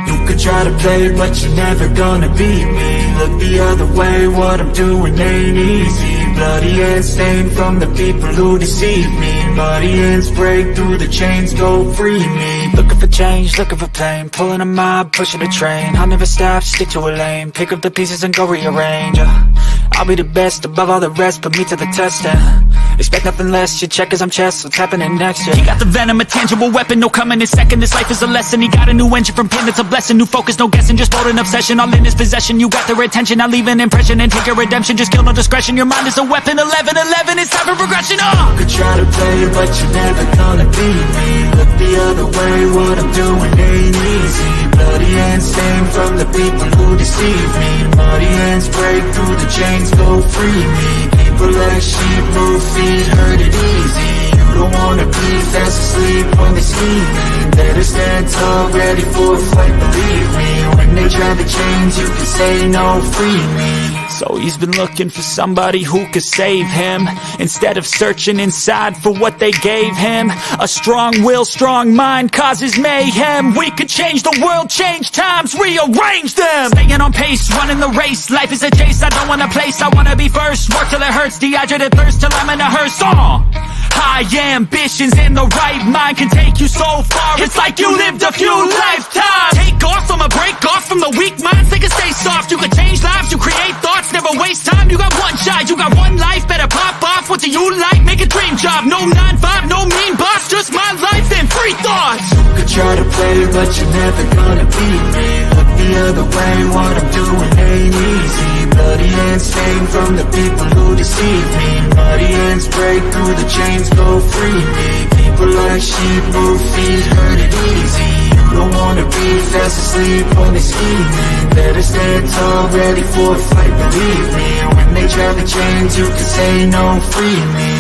You could try to play, but you're never gonna beat me. Look the other way, what I'm doing ain't easy. Bloody hands stained from the people who deceive me. Muddy hands break through the chains, go free me. Looking for change, looking for pain, pulling a mob, pushing a train. I'll never stop, stick to a lane, pick up the pieces and go rearrange. I'll be the best above all the rest, put me to the test and expect nothing less, your check as I'm chess, what's happening next, yeah. He got the venom, a tangible weapon, no coming in second. This life is a lesson, he got a new engine from pain, it's a blessing. New focus, no guessing, just hold an obsession. All in his possession, you got their attention. I'll leave an impression and take your redemption. Just kill no discretion, your mind is a weapon. 11-11, it's time for progression, You could try to play, but you're never gonna beat me. Look the other way, what I'm doing ain't easy. Bloody hands stained from the people who deceive me. Muddy hands break through the chains, go free me. People like sheep, move feet, hurt it easy. You don't wanna be fast asleep when they scheming. Better stand tall, ready for a fight, believe me. When they try the chains, you can say no, free me. So he's been looking for somebody who could save him, instead of searching inside for what they gave him. A strong will, strong mind causes mayhem. We could change the world, change times, rearrange them. Staying on pace, running the race. Life is a chase, I don't want a place, I wanna be first. Work till it hurts, dehydrated thirst till I'm in a hearse. High ambitions in the right mind can take you so far. It's like you lived a few lifetimes. Take off from a break off from the weak minds. They can stay soft, you can change lives, you create thoughts. Never waste time, you got one shot, you got one life. Better pop off, what do you like? Make a dream job, no 9-5, no mean boss. Just my life and free thoughts. You could try to play, but you're never gonna beat me. Look the other way, what I'm doing ain't easy. Bloody hands stained from the people who deceive me. Muddy hands break through the chains, go free me. People like sheep, move feet, hurt it easy. You don't wanna be fast asleep when they scheming. Better stand tall, ready for a fight, believe me. When they try the chains, you can say no, free me.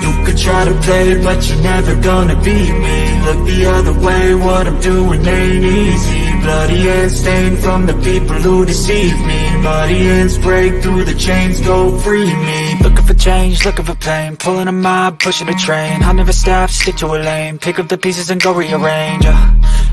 You could try to play, but you're never gonna beat me. Look the other way, what I'm doing ain't easy. Bloody hands stained from the people who deceive me. Muddy hands break through the chains, go free me. Looking for change, looking for pain, pulling a mob, pushing a train. I'll never stop, stick to a lane, pick up the pieces and go rearrange.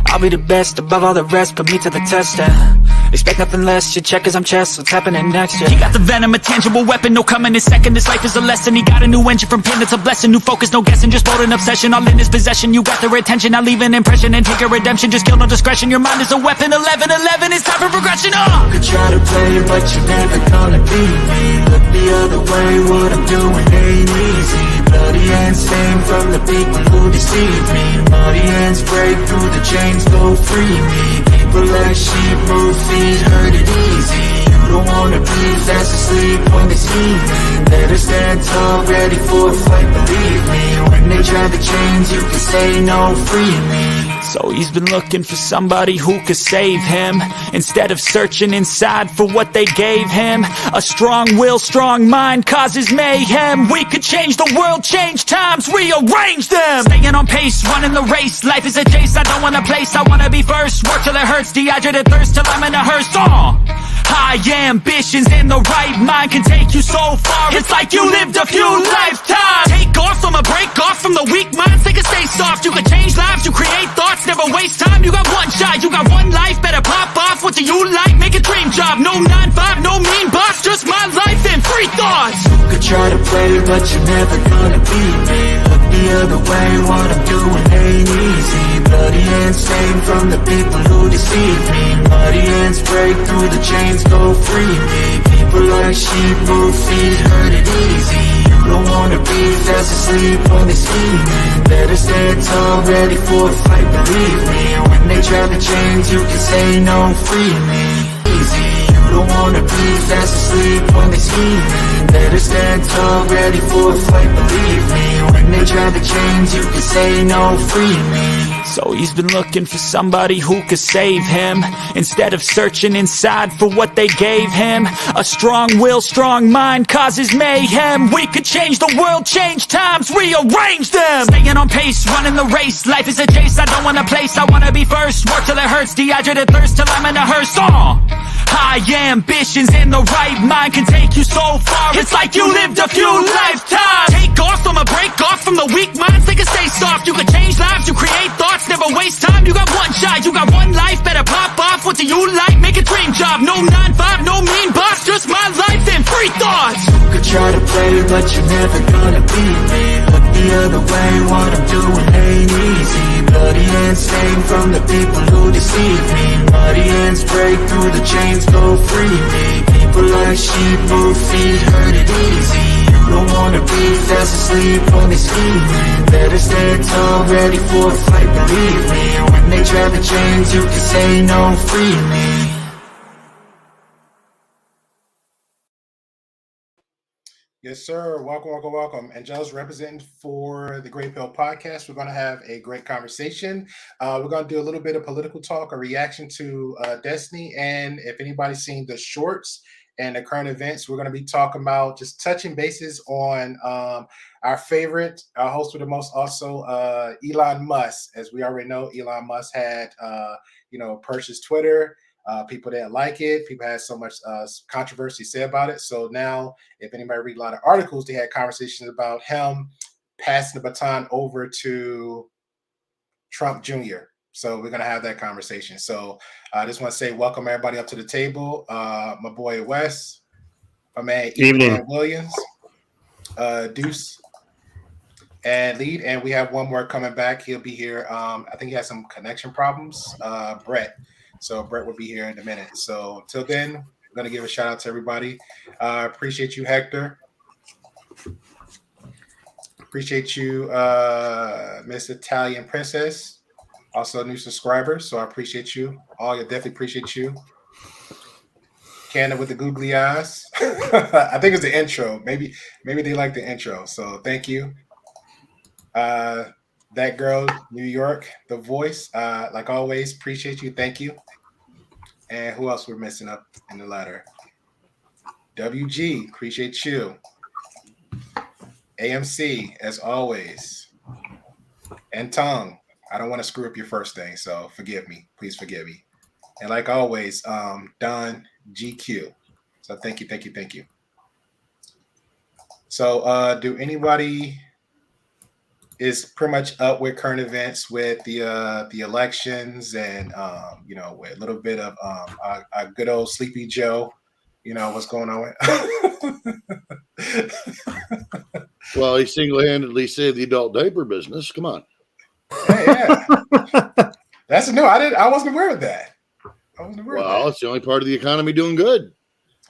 I'll be the best above all the rest, put me to the test and expect nothing less, your check as I'm chess, what's happening next, yeah. He got the venom, a tangible weapon, no coming in second. This life is a lesson, he got a new engine from pain, it's a blessing. New focus, no guessing, just hold an obsession. All in his possession, you got their attention. I'll leave an impression and take your redemption. Just kill no discretion, your mind is a weapon. 11-11, it's time for progression, You could try to play, but you're never gonna beat me. Look the other way, what I'm doing ain't easy. Bloody hands stained from the people who deceive me. Muddy hands break through the chains, go free me. People like sheep, move feet, hurt it easy. You don't wanna be fast asleep when they scheming. Better stand tall, ready for a fight, believe me. When they try the chains, you can say no, free me. So he's been looking for somebody who could save him, instead of searching inside for what they gave him. A strong will, strong mind causes mayhem. We could change the world, change times, rearrange them. Staying on pace, running the race. Life is a chase, I don't want a place, I wanna be first. Work till it hurts, dehydrated thirst till I'm in a hearse. High ambitions in the right mind can take you so far. It's like you lived a few lifetimes. Take off from a break off from the weak minds. They can stay soft, you can change lives, you create thoughts. Never waste time, you got one shot, you got one life. Better pop off, what do you like? Make a dream job, no 9-5, no mean boss. Just my life and free thoughts. You could try to play, but you're never gonna beat me. Look the other way, what I'm doing ain't easy. Bloody hands stained from the people who deceive me. Muddy hands break through the chains, go free me. People like sheep, move feet, hurt it easy. You don't wanna be fast asleep when they scheming. Better stand tall, ready for a fight, believe me. When they try the chains, you can say no, free me. Easy, you don't wanna be fast asleep when they scheming. Better stand tall, ready for a fight, believe me. When they try the chains, you can say no, free me. So he's been looking for somebody who could save him, instead of searching inside for what they gave him. A strong will, strong mind causes mayhem. We could change the world, change times, rearrange them. Staying on pace, running the race. Life is a chase, I don't want a place, I wanna be first. Work till it hurts, dehydrated thirst till I'm in a hearse. High ambitions in the right mind can take you so far. It's like you lived a few lifetimes. but you're never gonna beat me. Look the other way, what I'm doing ain't easy. Bloody hands stained from the people who deceive me. Muddy hands break through the chains, go free me. People like sheep move feet, hurt it easy. You don't wanna be fast asleep, only scheming. Better stand tall, ready for a fight, believe me. When they try the chains, you can say no, free me. Yes, sir. Welcome, welcome, welcome. And Joe's representing for the Great Pill Podcast. We're going to have a great conversation. We're going to do a little bit of political talk, a reaction to Destiny. And if anybody's seen the shorts and the current events, we're going to be talking about just touching bases on our favorite, our host with the most, also Elon Musk. As we already know, Elon Musk had, purchased Twitter. People didn't like it. People had so much controversy said about it. So now, if anybody read a lot of articles, they had conversations about him passing the baton over to Trump Jr. So we're going to have that conversation. So I just want to say welcome everybody up to the table. My boy Wes, my man Ethan Williams, Deuce, and Lead. And we have one more coming back. He'll be here. I think he has some connection problems. Brett. So Brett will be here in a minute. So until then, I'm going to give a shout out to everybody. Appreciate you, Hector. Appreciate you, Miss Italian Princess. Also a new subscriber. So I appreciate you. All you definitely appreciate you. Canada with the googly eyes. I think it's the intro. Maybe they like the intro. So thank you. That girl, New York, the voice. Like always, appreciate you. Thank you. And who else we're missing up in the ladder? WG, appreciate you. AMC, as always. And Tong, I don't want to screw up your first thing, so forgive me. Please forgive me. And like always, Don GQ. So thank you. So do anybody is pretty much up with current events with the elections and with a little bit of a good old Sleepy Joe, what's going on with Well, he single-handedly saved the adult diaper business. Come on. Yeah. That's new. I wasn't aware of that. It's the only part of the economy doing good.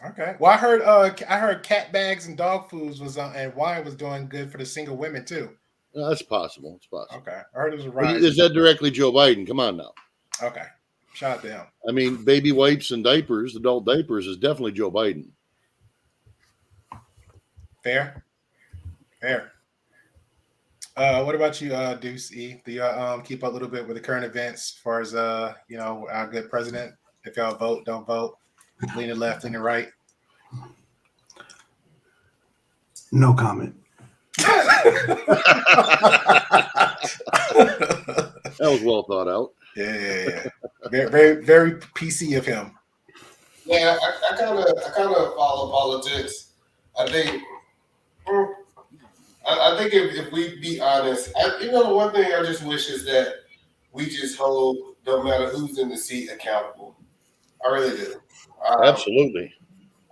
Okay. Well, I heard cat bags and dog foods and wine was doing good for the single women too. That's possible. It's possible. Okay. I heard it was a rise. Is that directly Joe Biden? Come on now. Okay. Shout out to him. I mean, baby wipes and diapers, adult diapers is definitely Joe Biden. Fair. What about you, Deuce E? Do you keep up a little bit with the current events as far as our good president? If y'all vote, don't vote, leaning left, leaning right. No comment. That was well thought out. Yeah. Very, very, very PC of him. Yeah, I kind of follow politics. I think if we be honest, one thing I just wish is that we just hold, no matter who's in the seat, accountable. I really do. Absolutely.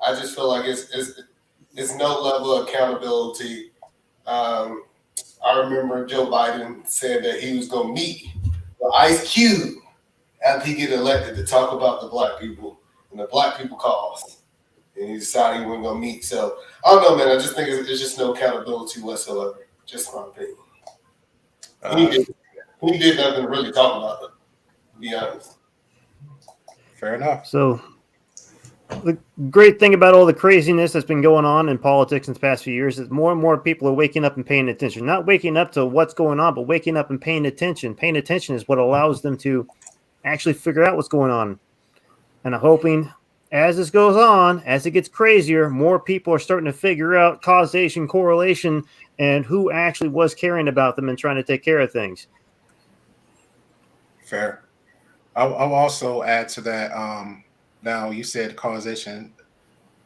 I just feel like it's no level of accountability. I remember Joe Biden said that he was going to meet the Ice Cube after he get elected to talk about the black people and the black people cause. And he decided he wasn't going to meet. So, I don't know, man. I just think there's just no accountability whatsoever. Just my opinion. He did nothing to really talk about it, to be honest. Fair enough. So, the great thing about all the craziness that's been going on in politics in the past few years is more and more people are waking up and paying attention. Not waking up to what's going on, but waking up and paying attention. Paying attention is what allows them to actually figure out what's going on. And I'm hoping as this goes on, as it gets crazier, more people are starting to figure out causation, correlation, and who actually was caring about them and trying to take care of things. Fair. I'll also add to that. Now, you said causation.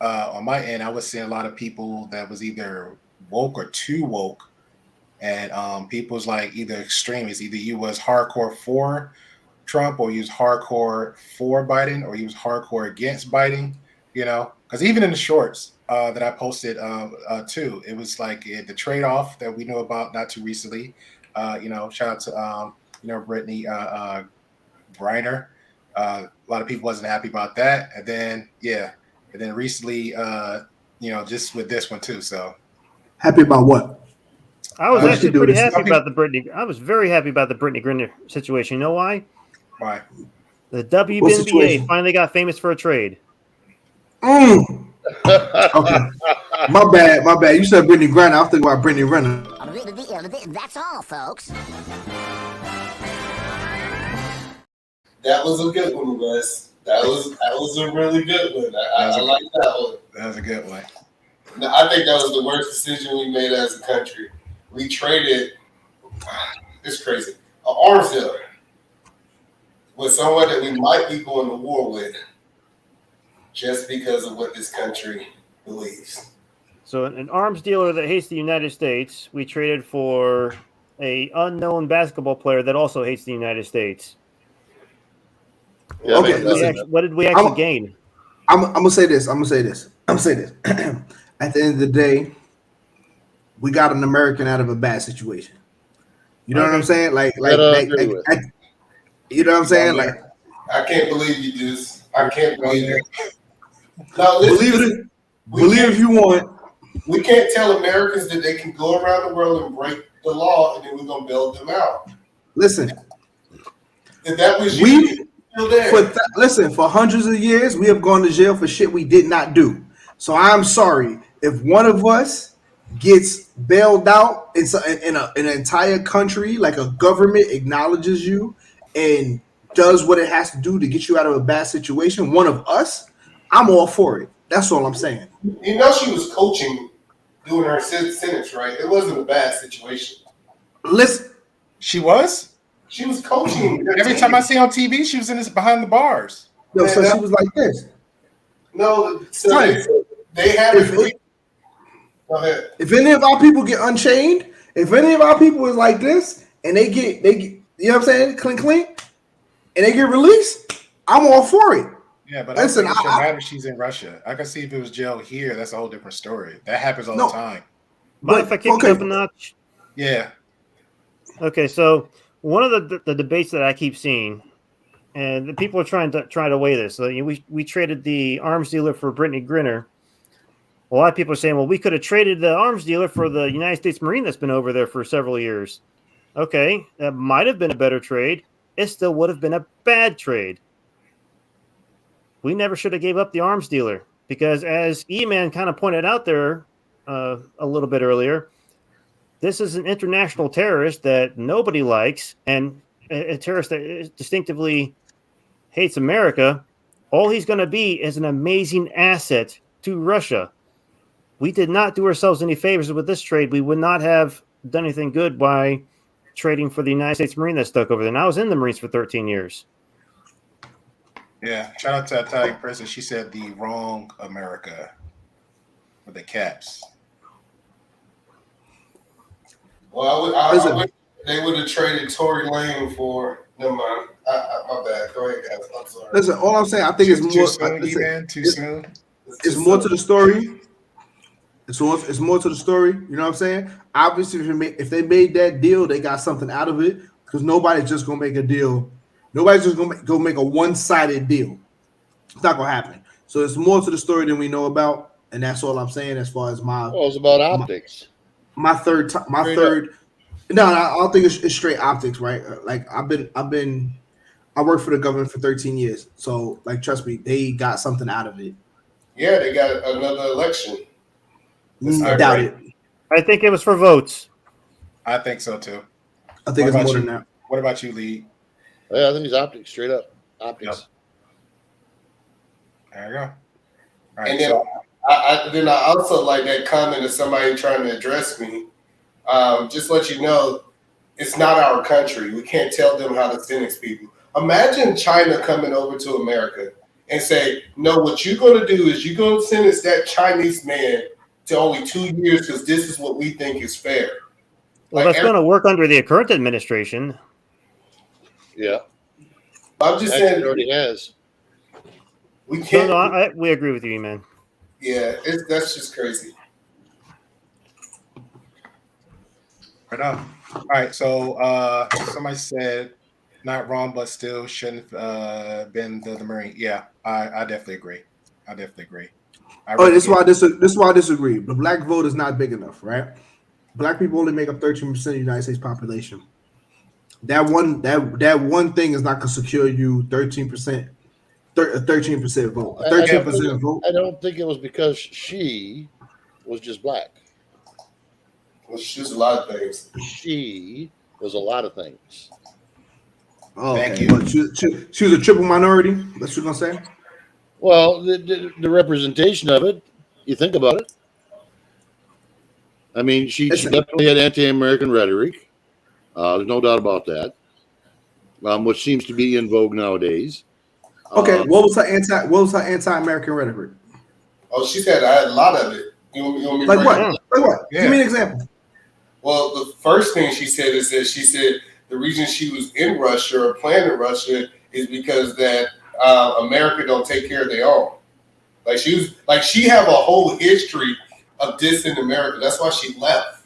On my end, I was seeing a lot of people that was either woke or too woke. And people's like either extremists. Either you was hardcore for Trump or you was hardcore for Biden or you was hardcore against Biden. Because even in the shorts, that I posted too. It was like the trade off that we know about not too recently. Shout out to Brittany Griner. A lot of people wasn't happy about that, and then recently, just with this one too. So Happy about what? I was What did she actually do? pretty This- happy about the Brittany. I was very happy about the Brittany Griner situation. You know why? why? The WNBA situation? finally got famous for a trade. Mm. Okay. My bad. You said Brittany Griner. I was thinking about Brittany Renner. That's all, folks. That was a good one, Wes. That was a really good one. I like that one. That was a good one. No, I think that was the worst decision we made as a country. We traded, it's crazy, an arms dealer with someone that we might be going to war with just because of what this country believes. So an arms dealer that hates the United States, we traded for a unknown basketball player that also hates the United States. Yeah, Okay, man, listen. What did we actually gain? I'm gonna say this. At the end of the day, we got an American out of a bad situation. You know what I'm saying? That I agree with. You know what I'm saying? Like, I can't believe you do this. I can't believe it. No, listen, believe it if you want. we can't tell Americans that they can go around the world and break the law and then we're going to bail them out. Listen, If that was you, we still there. for hundreds of years we have gone to jail for shit we did not do. So I'm sorry if one of us gets bailed out in an entire country, like a government acknowledges you and does what it has to do to get you out of a bad situation. One of us, I'm all for it. That's all I'm saying. You know she was coaching doing her sentence, right? It wasn't a bad situation. Listen, She was. She was coaching. Every time I see on TV, she was in this behind the bars. yo, so she was like this. No, so Right. they had If- a Go ahead. If any of our people get unchained, if any of our people is like this, and they get, you know what I'm saying, clink, and they get released, I'm all for it. Yeah, but Listen, I think it should matter. She's in Russia. I can see if it was jail here. That's a whole different story. That happens all No. the time. Mind if I kick it up a notch? Yeah. Okay, so one of the debates that I keep seeing, and the people are trying to weigh this. So, we traded the arms dealer for Brittany Griner. A lot of people are saying, well, we could have traded the arms dealer for the United States Marine that's been over there for several years. Okay, that might have been a better trade. It still would have been a bad trade. We never should have gave up the arms dealer because, as E-Man kind of pointed out there a little bit earlier, this is an international terrorist that nobody likes, and a terrorist that distinctively hates America. All he's going to be is an amazing asset to Russia. We did not do ourselves any favors with this trade. We would not have done anything good by trading for the United States Marine that stuck over there. And I was in the Marines for 13 years. Yeah. Shout out to Italian person. She said the wrong America with the caps. Well, I wish they would have traded Tory Lane for. Never mind. My bad. Go ahead, guys. I'm sorry. Listen, all I'm saying, I think it's Too more. soon, E-Man? Too soon? It's more to the story. It's more to the story. You know what I'm saying? Obviously, if they made that deal, they got something out of it because nobody's just gonna make a deal. Nobody's just gonna go make a one-sided deal. It's not gonna happen. So it's more to the story than we know about, and that's all I'm saying as far as my Well, it's about optics. my third. No, I don't think it's straight optics, right? Like I worked for the government for 13 years, so like trust me, they got something out of it. Yeah, they got another election. Doubt it. I think it was for votes. I think so too. I think What it's about more you? than that. What about you, Lee? Yeah, I think it's optics, straight up optics. There you go. All right. And then So, I also like that comment of somebody trying to address me. Just let you know, it's not our country. We can't tell them how to sentence people. Imagine China coming over to America and say, no, what you're going to do is you're going to sentence that Chinese man to only 2 years because this is what we think is fair. Well, Like, that's going to work under the current administration. Yeah, I'm just actually, saying it already has. we can't. No, we agree with you, man. Yeah, that's just crazy. Right on. All right, so somebody said not wrong, but still shouldn't have been the Marine. Yeah, I definitely agree. I definitely agree. Oh, this is why I disagree. The black vote is not big enough, right? Black people only make up 13% of the United States population. That one thing is not going to secure you 13%. 13% vote. A 13% vote. I don't think it was because she was just black. Well, she's a lot of things. She was a lot of things. Oh, Thank okay. you. But she was a triple minority. That's what you're gonna say. Well, the representation of it, you think about it. I mean, she definitely had anti-American rhetoric. There's no doubt about that. Which seems to be in vogue nowadays. Okay, what was her anti-American rhetoric? Oh, she said I had a lot of it. You want me Like what? Like what? Yeah. Give me an example. Well, the first thing she said is that she said the reason she was in Russia or planned in Russia is because that America don't take care of their own. Like she have a whole history of dissing America. That's why she left.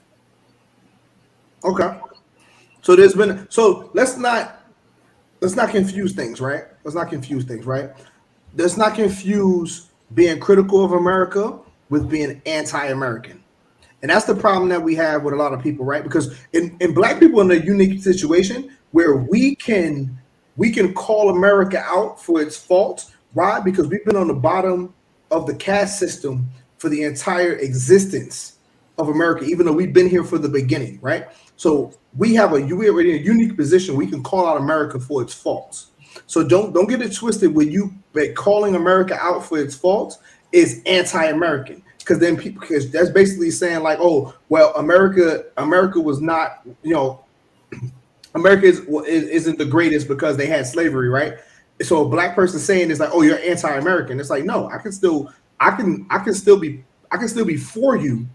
Okay. So let's not confuse things, right? Let's not confuse being critical of America with being anti-American. And that's the problem that we have with a lot of people, right? Because in black people in a unique situation where we can call America out for its faults. Why? Because we've been on the bottom of the caste system for the entire existence of America, even though we've been here for the beginning, right? So we're in a unique position. We can call out America for its faults. So don't get it twisted when you calling America out for its faults is anti-American. Because that's basically saying like, oh, well, America was not, America isn't the greatest because they had slavery, right? So a black person saying is like, oh, you're anti-American. It's like, no, I can still be for you,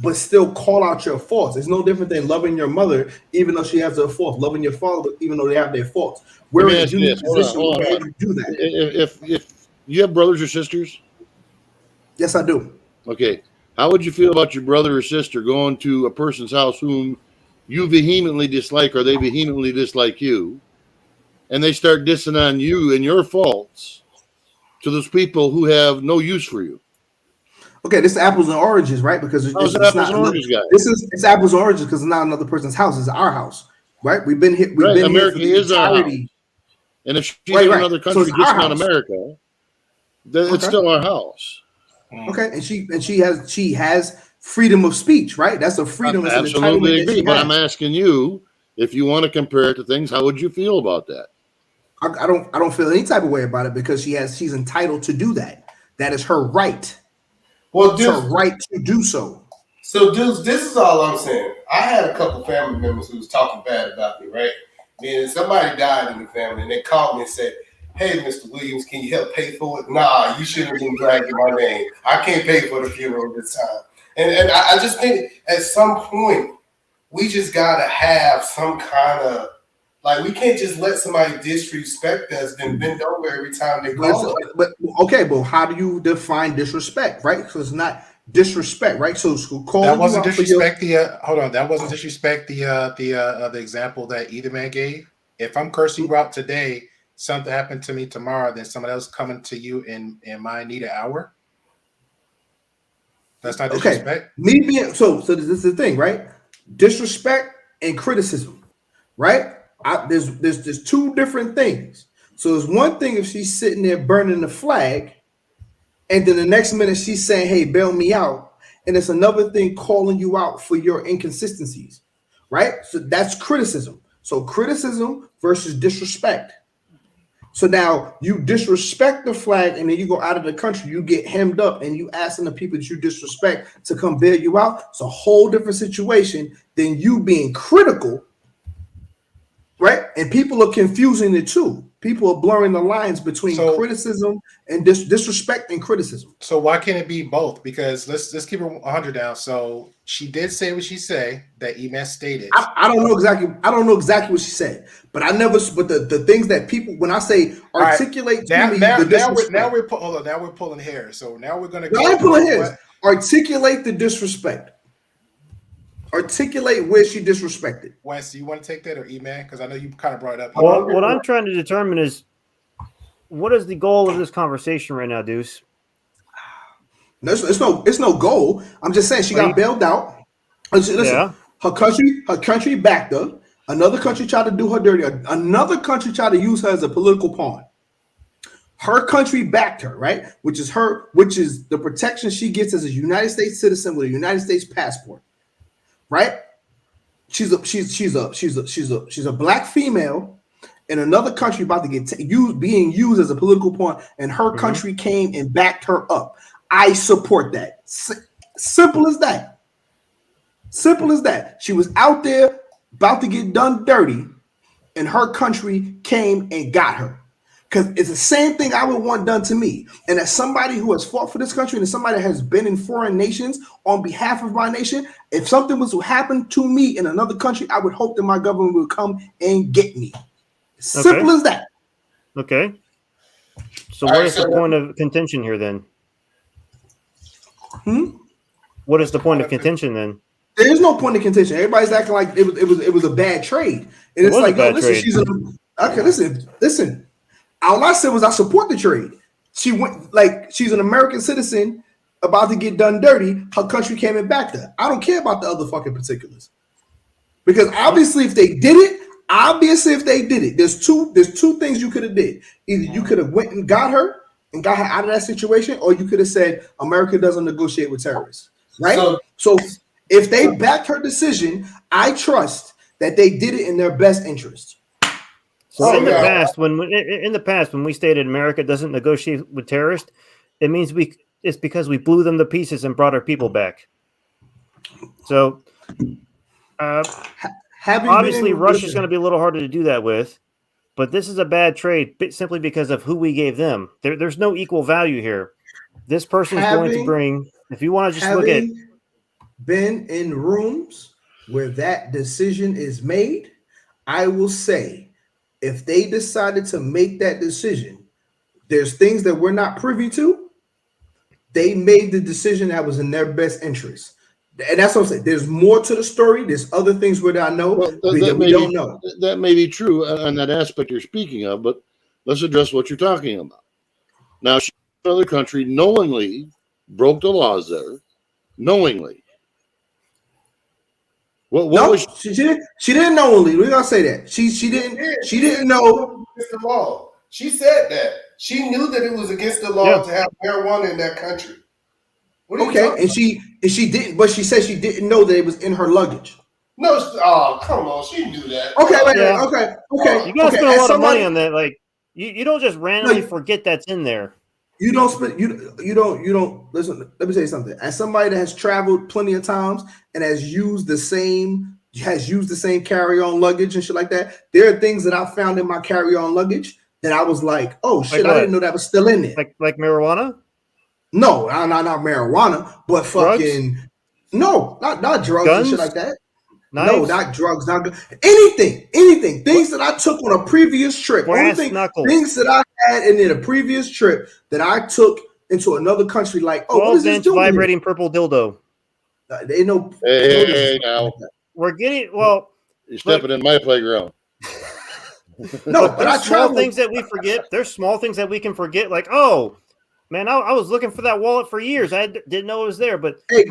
but still call out your faults. It's no different than loving your mother, even though she has her faults, loving your father, even though they have their faults. We're in a unique position where you do that. If you have brothers or sisters? Yes, I do. Okay. How would you feel about your brother or sister going to a person's house whom you vehemently dislike or they vehemently dislike you, and they start dissing on you and your faults to those people who have no use for you? Okay, this is apples and oranges, right? Because it's apples and oranges, guys. It's apples and oranges because it's not another person's house; it's our house, right? We've been here. We've been America here for the entirety. Our house. And if she's in another country dissing on America, then it's still our house. Okay, and she has freedom of speech, right? That's a freedom. I absolutely agree. But I'm asking you, if you want to compare it to things, how would you feel about that? I don't feel any type of way about it because she's entitled to do that. That is her right. Well, it's her right to do so. So, dudes, this is all I'm saying. I had a couple family members who was talking bad about me, right? And somebody died in the family, and they called me and said, "Hey, Mr. Williams, can you help pay for it?" Nah, you shouldn't have been dragging my name. I can't pay for the funeral this time. And I just think at some point, we just got to have some kind of, like, we can't just let somebody disrespect us then bend over every time they call us. But how do you define disrespect, right? Because it's not disrespect, right? So call that wasn't disrespect. That wasn't disrespect. The example that either man gave. If I'm cursing you out today, something happened to me tomorrow, then somebody else coming to you in my need an hour. That's not disrespect. Me being so this is the thing, right? Disrespect and criticism, right? There's two different things. So it's one thing if she's sitting there burning the flag, and then the next minute she's saying, "Hey, bail me out," and it's another thing calling you out for your inconsistencies, right? So that's criticism. So criticism versus disrespect. So now you disrespect the flag, and then you go out of the country, you get hemmed up, and you asking the people that you disrespect to come bail you out. It's a whole different situation than you being critical right? And people are confusing it too. People are blurring the lines between criticism and disrespect and criticism. So why can't it be both? Because let's keep it 100 down. So she did say what she said that Eman stated. I don't know exactly. I don't know exactly what she said, but I never. But the things that people, when I say articulate to me, now disrespect. Now we're pulling hair. So now we're gonna. No, I'm pulling hairs. Articulate the disrespect. Articulate where she disrespected. Wes, do you want to take that or Eman? Because I know you kind of brought it up. Well, what I'm trying to determine is what is the goal of this conversation right now, Deuce? It's no goal. I'm just saying she got bailed out. Listen, her country backed her. Another country tried to do her dirty. Another country tried to use her as a political pawn. Her country backed her, right? Which is the protection she gets as a United States citizen with a United States passport, right? She's a black female in another country about to get being used as a political pawn, and her country came and backed her up. I support that. Simple as that. Simple as that. She was out there about to get done dirty, and her country came and got her. Because it's the same thing I would want done to me. And as somebody who has fought for this country and as somebody that has been in foreign nations on behalf of my nation, if something was to happen to me in another country, I would hope that my government would come and get me. Simple as that. Okay. So what is the point of contention here then? What is the point of contention then? There is no point of contention. Everybody's acting like it was a bad trade. And it's like, yo, listen, listen. All I said was I support the trade. She went like she's an American citizen about to get done dirty. Her country came and backed her. I don't care about the other fucking particulars. Because obviously if they did it, there's two things you could have did. Either you could have went and got her out of that situation, or you could have said America doesn't negotiate with terrorists. Right? So if they backed her decision, I trust that they did it in their best interest. So in the past, when we stated America doesn't negotiate with terrorists, it means it's because we blew them to pieces and brought our people back. So obviously Russia's going to be a little harder to do that with, but this is a bad trade simply because of who we gave them. There's no equal value here. This person's going to bring, if you want to just look at been in rooms where that decision is made, I will say, if they decided to make that decision, there's things that we're not privy to. They made the decision that was in their best interest. And that's what I'm saying. There's more to the story. There's other things where I know that we don't know. That may be true on that aspect you're speaking of, but let's address what you're talking about. Now, another country knowingly broke the laws there, knowingly. She didn't knowingly. We're gonna say that she didn't know the law. She said that she knew that it was against the law to have marijuana in that country. And she didn't, but she said she didn't know that it was in her luggage. No, come on, she knew that. Okay. You gotta spend a lot of money on that. Like you don't just randomly forget that's in there. You don't listen. Let me tell you something. As somebody that has traveled plenty of times and has used the same carry-on luggage and shit like that, there are things that I found in my carry-on luggage that I was like, oh shit, I didn't know that was still in there. Like marijuana? No, not marijuana, but fucking drugs? No, not drugs. Guns? And shit like that. Knives? No, not drugs, not good. Anything. Things that I took on a previous trip. Things that I had in a previous trip that I took into another country. Like, what is this doing? Vibrating purple dildo. They know. Hey, now we're getting You're stepping in my playground. No, but there's small things that we forget. There's small things that we can forget. Like, oh man, I was looking for that wallet for years. I didn't know it was there. But hey.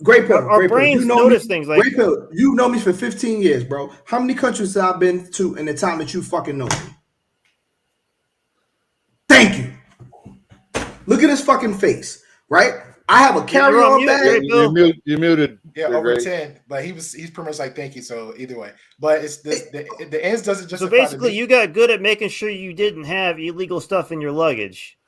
Great Pill. Our brains notice things like Great Pill. You know me for 15 years, bro. How many countries have I been to in the time that you fucking know me? Thank you. Look at his fucking face, right? I have a carry-on bag. You're muted. Yeah, over 10. But he's pretty much like thank you. So either way, but it's the ends doesn't just. So basically, you got good at making sure you didn't have illegal stuff in your luggage.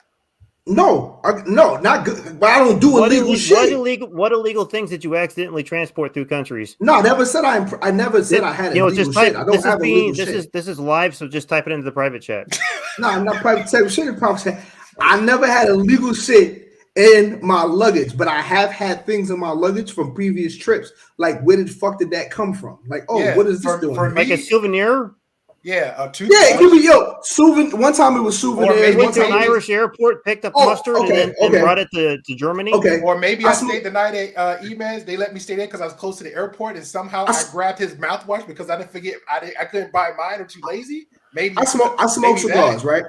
No, not good. But I don't do illegal shit. What illegal things did you accidentally transport through countries? No, I never said I never said I had illegal just type, shit. I don't have illegal shit. This is live, so just type it into the private chat. No, I'm not private shit in private chat. I never had illegal shit in my luggage, but I have had things in my luggage from previous trips. Like, where the fuck did that come from? Like, what is this doing? Like a souvenir? Yeah, it could be souvenir. One time it was souvenirs. Went to an Irish airport, picked up mustard, and brought it to Germany. Okay, or maybe I stayed the night at Eman's. They let me stay there because I was close to the airport, and somehow I grabbed his mouthwash because I didn't forget. I couldn't buy mine or too lazy. Maybe I smoke cigars, right?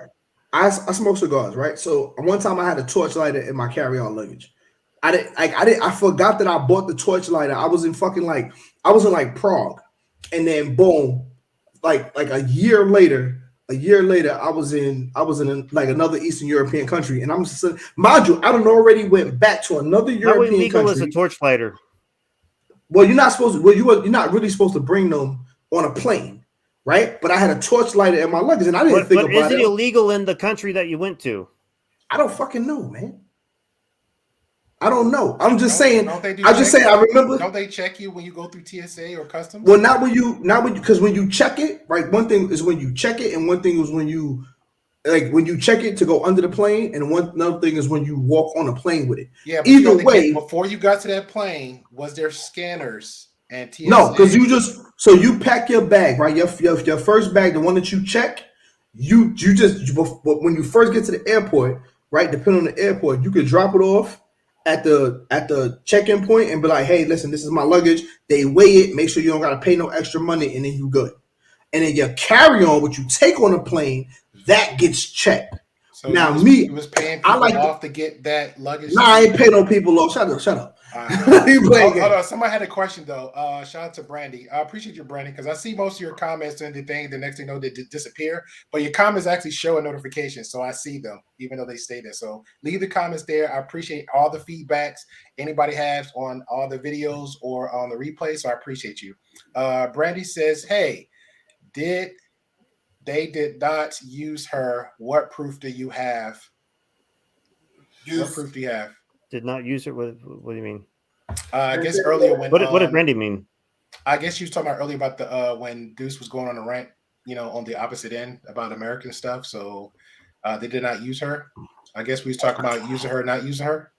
I smoke cigars, right? So one time I had a torch lighter in my carry-on luggage. I forgot that I bought the torch lighter. I was in Prague, and then boom. Like a year later, I was in like another Eastern European country, and I'm just mind you, I already went back to another European country. How illegal is a torch lighter? Well, you're not supposed to. Well, you're not really supposed to bring them on a plane, right? But I had a torch lighter in my luggage, and I didn't think about it. But is it illegal in the country that you went to? I don't fucking know, man. I don't know. I'm just saying. I remember. Don't they check you when you go through TSA or customs? Well, not when you, because when you check it, right? One thing is when you check it, and one thing is when you check it to go under the plane, and another thing is when you walk on a plane with it. Yeah. But either way, before you got to that plane, was there scanners and TSA? No, because you pack your bag, right? Your first bag, the one that you check, you when you first get to the airport, right? Depending on the airport, you could drop it off at the check-in point and be like, hey, listen, this is my luggage. They weigh it, make sure you don't got to pay no extra money, and then you good. And then your carry-on, what you take on the plane, that gets checked. So you was paying people off to get that luggage? Nah, I ain't paying no people off. Shut up. Hold on. Somebody had a question though. Shout out to Brandy. I appreciate you, Brandy, because I see most of your comments and the next thing you know, they disappear. But your comments actually show a notification, so I see them, even though they stay there. So leave the comments there. I appreciate all the feedbacks anybody has on all the videos or on the replay. So I appreciate you. Brandy says, "Hey, they did not use her. What proof do you have? What proof do you have?" Did not use it. What do you mean? I guess earlier when what did Brandy mean? I guess you was talking about earlier about the when Deuce was going on a rant, on the opposite end about American stuff. So they did not use her. I guess we was talking about using her, not using her.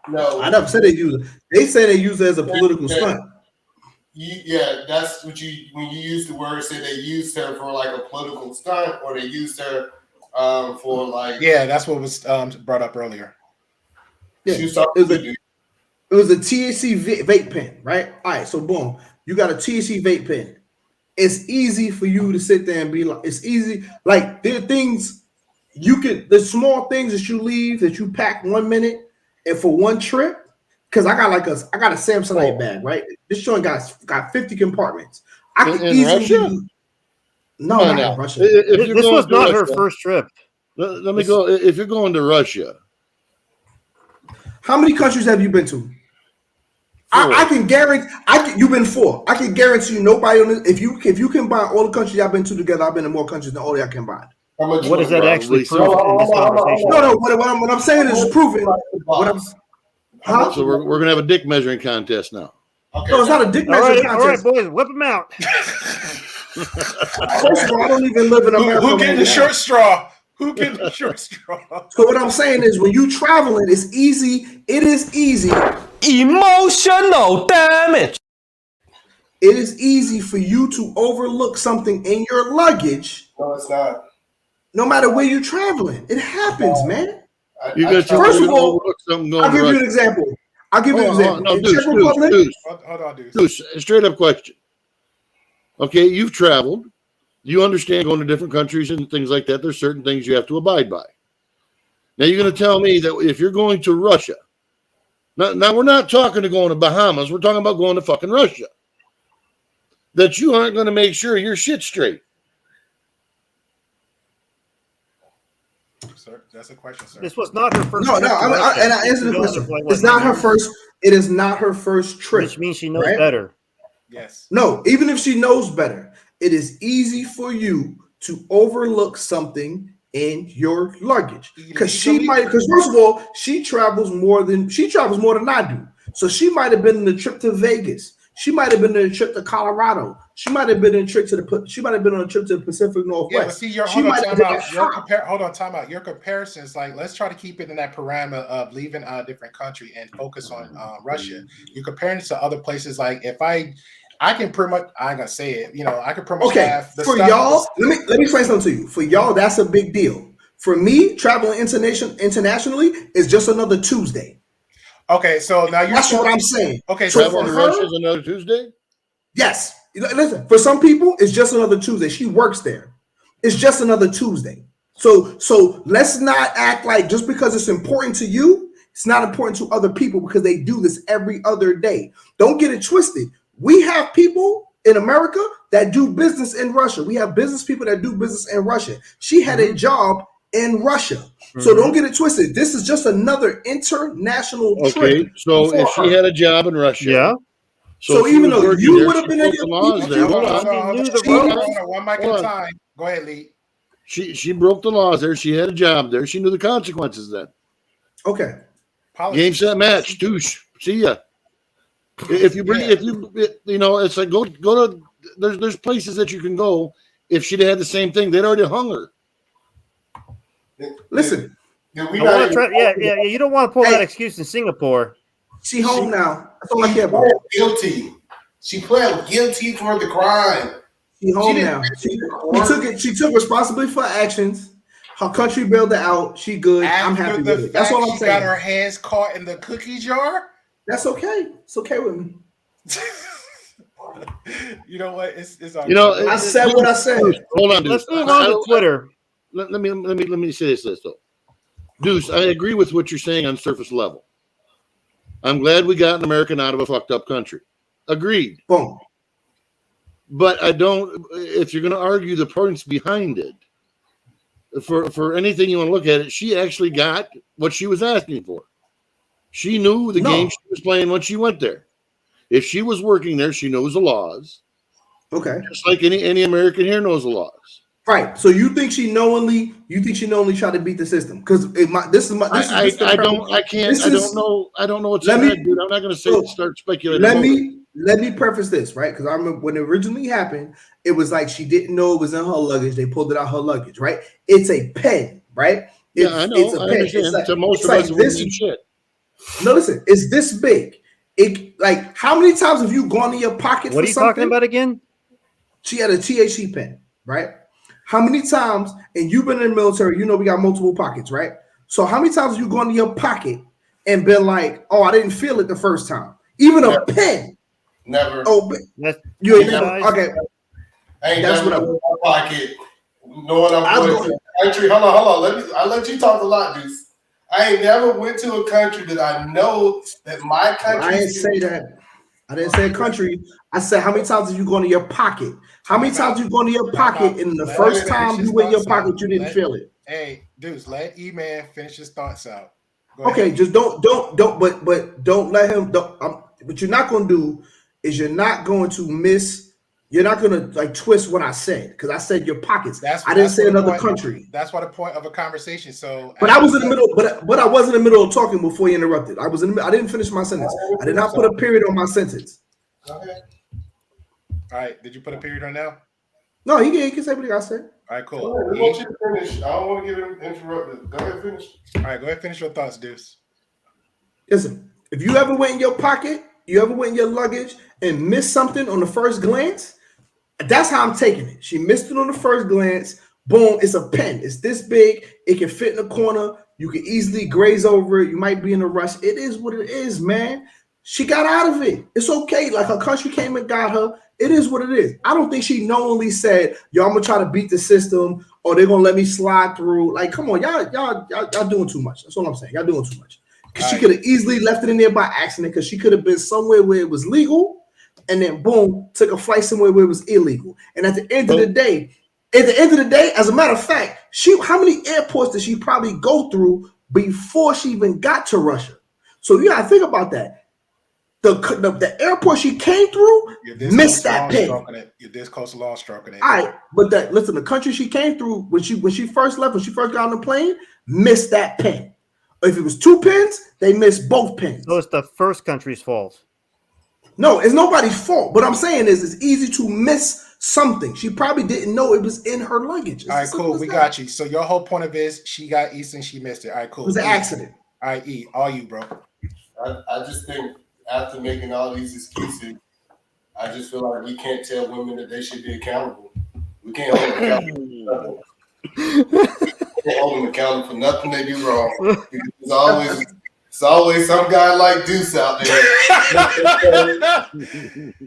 No, I never said they use her. They say they use her as a political stunt. Yeah, that's what when you use the word, say they used her for like a political stunt, or they used her for like. Yeah, that's what was brought up earlier. Yeah, it was a THC vape pen, right? All right, so boom, you got a THC vape pen. It's easy for you to sit there and be like, it's easy. Like there are things the small things that you leave that you pack 1 minute and for one trip. Because I got a Samsonite bag, right? This joint got 50 compartments. I could easily not in Russia. This was not her first trip. Let me go. If you're going to Russia, how many countries have you been to? I can guarantee. You've been 4. I can guarantee you nobody on this. If you combine all the countries I've been to together, I've been to more countries than all y'all combined. What does that actually prove in this conversation? No. What I'm saying is proven. So we're gonna have a dick measuring contest now. Okay. No, it's not a dick measuring contest. All right, boys, whip them out. First of all, I don't even live in America. Who getting the short straw? Who getting the short straw? So what I'm saying is, when you traveling, it's easy. It is easy. Emotional damage. It is easy for you to overlook something in your luggage. No, it's not. No matter where you're traveling, it happens, man. First of all, I'll give you an example. No, Deuce, straight up question. Okay, you've traveled. You understand going to different countries and things like that. There's certain things you have to abide by. Now you're going to tell me that if you're going to Russia, now we're not talking to going to Bahamas. We're talking about going to fucking Russia. That you aren't going to make sure your shit's straight. Sir, that's a question, sir. This was not her first. No, and I answered the question. It's not her first. It is not her first trip. Which means she knows better. Yes. No, even if she knows better, it is easy for you to overlook something in your luggage because first of all, she travels more than I do. So she might have been on the trip to Vegas. She might have been on a trip to Colorado. She might have been on a trip to the Pacific Northwest. Yeah, but see, time out. Your comparisons, like, let's try to keep it in that parameter of leaving a different country and focus on Russia. You're comparing it to other places. Like, if I can pretty much, I ain't gonna say it. I can pretty much have the for stuff, y'all. Let me explain something to you. For y'all, that's a big deal. For me, traveling internationally is just another Tuesday. Okay, so now that's what I'm saying. Okay, so for Russia is another Tuesday. Yes, listen. For some people, it's just another Tuesday. She works there. It's just another Tuesday. So let's not act like just because it's important to you, it's not important to other people because they do this every other day. Don't get it twisted. We have people in America that do business in Russia. We have business people that do business in Russia. She had a job in Russia. So don't get it twisted. This is just another international trip. Okay, so if she had a job in Russia, yeah. So even though you would have been in the laws there, hold on, one mic at a time. Go ahead, Lee. She broke the laws there. She had a job there. She knew the consequences then. Okay. Game, set, match. Douche. See ya. If you it's like go to. There's places that you can go. If she'd had the same thing, they'd already hung her. Listen, you don't want to pull that excuse in Singapore. She home now. That's all I care about. Guilty. She pled guilty for the crime. She home now. She took responsibility for actions. Her country bailed her out. She good. I'm happy with it. That's all I'm saying. She got her hands caught in the cookie jar. That's okay. It's okay with me. You know what? It's I said what I said. Hold on, Deuce. Let's move on to Twitter. Let me say this though. Deuce, I agree with what you're saying on surface level. I'm glad we got an American out of a fucked up country. Agreed. Boom. But I don't. If you're going to argue the points behind it, for anything you want to look at it, she actually got what she was asking for. She knew the game she was playing when she went there. If she was working there, she knows the laws. Okay. Just like any American here knows the laws. Right. So you think she knowingly tried to beat the system? Because I don't know what's in that, dude. I'm not going to start speculating. Let me preface this, right? Because I remember when it originally happened, it was like she didn't know it was in her luggage. They pulled it out her luggage, right? It's a pen, right? I know. It's a pen. Understand. To most of us, this shit. No, listen. It's this big. Like how many times have you gone in your pocket? What are you talking about again? She had a THC pen, right? How many times, and you've been in the military, we got multiple pockets, right? So how many times have you gone in your pocket and been like, oh, I didn't feel it the first time? Even a pen. Never. Oh, you ain't never. Okay. I ain't never in my pocket. Knowing I'm going to a country. Hold on. I'll let you talk a lot, Deuce. I ain't never went to a country that I know that my country. I didn't say that. I didn't say a country. I said, how many times have you gone to your pocket? How many times have you gone to your pocket and the first time you went in your pocket, you didn't feel it? Hey, Deuce, let E-Man finish his thoughts out. Okay, just don't let him. What you're not going to do is you're not going to twist what I said because I said your pockets. I didn't say another country. That's why the point of a conversation. So, but I was in the middle. But I was in the middle of talking before you interrupted. I didn't finish my sentence. I did not put a period on my sentence. Okay. All right. Did you put a period on now? No, he can say what he got to say. All right, cool. I want you to finish. I don't want to get him interrupted. Go ahead, finish. All right, go ahead, finish your thoughts, Deuce. Listen, if you ever went in your pocket, you ever went in your luggage and missed something on the first glance, that's how I'm taking it. She missed it on the first glance. Boom, it's a pen. It's this big. It can fit in the corner. You can easily graze over it. You might be in a rush. It is what it is, man. She got out of it. It's okay. Like her country came and got her. It is what it is. I don't think she knowingly said, yo, I'm going to try to beat the system or they're going to let me slide through. Like, come on, y'all doing too much. That's all I'm saying. Y'all doing too much. Because she could have easily left it in there by accident because she could have been somewhere where it was legal and then boom, took a flight somewhere where it was illegal. And at the end of the day, as a matter of fact, how many airports did she probably go through before she even got to Russia? So you got to think about that. the airport she came through missed that pin. You're this close to law stroking it. All right, but listen, the country she came through when she first left, when she first got on the plane, missed that pin. If it was 2 pins, they missed both pins. So it's the first country's fault. No, it's nobody's fault. What I'm saying is it's easy to miss something. She probably didn't know it was in her luggage. All right, cool. We got you. So your whole point of is she got East and she missed it. All right, cool. It was an accident. All right, E, all you, bro. I just think after making all these excuses, I just feel like we can't tell women that they should be accountable. We can't hold them accountable. We can't hold them accountable for nothing they do wrong. Because it's always some guy like Deuce out there.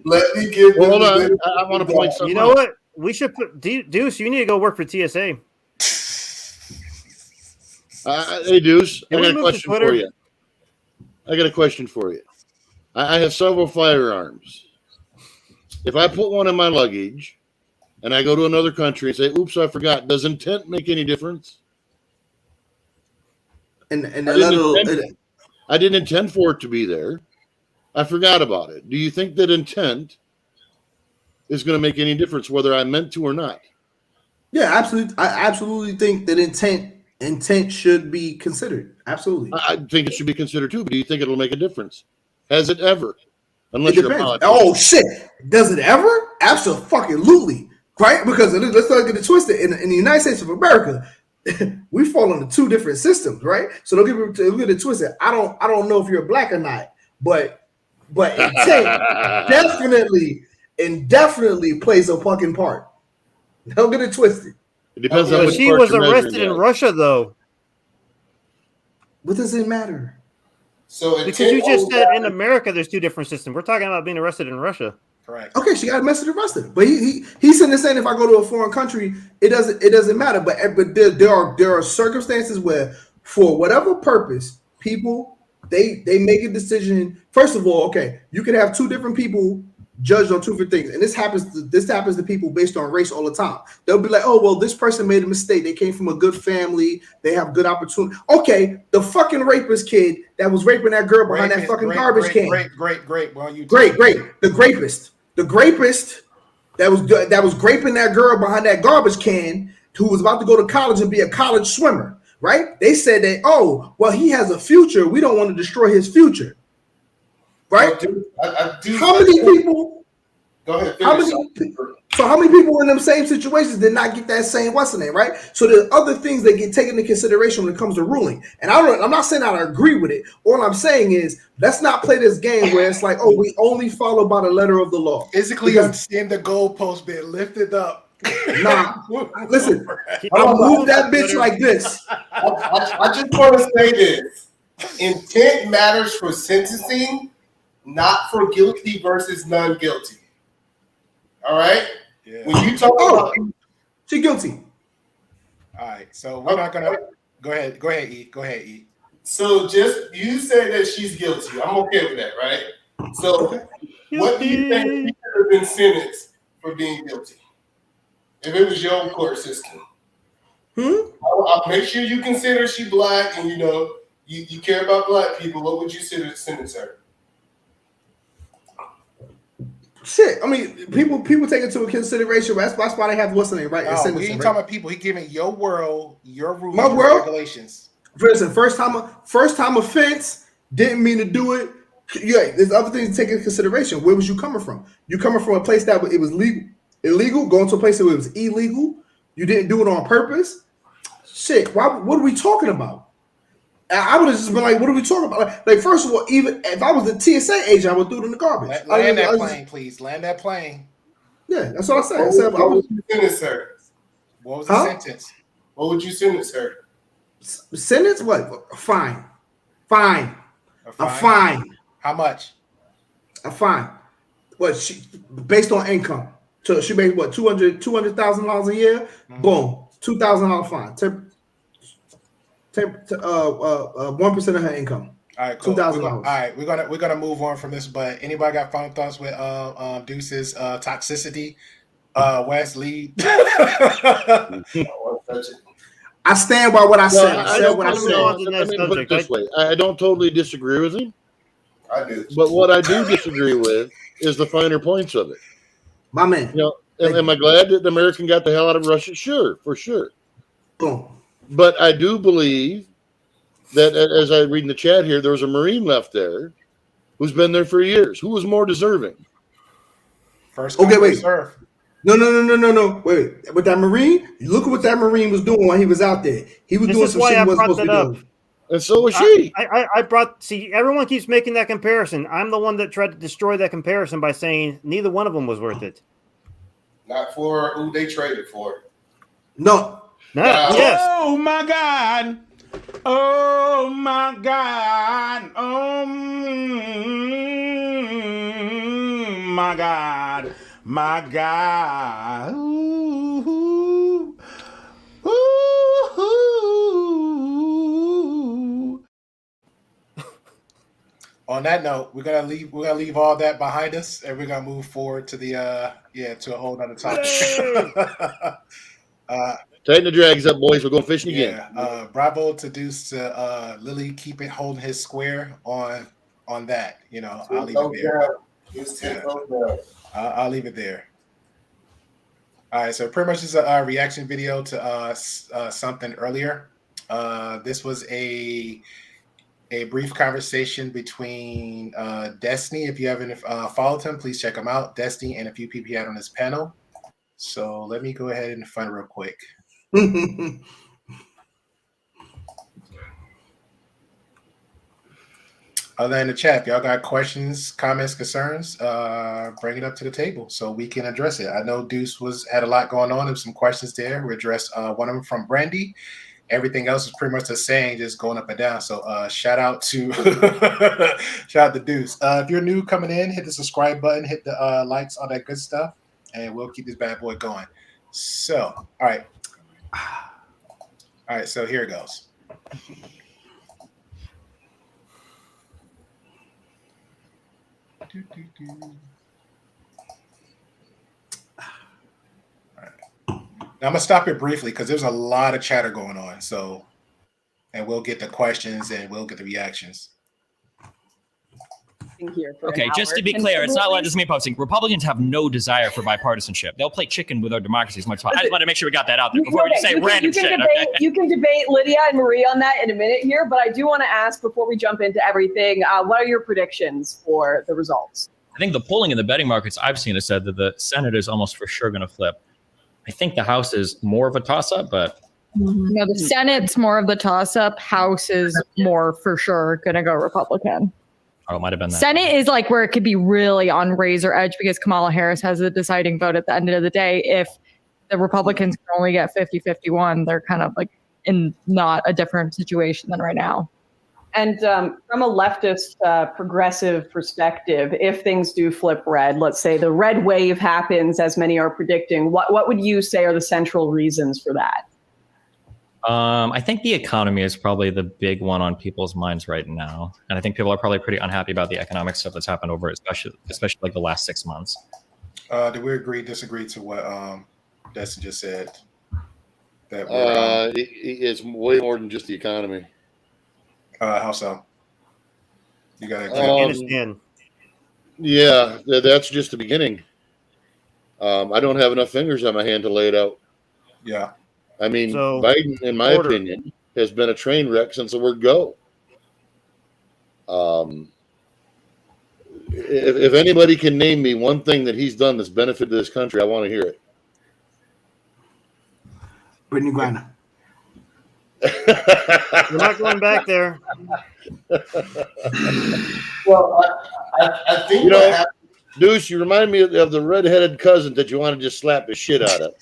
Let me give them. Hold on. I want to point something. You know what? We should put Deuce. You need to go work for TSA. Hey, Deuce, I Can we got a move to question Twitter? for you. I have several firearms. If I put one in my luggage and I go to another country and say, oops, I forgot, does intent make any difference? And I didn't intend for it to be there. I forgot about it. Do you think that intent is going to make any difference whether I meant to or not? Yeah, absolutely. I absolutely think that intent should be considered. Absolutely. I think it should be considered too, but do you think it'll make a difference? Has it ever? Unless It you're a depends. politician. Oh shit! Does it ever? Absolutely. Right? Because let's not get it twisted. In the United States of America, we fall into 2 different systems, right? So don't get it twisted. I don't know if you're black or not, but intent definitely plays a fucking part. Don't get it twisted. It depends on But which she part was you're measuring arrested in at. Russia, though. What does it matter? So Because you just said in America there's 2 different systems. We're talking about being arrested in Russia. Correct. Okay, she got arrested, but he's sitting there saying if I go to a foreign country, it doesn't matter. But there are circumstances where, for whatever purpose, people they make a decision. First of all, okay, you can have 2 different people judged on 2 different things, and this happens to people based on race all the time. They'll be like, oh well, this person made a mistake. They came from a good family. They have good opportunity. Okay, the fucking rapist kid that was raping that girl behind that fucking garbage can. Great. Well, you Great. The grapist that was graping that girl behind that garbage can, who was about to go to college and be a college swimmer, right? They said that, oh, well, he has a future. We don't want to destroy his future, right? How many people? Go ahead. How many people in them same situations did not get that same what's the name, right? So there's other things that get taken into consideration when it comes to ruling. And I'm not saying I agree with it. All I'm saying is let's not play this game where it's like, oh, we only follow by the letter of the law. Physically, I'm seeing the goalpost being lifted up. Nah, listen, I'll move that bitch like this. I just want to say this: intent matters for sentencing, not for guilty versus non-guilty. All right. Yeah. When you talk about, She guilty. All right. So we're not gonna go ahead. Go ahead, E. so just you say that she's guilty. I'm okay with that, right? So what do you think she could have been sentenced for being guilty if it was your court system? I'll make sure you consider she black and you care about black people. What would you sentence her? Shit, I mean, people take into consideration. That's why they have what's the name, right? No, we ain't talking about people. He giving your world, your rules, My your world? regulations. For instance, first time offense, didn't mean to do it. Yeah, there's other things to take into consideration. Where was you coming from? You coming from a place that it was illegal, going to a place that it was illegal. You didn't do it on purpose. Shit, what are we talking about? I would have just been like, what are we talking about? Like, first of all, even if I was a TSA agent, I would throw it in the garbage. Land that plane, please. Land that plane. Yeah, that's what I said. What would you sentence her? What was the sentence? What would you sentence her? Sentence? What? Fine. A fine. How much? A fine. What? She based on income. So she made what? $200,000 a year. Boom, $2,000 fine. 1% of her income. All right, cool. $2,000. All right, we're gonna move on from this. But anybody got final thoughts with Deuce's toxicity? Wes, lead. I stand by what I said. I said what I Let me said. put it this way. I don't totally disagree with him. I do. But what I do disagree with is the finer points of it. My man. You know, am I glad that the American got the hell out of Russia? Sure, for sure. Boom. But I do believe that, as I read in the chat here, there was a Marine left there who's been there for years. Who was more deserving? First come, Okay, wait. first serve. No. Wait. With that Marine, look at what that Marine was doing while he was out there. He was doing some shit he wasn't supposed to be doing. And so was she. See, everyone keeps making that comparison. I'm the one that tried to destroy that comparison by saying neither one of them was worth it. Not for who they traded for. No. Yes. Oh my God. Oh my God. Oh my God. My God. Ooh. Ooh. On that note, we're gonna leave all that behind us, and we're gonna move forward to the to a whole other topic. Tighten the drags up, boys. We're going fishing again. Bravo to Deuce to Lily. Keep it holding his square on that. You know, I'll leave it there. I'll leave it there. All right, so pretty much this is a reaction video to something earlier. This was a brief conversation between Destiny. If you haven't followed him, please check him out. Destiny and a few people he had on his panel. So let me go ahead and find it real quick. Other than the chat, if y'all got questions, comments, concerns, bring it up to the table so we can address it. I know Deuce had a lot going on. There's some questions there. We addressed one of them from Brandy. Everything else is pretty much the same, just going up and down. So shout out to Deuce. If you're new coming in, hit the subscribe button, hit the likes, all that good stuff, and we'll keep this bad boy going. So, all right. So here it goes. Now, I'm gonna stop it briefly because there's a lot of chatter going on. So, and we'll get the questions and we'll get the reactions. Okay, just to be clear, it's not like just me posting. Republicans have no desire for bipartisanship. They'll play chicken with our democracy as much as possible. I just want to make sure we got that out there before we just say random shit. You can debate Lydia and Marie on that in a minute here, but I do want to ask before we jump into everything, what are your predictions for the results? I think the polling in the betting markets I've seen has said that the Senate is almost for sure going to flip. I think the House is more of a toss-up, but... No, the Senate's more of the toss-up. House is more for sure going to go Republican. Oh, it might have been that. Senate is like where it could be really on razor edge because Kamala Harris has the deciding vote at the end of the day. If the Republicans can only get 50-51, they're kind of like in not a different situation than right now. And from a leftist progressive perspective, if things do flip red, let's say the red wave happens, as many are predicting, what would you say are the central reasons for that? I think the economy is probably the big one on people's minds right now. And I think people are probably pretty unhappy about the economic stuff that's happened over, especially like the last 6 months. Do we agree, disagree to what Destin just said? That it's way more than just the economy. How so? You got Afghanistan. Yeah, that's just the beginning. I don't have enough fingers on my hand to lay it out. Yeah. I mean, Biden, in my opinion, has been a train wreck since the word go. If anybody can name me one thing that he's done that's benefited this country, I want to hear it. Brittany Griner. We're not going back there. Well, I think Deuce, you remind me of the red-headed cousin that you want to just slap the shit out of.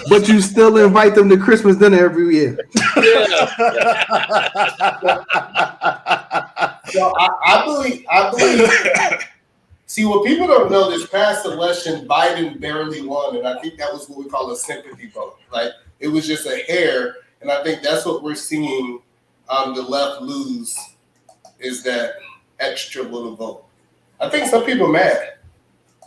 But you still invite them to Christmas dinner every year. Well, I believe. See, what people don't know, this past election, Biden barely won, and I think that was what we call a sympathy vote. Like, it was just a hair, and I think that's what we're seeing the left lose, is that extra little vote. I think some people are mad.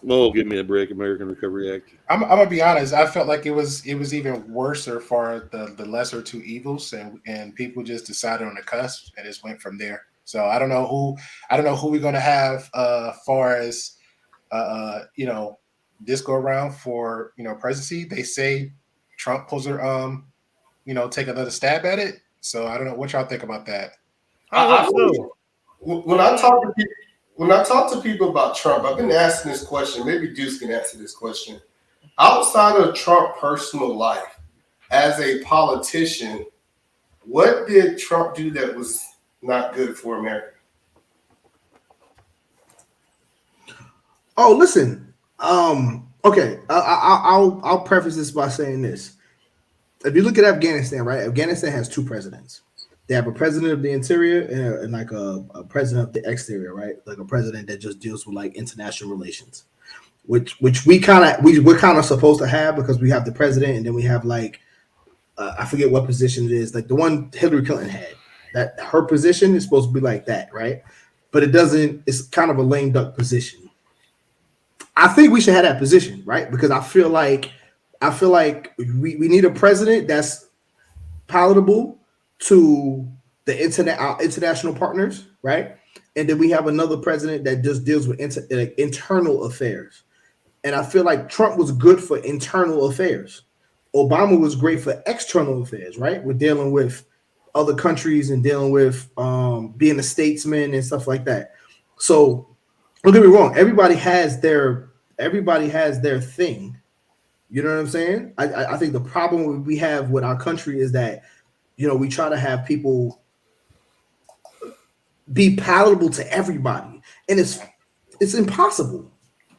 Oh, give me a break, American Recovery Act. I'm gonna be honest. I felt like it was even worse for the lesser two evils, and people just decided on the cusp and just went from there. So I don't know who we're gonna have far as this go around for presidency. They say Trump pulls her take another stab at it. So I don't know what y'all think about that. When I talk to people about Trump, I've been asking this question. Maybe Deuce can answer this question. Outside of Trump's personal life, as a politician, what did Trump do that was not good for America? Oh, listen. Okay. I'll preface this by saying this. If you look at Afghanistan, right? Afghanistan has two presidents. They have a president of the interior and like a president of the exterior, right? Like a president that just deals with like international relations, which we're kind of supposed to have because we have the president and then we have like I forget what position it is, like the one Hillary Clinton had. That her position is supposed to be like that, right? But it doesn't. It's kind of a lame duck position. I think we should have that position, right? Because I feel like we need a president that's palatable to the international partners, right? And then we have another president that just deals with internal affairs. And I feel like Trump was good for internal affairs. Obama was great for external affairs, right? We're dealing with other countries and dealing with being a statesman and stuff like that. So don't get me wrong, everybody has their thing. You know what I'm saying? I think the problem we have with our country is that, we try to have people be palatable to everybody. And it's impossible.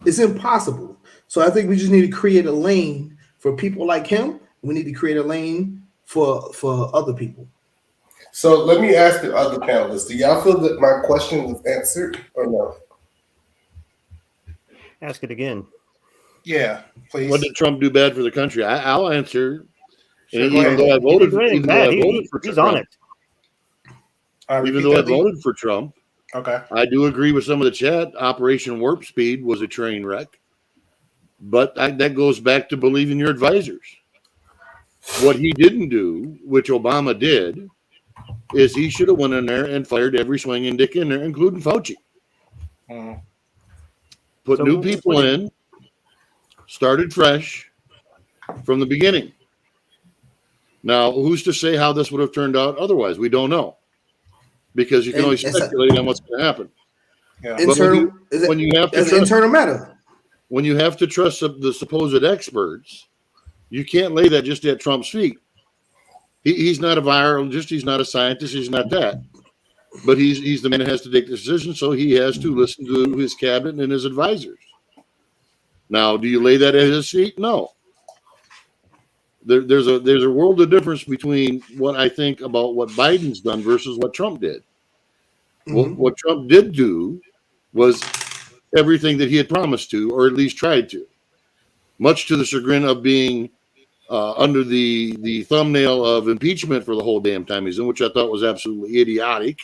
It's impossible. So I think we just need to create a lane for people like him. We need to create a lane for other people. So let me ask the other panelists, do y'all feel that my question was answered or no? Ask it again. Yeah, please. What did Trump do bad for the country? I'll answer. Sure, Even though I voted for he's on Trump, it. Even though I voted for Trump, okay, I do agree with some of the chat. Operation Warp Speed was a train wreck, but that goes back to believing your advisors. What he didn't do, which Obama did, is he should have went in there and fired every swinging dick in there, including Fauci. Put new people in, started fresh from the beginning. Now, who's to say how this would have turned out otherwise? We don't know, because you can only speculate on what's going to happen. Yeah. When you have to trust, internal matter. When you have to trust the supposed experts, you can't lay that just at Trump's feet. He's not a virologist. He's not a scientist. He's not that. But he's the man that has to take the decision, so he has to listen to his cabinet and his advisors. Now, do you lay that at his feet? No. There's a world of difference between what I think about what Biden's done versus what Trump did. Mm-hmm. What Trump did do was everything that he had promised to, or at least tried to, much to the chagrin of being under the thumbnail of impeachment for the whole damn time he's in, which I thought was absolutely idiotic.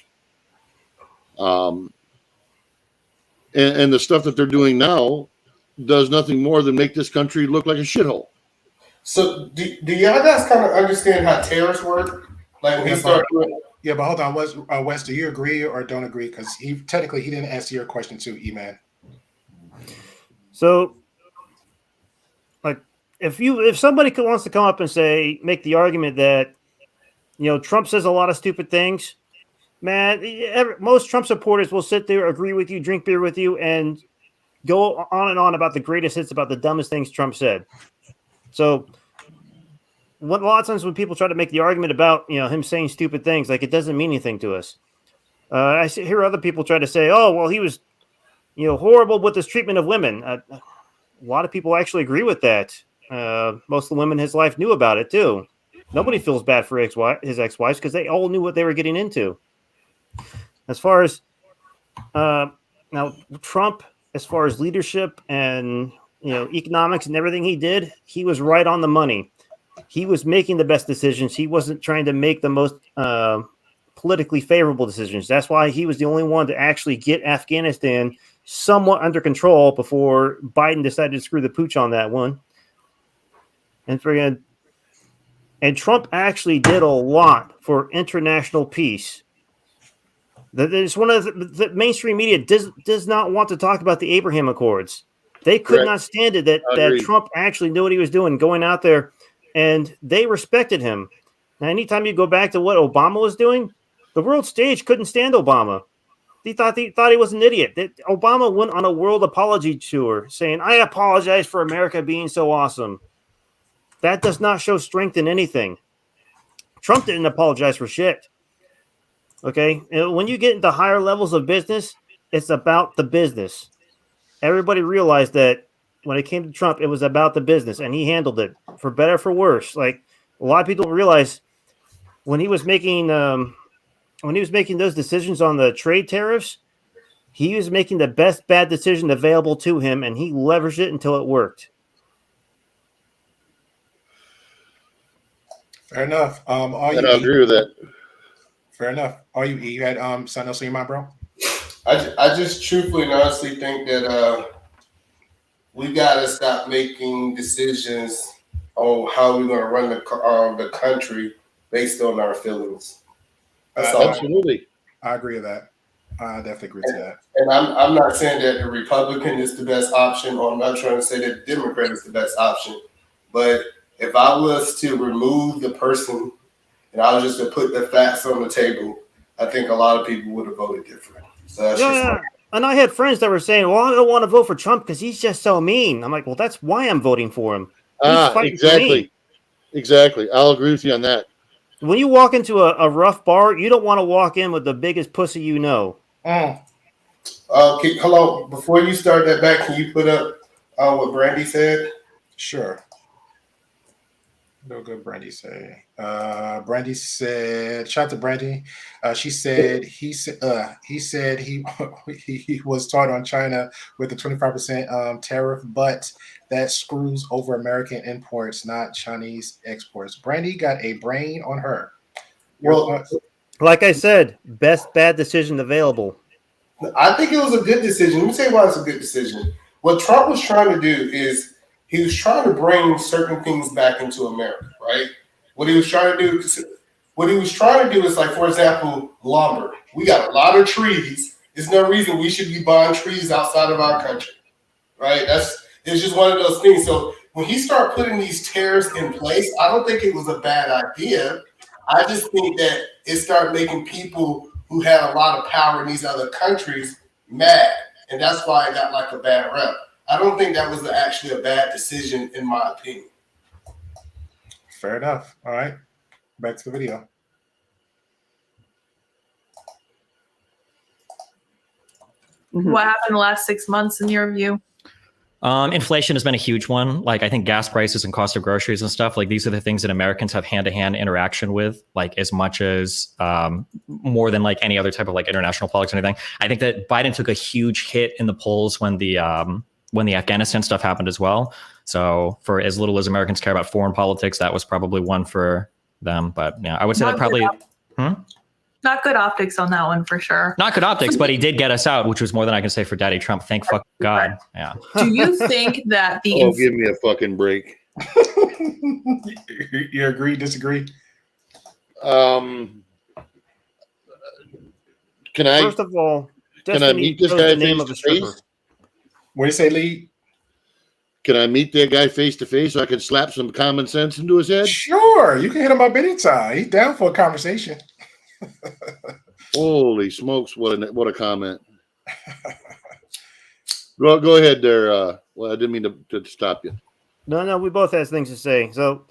And the stuff that they're doing now does nothing more than make this country look like a shithole. So do y'all guys kind of understand how tariffs work? Like when he started doing... Yeah, but hold on, Wes, do you agree or don't agree? Because he didn't answer your question too, E-Man. So, like, if somebody wants to come up and make the argument that, Trump says a lot of stupid things, man, most Trump supporters will sit there, agree with you, drink beer with you, and go on and on about the greatest hits about the dumbest things Trump said. So, a lot of times when people try to make the argument about him saying stupid things, like, it doesn't mean anything to us. I hear other people try to say, "Oh, well, he was, horrible with his treatment of women." A lot of people actually agree with that. Most of the women in his life knew about it too. Nobody feels bad for his ex-wives because they all knew what they were getting into. As far as now, Trump, as far as leadership and economics and everything he did, he was right on the money. He was making the best decisions. He wasn't trying to make the most politically favorable decisions. That's why he was the only one to actually get Afghanistan somewhat under control before Biden decided to screw the pooch on that one. And Trump actually did a lot for international peace. It's one of the mainstream media does not want to talk about the Abraham Accords. They could not stand it that Trump actually knew what he was doing, going out there, and they respected him. Now, anytime you go back to what Obama was doing, the world stage couldn't stand Obama. He thought he was an idiot. Obama went on a world apology tour saying, "I apologize for America being so awesome." That does not show strength in anything. Trump didn't apologize for shit. Okay? And when you get into higher levels of business, it's about the business. Everybody realized that when it came to Trump, it was about the business, and he handled it for better, for worse. Like, a lot of people don't realize when he was making those decisions on the trade tariffs, he was making the best bad decision available to him, and he leveraged it until it worked. Fair enough. I agree with that. Fair enough. You had something else in your mind, bro? I just truthfully and honestly think that we gotta stop making decisions on how we're gonna run the country based on our feelings. Absolutely, I agree with that. I definitely agree to that. And I'm not saying that the Republican is the best option, or I'm not trying to say that the Democrat is the best option. But if I was to remove the person and I was just to put the facts on the table, I think a lot of people would have voted different. So that's and I had friends that were saying, "Well, I don't want to vote for Trump because he's just so mean." I'm like, "Well, that's why I'm voting for him." Exactly. I'll agree with you on that. When you walk into a rough bar, you don't want to walk in with the biggest pussy you know. Hello, before you start that back, can you put up what Brandy said? Sure. What good Brandy say? Brandy said, shout out to Brandy. She said he said he was taught on China with the 25% tariff, but that screws over American imports, not Chinese exports. Brandy got a brain on her. Well, like I said, best bad decision available. I think it was a good decision. Let me tell you why it's a good decision. What Trump was trying to do is he was trying to bring certain things back into America, right? What he was trying to do is, like, for example, lumber. We got a lot of trees. There's no reason we should be buying trees outside of our country, right? It's just one of those things. So when he started putting these tariffs in place, I don't think it was a bad idea. I just think that it started making people who had a lot of power in these other countries mad, and that's why it got like a bad rep. I don't think that was actually a bad decision, in my opinion. Fair enough. All right, back to the video. What happened the last 6 months in your view? Inflation has been a huge one. Like, I think gas prices and cost of groceries and stuff, like, these are the things that Americans have hand-to-hand interaction with, like, as much as more than like any other type of like international politics or anything. I think that Biden took a huge hit in the polls when the Afghanistan stuff happened as well. So for as little as Americans care about foreign politics, that was probably one for them. But yeah, I would say that probably... Not good optics on that one for sure. Not good optics, but he did get us out, which was more than I can say for Daddy Trump. Thank fuck God. Yeah. Do you think that the... give me a fucking break. You agree, disagree? Can I... First of all, can I meet this guy face to face? What do you say, Lee? Can I meet that guy face to face so I can slap some common sense into his head? Sure, you can hit him up anytime. He's down for a conversation. Holy smokes! What a comment. Go ahead there. Well, I didn't mean to stop you. No, we both had things to say. So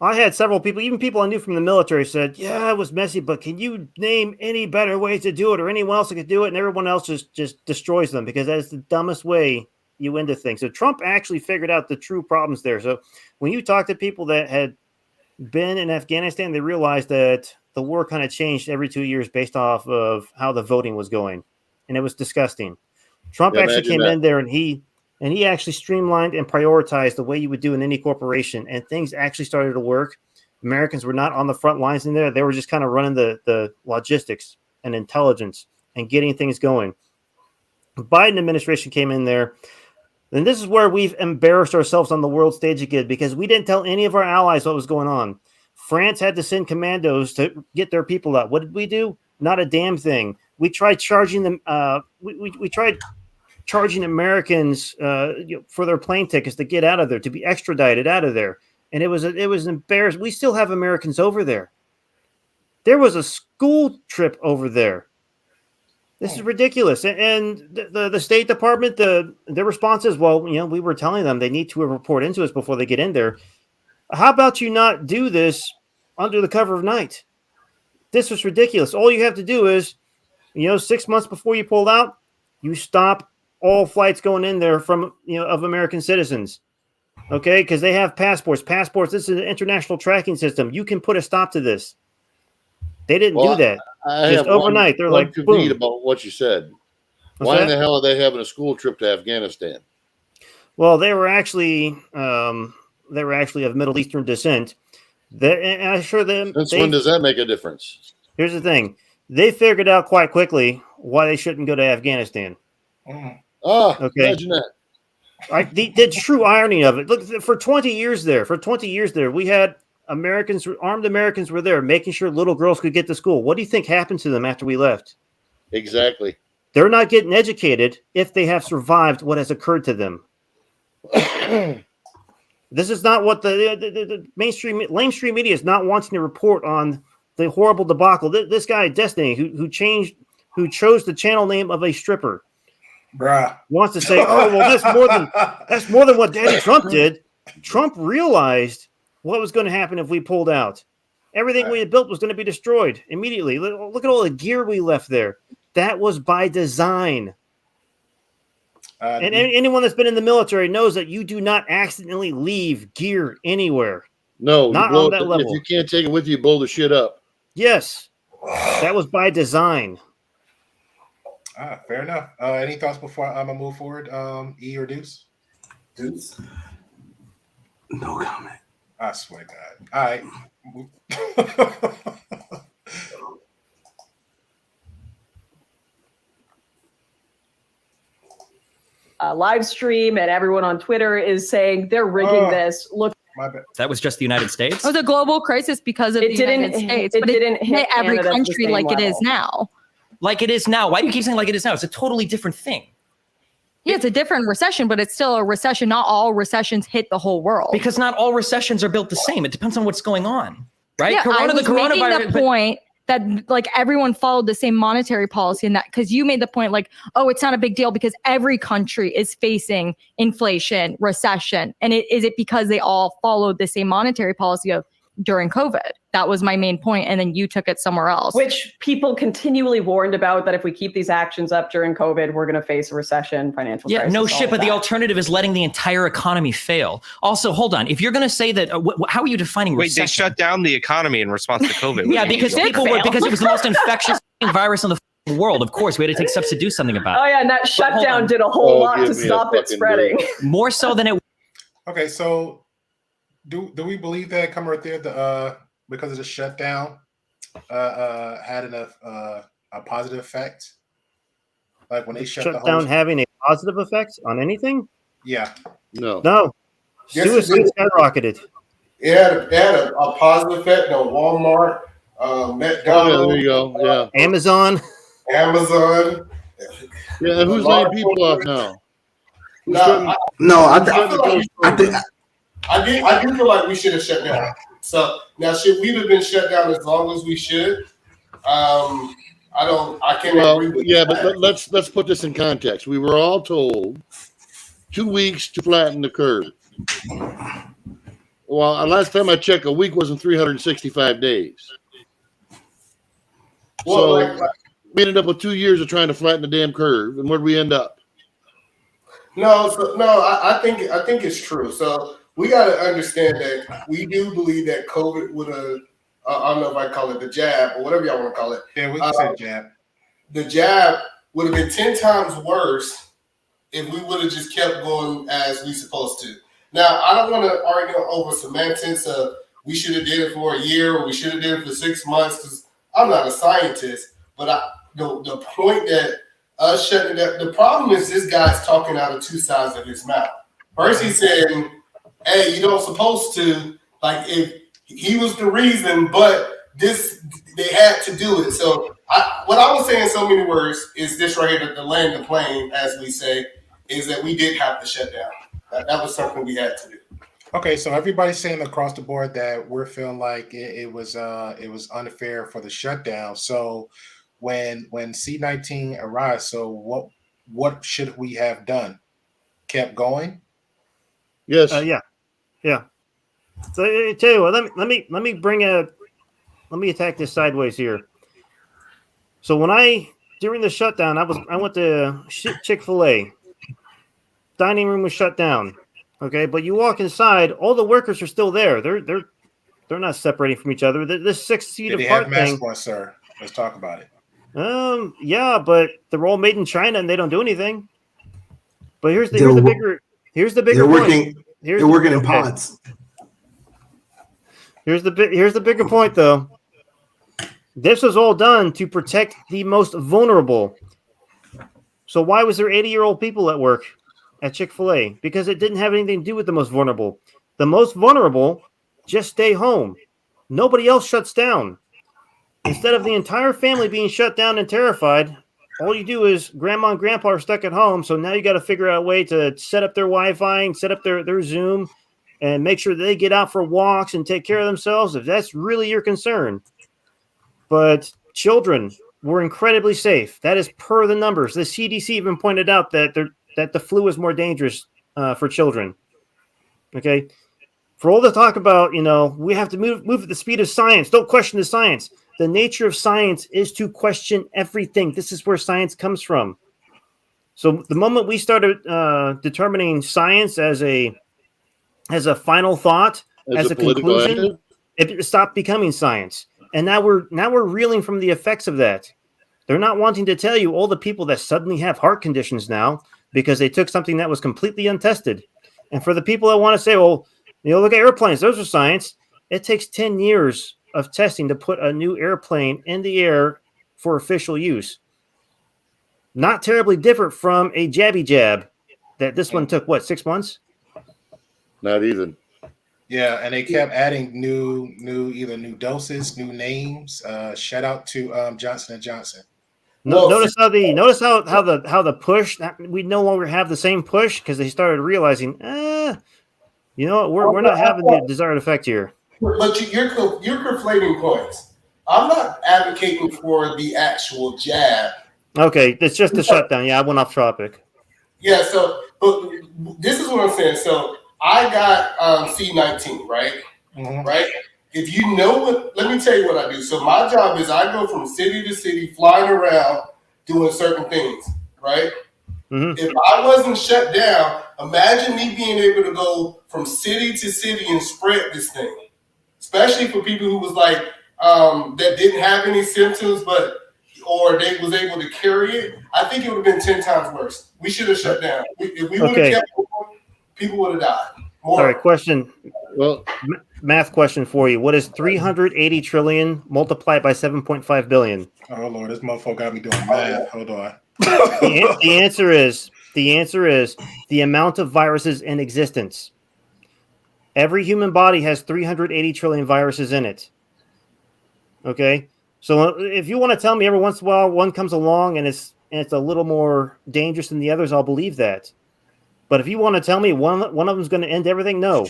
I had several people, even people I knew from the military, said, "Yeah, it was messy, but can you name any better ways to do it, or anyone else that could do it?" And everyone else just destroys them because that's the dumbest way you into things. So Trump actually figured out the true problems there. So when you talk to people that had been in Afghanistan, they realized that the war kind of changed every 2 years based off of how the voting was going, and it was disgusting. Trump actually came in there and he actually streamlined and prioritized the way you would do in any corporation, and things actually started to work. Americans were not on the front lines in there. They were just kind of running the logistics and intelligence and getting things going. Biden administration came in there. And this is where we've embarrassed ourselves on the world stage again because we didn't tell any of our allies what was going on. France had to send commandos to get their people out. What did we do? Not a damn thing. We tried charging them. We tried charging Americans for their plane tickets to get out of there, to be extradited out of there, and it was embarrassing. We still have Americans over there. There was a school trip over there. This is ridiculous. And the State Department, their response is, well, we were telling them they need to report into us before they get in there. How about you not do this under the cover of night? This was ridiculous. All you have to do is, 6 months before you pulled out, you stop all flights going in there from, of American citizens. Okay? Because they have passports. This is an international tracking system. You can put a stop to this. They didn't do that. Just overnight, they're like, boom. About what you said. What's Why that? in the hell are they having a school trip to Afghanistan? Well, they were actually of Middle Eastern descent. And I'm sure Since when does that make a difference? Here's the thing: they figured out quite quickly why they shouldn't go to Afghanistan. Okay, imagine that. The true irony of it. Look, for 20 years there, we had armed Americans were there, making sure little girls could get to school. What do you think happened to them after we left? Exactly. They're not getting educated if they have survived what has occurred to them. This is not what the mainstream media is not wanting to report on the horrible debacle. This guy, Destiny, who chose the channel name of a stripper, bruh, wants to say, "Oh, well, that's more than what Daddy Trump did." Trump realized what was going to happen if we pulled out. Everything we had built was going to be destroyed immediately. Look at all the gear we left there. That was by design. And anyone that's been in the military knows that you do not accidentally leave gear anywhere. No, not on that level. If you can't take it with you, blow the shit up. Yes, that was by design. Fair enough. Any thoughts before I'm gonna move forward? E or Deuce? Deuce. No comment. I swear to God. All right. Live stream and everyone on Twitter is saying they're rigging this. Look, that was just the United States. It was a global crisis because of the United States, but it didn't hit every country like it is now. Like it is now. Why do you keep saying like it is now? It's a totally different thing. Yeah, it's a different recession, but it's still a recession. Not all recessions hit the whole world. Because not all recessions are built the same. It depends on what's going on, right? Yeah, I was making the point that like everyone followed the same monetary policy, and that because you made the point like, oh, it's not a big deal because every country is facing inflation, recession, and is it because they all followed the same monetary policy of during COVID? That was my main point, and then you took it somewhere else. Which people continually warned about that if we keep these actions up during COVID, we're going to face a recession, financial crisis. Yeah, no shit, but the alternative is letting the entire economy fail. Also, hold on. If you're going to say that, how are you defining recession? Wait, they shut down the economy in response to COVID. Yeah, because because it was the most infectious virus in the world. Of course, we had to take steps to do something about it. Oh yeah, and that shutdown did a whole lot to stop it spreading. More so than it. Okay, so do we believe that come right there? Because of the shutdown, had a positive effect. Like when they shutdown having a positive effect on anything? Yeah. No. Yes, Suicide skyrocketed. It had a positive effect on Walmart, McDonald's. There you go. Yeah. Amazon. Yeah, and who's laying people off now? I do feel like we should have shut down. So now, should we have been shut down as long as we should? I can't agree with yeah, that. but let's put this in context. We were all told 2 weeks to flatten the curve. Well, last time I checked, a week wasn't 365 days. Well, so we ended up with 2 years of trying to flatten the damn curve, and where'd we end up? I think it's true. So we got to understand that we do believe that COVID would have, I don't know if I call it the jab or whatever y'all want to call it. Yeah, we can say jab. The jab would have been 10 times worse if we would have just kept going as we supposed to. Now, I don't want to argue over semantics of we should have did it for a year or we should have did it for 6 months because I'm not a scientist. But the point that us shutting it down. The problem is this guy's talking out of two sides of his mouth. First, he's saying, "Hey, you don't supposed to." Like if he was the reason, but they had to do it. So what I was saying in so many words is this right here, the land the plane, as we say, is that we did have to shut down. That was something we had to do. Okay, so everybody's saying across the board that we're feeling like it was unfair for the shutdown. So when C-19 arrived, so what should we have done? Kept going? Yes. Yeah. So I tell you what, let me attack this sideways here. So during the shutdown, I went to Chick-fil-A. Dining room was shut down. Okay, but you walk inside, all the workers are still there. They're not separating from each other. This 6 feet They apart have masks thing. on, sir. Let's talk about it. Yeah, but they're all made in China and they don't do anything. But here's the bigger They're point. They're working in pods. Here's the bigger point, though. This was all done to protect the most vulnerable. So why was there 80-year-old people at work at Chick-fil-A? Because it didn't have anything to do with the most vulnerable. The most vulnerable just stay home. Nobody else shuts down. Instead of the entire family being shut down and terrified, all you do is grandma and grandpa are stuck at home. So now you got to figure out a way to set up their Wi-Fi and set up their Zoom and make sure they get out for walks and take care of themselves if that's really your concern. But children were incredibly safe. That is per the numbers. The CDC even pointed out that the flu is more dangerous for children. Okay. For all the talk about, we have to move at the speed of science. Don't question the science. The nature of science is to question everything. This is where science comes from. So the moment we started determining science as a final thought, as a conclusion, it stopped becoming science. And now we're reeling from the effects of that. They're not wanting to tell you all the people that suddenly have heart conditions now because they took something that was completely untested. And for the people that want to say, well, look at airplanes, those are science. It takes 10 years of testing to put a new airplane in the air for official use. Not terribly different from a jabby jab that this one took, 6 months? Not even. Yeah, and they kept adding either new doses, new names. Shout out to Johnson & Johnson. Notice how the push, we no longer have the same push because they started realizing, we're not having the desired effect here. But you're conflating points. I'm not advocating for the actual jab. Okay, it's just the shutdown. Yeah, I went off topic. Yeah, but this is what I'm saying. So I got C-19, right? Mm-hmm. Right? If you know let me tell you what I do. So my job is I go from city to city, flying around, doing certain things, right? Mm-hmm. If I wasn't shut down, imagine me being able to go from city to city and spread this thing. Especially for people who was like, that didn't have any symptoms, or they was able to carry it. I think it would have been 10 times worse. We should have shut down. If we would have kept going, people would have died. All right, question. Well, math question for you. What is 380 trillion multiplied by 7.5 billion? Oh Lord, this motherfucker got me doing math. Hold on. The answer is the amount of viruses in existence. Every human body has 380 trillion viruses in it. Okay, so if you want to tell me every once in a while one comes along and it's a little more dangerous than the others, I'll believe that. But if you want to tell me one of them is going to end everything, no.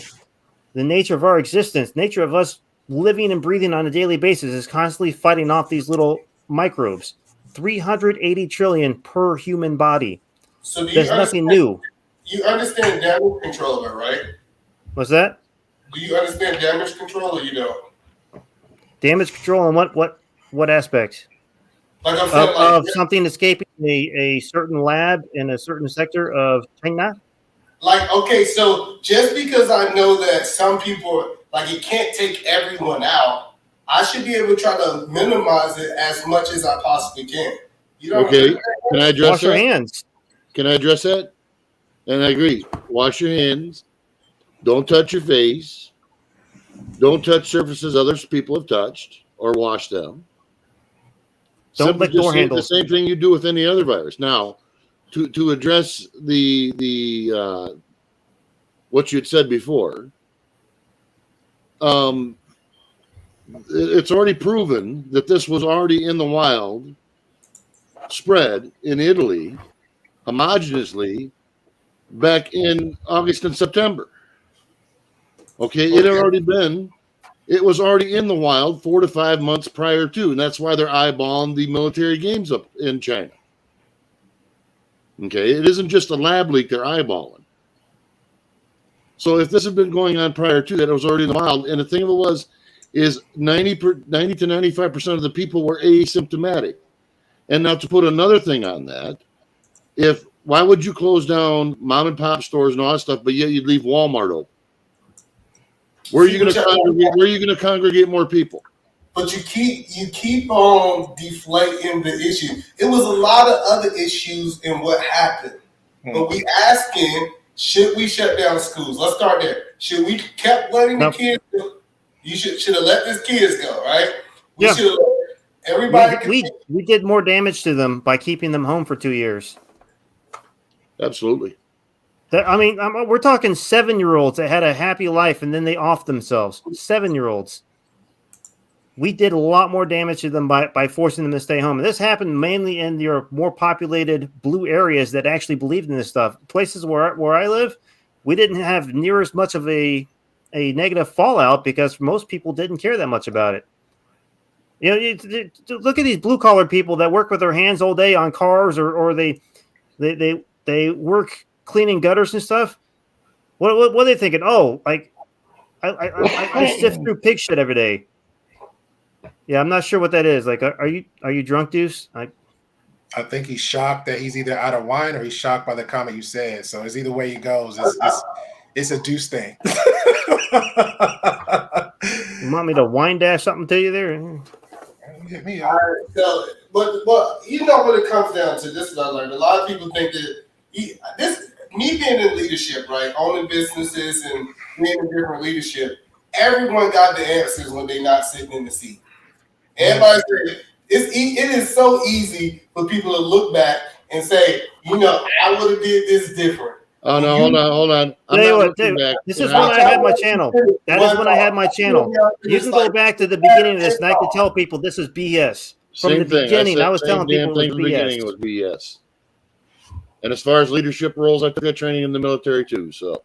The nature of our existence, nature of us living and breathing on a daily basis is constantly fighting off these little microbes. 380 trillion per human body. So there's nothing new. You understand damage control, though, right? What's that? Do you understand damage control, or you don't? Damage control in what aspect? Like I'm saying, of something escaping a certain lab in a certain sector of China? Like, okay, so just because I know that some people, it can't take everyone out, I should be able to try to minimize it as much as I possibly can. You know okay, can I address Wash your hands. Can I address that? And I agree. Wash your hands. Don't touch your face. Don't touch surfaces other people have touched or wash them. Don't lick door handles. The same thing you do with any other virus. Now, to address the what you had said before, it's already proven that this was already in the wild, spread in Italy, homogeneously, back in August and September. Okay, it had already been. It was already in the wild 4 to 5 months prior to, and that's why they're eyeballing the military games up in China. Okay, it isn't just a lab leak they're eyeballing. So if this had been going on prior to that, it was already in the wild. And the thing of it is 90 to 95% of the people were asymptomatic. And now to put another thing on that, why would you close down mom and pop stores and all that stuff, but yet you'd leave Walmart open? Where are you going to congregate more people? But you keep on deflating the issue. It was a lot of other issues in what happened. But we asking, should we shut down schools? Let's start there. Should we kept letting the kids go? You should have let these kids go, right? We should have let everybody. We did more damage to them by keeping them home for 2 years. Absolutely. We're talking 7-year-olds that had a happy life and then they offed themselves. 7-year-olds. We did a lot more damage to them by forcing them to stay home. And this happened mainly in your more populated blue areas that actually believed in this stuff. Places where I live, we didn't have near as much of a negative fallout because most people didn't care that much about it. You look at these blue-collar people that work with their hands all day on cars or they work cleaning gutters and stuff. What are they thinking? Oh, like I sift through pig shit every day. Yeah, I'm not sure what that is. Like, are you drunk, Deuce? I think he's shocked that he's either out of wine or he's shocked by the comment you said. So it's either way he goes. It's a Deuce thing. You want me to wine dash something to you there? Hit me up. But you know what it comes down to. This is what I learned. A lot of people think that me being in leadership, right, owning businesses and being in different leadership, everyone got the answers when they're not sitting in the seat. Everybody said it is so easy for people to look back and say, I would have did this different. Oh no, hold on. This is when I had my channel. That is when I had my channel. You can go back to the beginning of this, and I can tell people this is BS. From the beginning, I was telling people it was BS. And as far as leadership roles, I took that training in the military too. So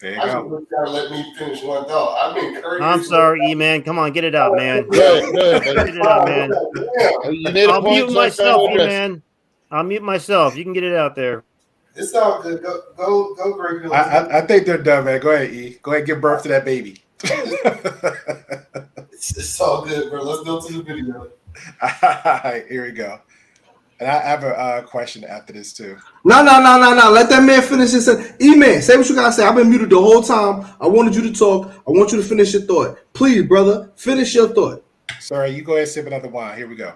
there you go. You gotta let me finish one thought. I've been encouraged. I'm sorry, E-Man. Come on, get it out, man. Good. Get it out, man. I'll mute myself, E-Man. I'll mute myself. You can get it out there. It's all good. Go, Greg. I think they're done, man. Go ahead, E. Go ahead and give birth to that baby. It's all good, bro. Let's go to the video. All right, here we go. And I have a question after this too. No. Let that man finish his. E-Man, say what you gotta say. I've been muted the whole time. I wanted you to talk. I want you to finish your thought. Please, brother, finish your thought. Sorry, you go ahead and sip another wine. Here we go.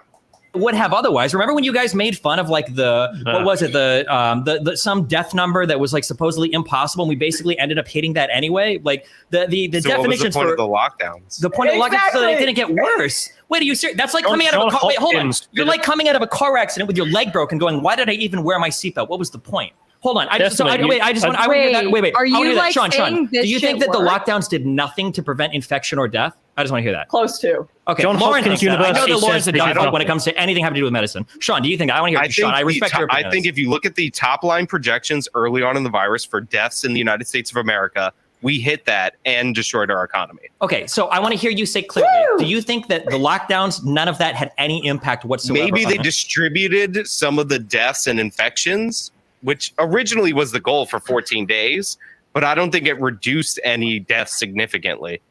Would have otherwise. Remember when you guys made fun of like what was it, the some death number that was like supposedly impossible, and we basically ended up hitting that anyway. Like the so definitions what was the point for of the lockdowns. The point of the lockdowns so that it didn't get worse. Wait, are you serious? That's like coming out of a car. Wait, hold on. You're like coming out of a car accident with your leg broken, going, "Why did I even wear my seatbelt? What was the point?" Hold on. I want to hear that. Wait. Are you like Sean, do you think that the worked? lockdowns did nothing to prevent infection or death? I just want to hear that. Close to. Okay, John Lauren Hopkins thinks that. I know University that Lauren's says a dumb they fuck when it comes to anything having to do with medicine. Sean, do you think? I want to hear Sean. I respect your opinion. I think if you look at the top line projections early on in the virus for deaths in the United States of America, we hit that and destroyed our economy. Okay, so I want to hear you say clearly. Do you think that the lockdowns, none of that had any impact whatsoever? Maybe they distributed some of the deaths and infections, which originally was the goal for 14 days, but I don't think it reduced any deaths significantly.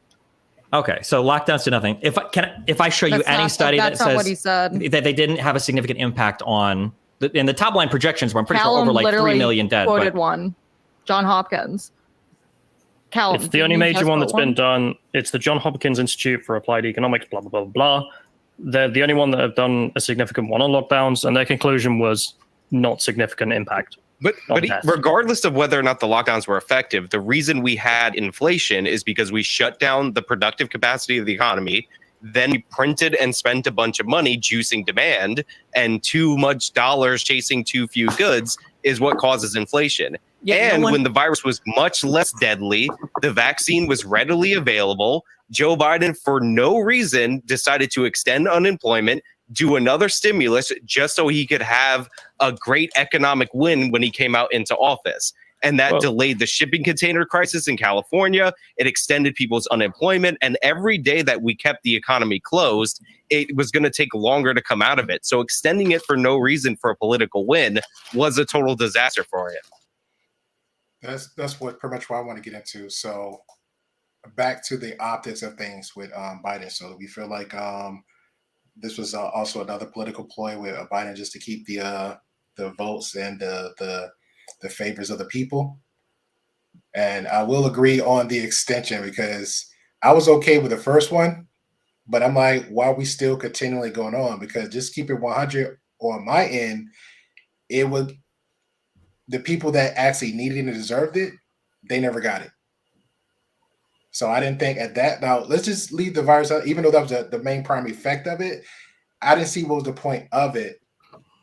Okay, so lockdowns did nothing. If I show you any study that says what he said. That they didn't have a significant impact on the top line projections were I'm pretty sure over like 3 million dead. Quoted one, John Hopkins. Callum, it's the only major one that's been done. It's the John Hopkins Institute for Applied Economics, blah, blah, blah, blah. They're the only one that have done a significant one on lockdowns, and their conclusion was not significant impact. But regardless of whether or not the lockdowns were effective, the reason we had inflation is because we shut down the productive capacity of the economy then we printed and spent a bunch of money juicing demand, and too much dollars chasing too few goods is what causes inflation. Yeah, and when the virus was much less deadly, the vaccine was readily available. Joe Biden, for no reason, decided to extend unemployment, do another stimulus just so he could have a great economic win when he came out into office. And that delayed the shipping container crisis in California. It extended people's unemployment. And every day that we kept the economy closed, it was going to take longer to come out of it. So extending it for no reason for a political win was a total disaster for him. That's what pretty much what I want to get into. So back to the optics of things with Biden. So we feel like this was also another political ploy with Biden just to keep the votes and the favors of the people. And I will agree on the extension because I was okay with the first one, but I'm like, why are we still continually going on? Because just keep it 100 on my end, it would, the people that actually needed and deserved it, they never got it. So I didn't think at that. Now let's just leave the virus out, even though that was the main primary effect of it. I didn't see what was the point of it.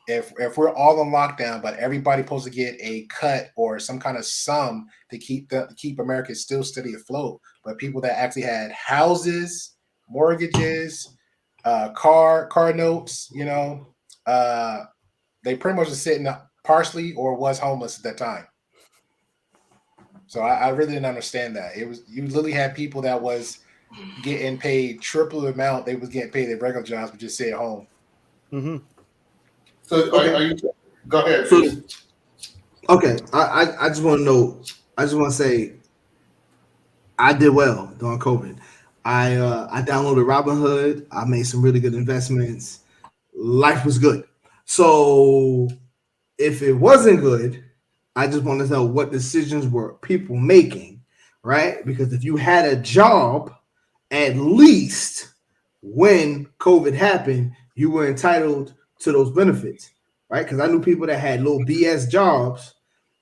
If we're all on lockdown, but everybody supposed to get a cut or some kind of sum to keep America still steady afloat, but people that actually had houses, mortgages, car notes, they pretty much was sitting partially or was homeless at that time. So I really didn't understand that. It was, you literally had people that was getting paid triple the amount they was getting paid at regular jobs, but just stay at home. Mm-hmm. So are you go ahead? So, okay, I just want to know. I just want to say, I did well during COVID. I downloaded Robinhood. I made some really good investments. Life was good. So if it wasn't good, I just want to know what decisions were people making, right? Because if you had a job, at least when COVID happened, you were entitled to those benefits, right? Because I knew people that had little BS jobs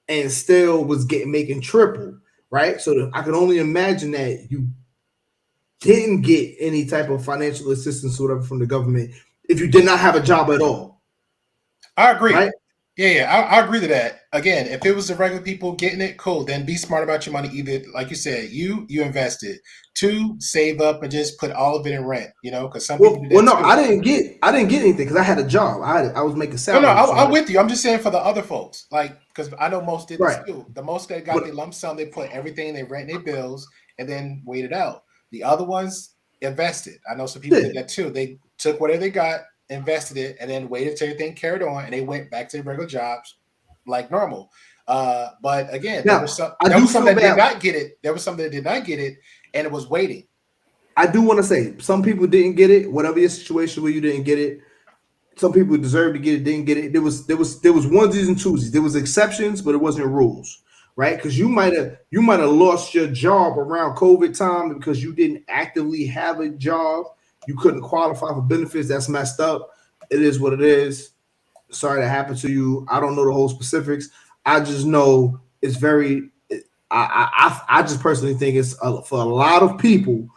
and still was making triple, right? So I could only imagine that you didn't get any type of financial assistance or whatever from the government if you did not have a job at all. I agree. Right? Yeah, I agree to that. Again, if it was the regular people getting it, cool. Then be smart about your money. Either, like you said, you invested. 2, save up and just put all of it in rent. Because some people do that no, too. I didn't get anything because I had a job. I was making salary. I'm with you. I'm just saying for the other folks, like, because I know most did this Right. too. The most that got the lump sum, they put everything, they rent their bills, and then waited out. The other ones invested. I know some people did that too. They took whatever they got, invested it, and then waited till everything carried on, and they went back to their regular jobs like normal. But again, there was some that did not get it. There was some that did not get it, and it was waiting. I do want to say some people didn't get it. Whatever your situation where you didn't get it, some people deserved to get it, didn't get it. There was onesies and twosies. There was exceptions, but it wasn't rules, right? Because you might have lost your job around COVID time because you didn't actively have a job. You couldn't qualify for benefits. That's messed up. It is what it is. Sorry that happened to you. I don't know the whole specifics. I just know it's very. I just personally think it's for a lot of people.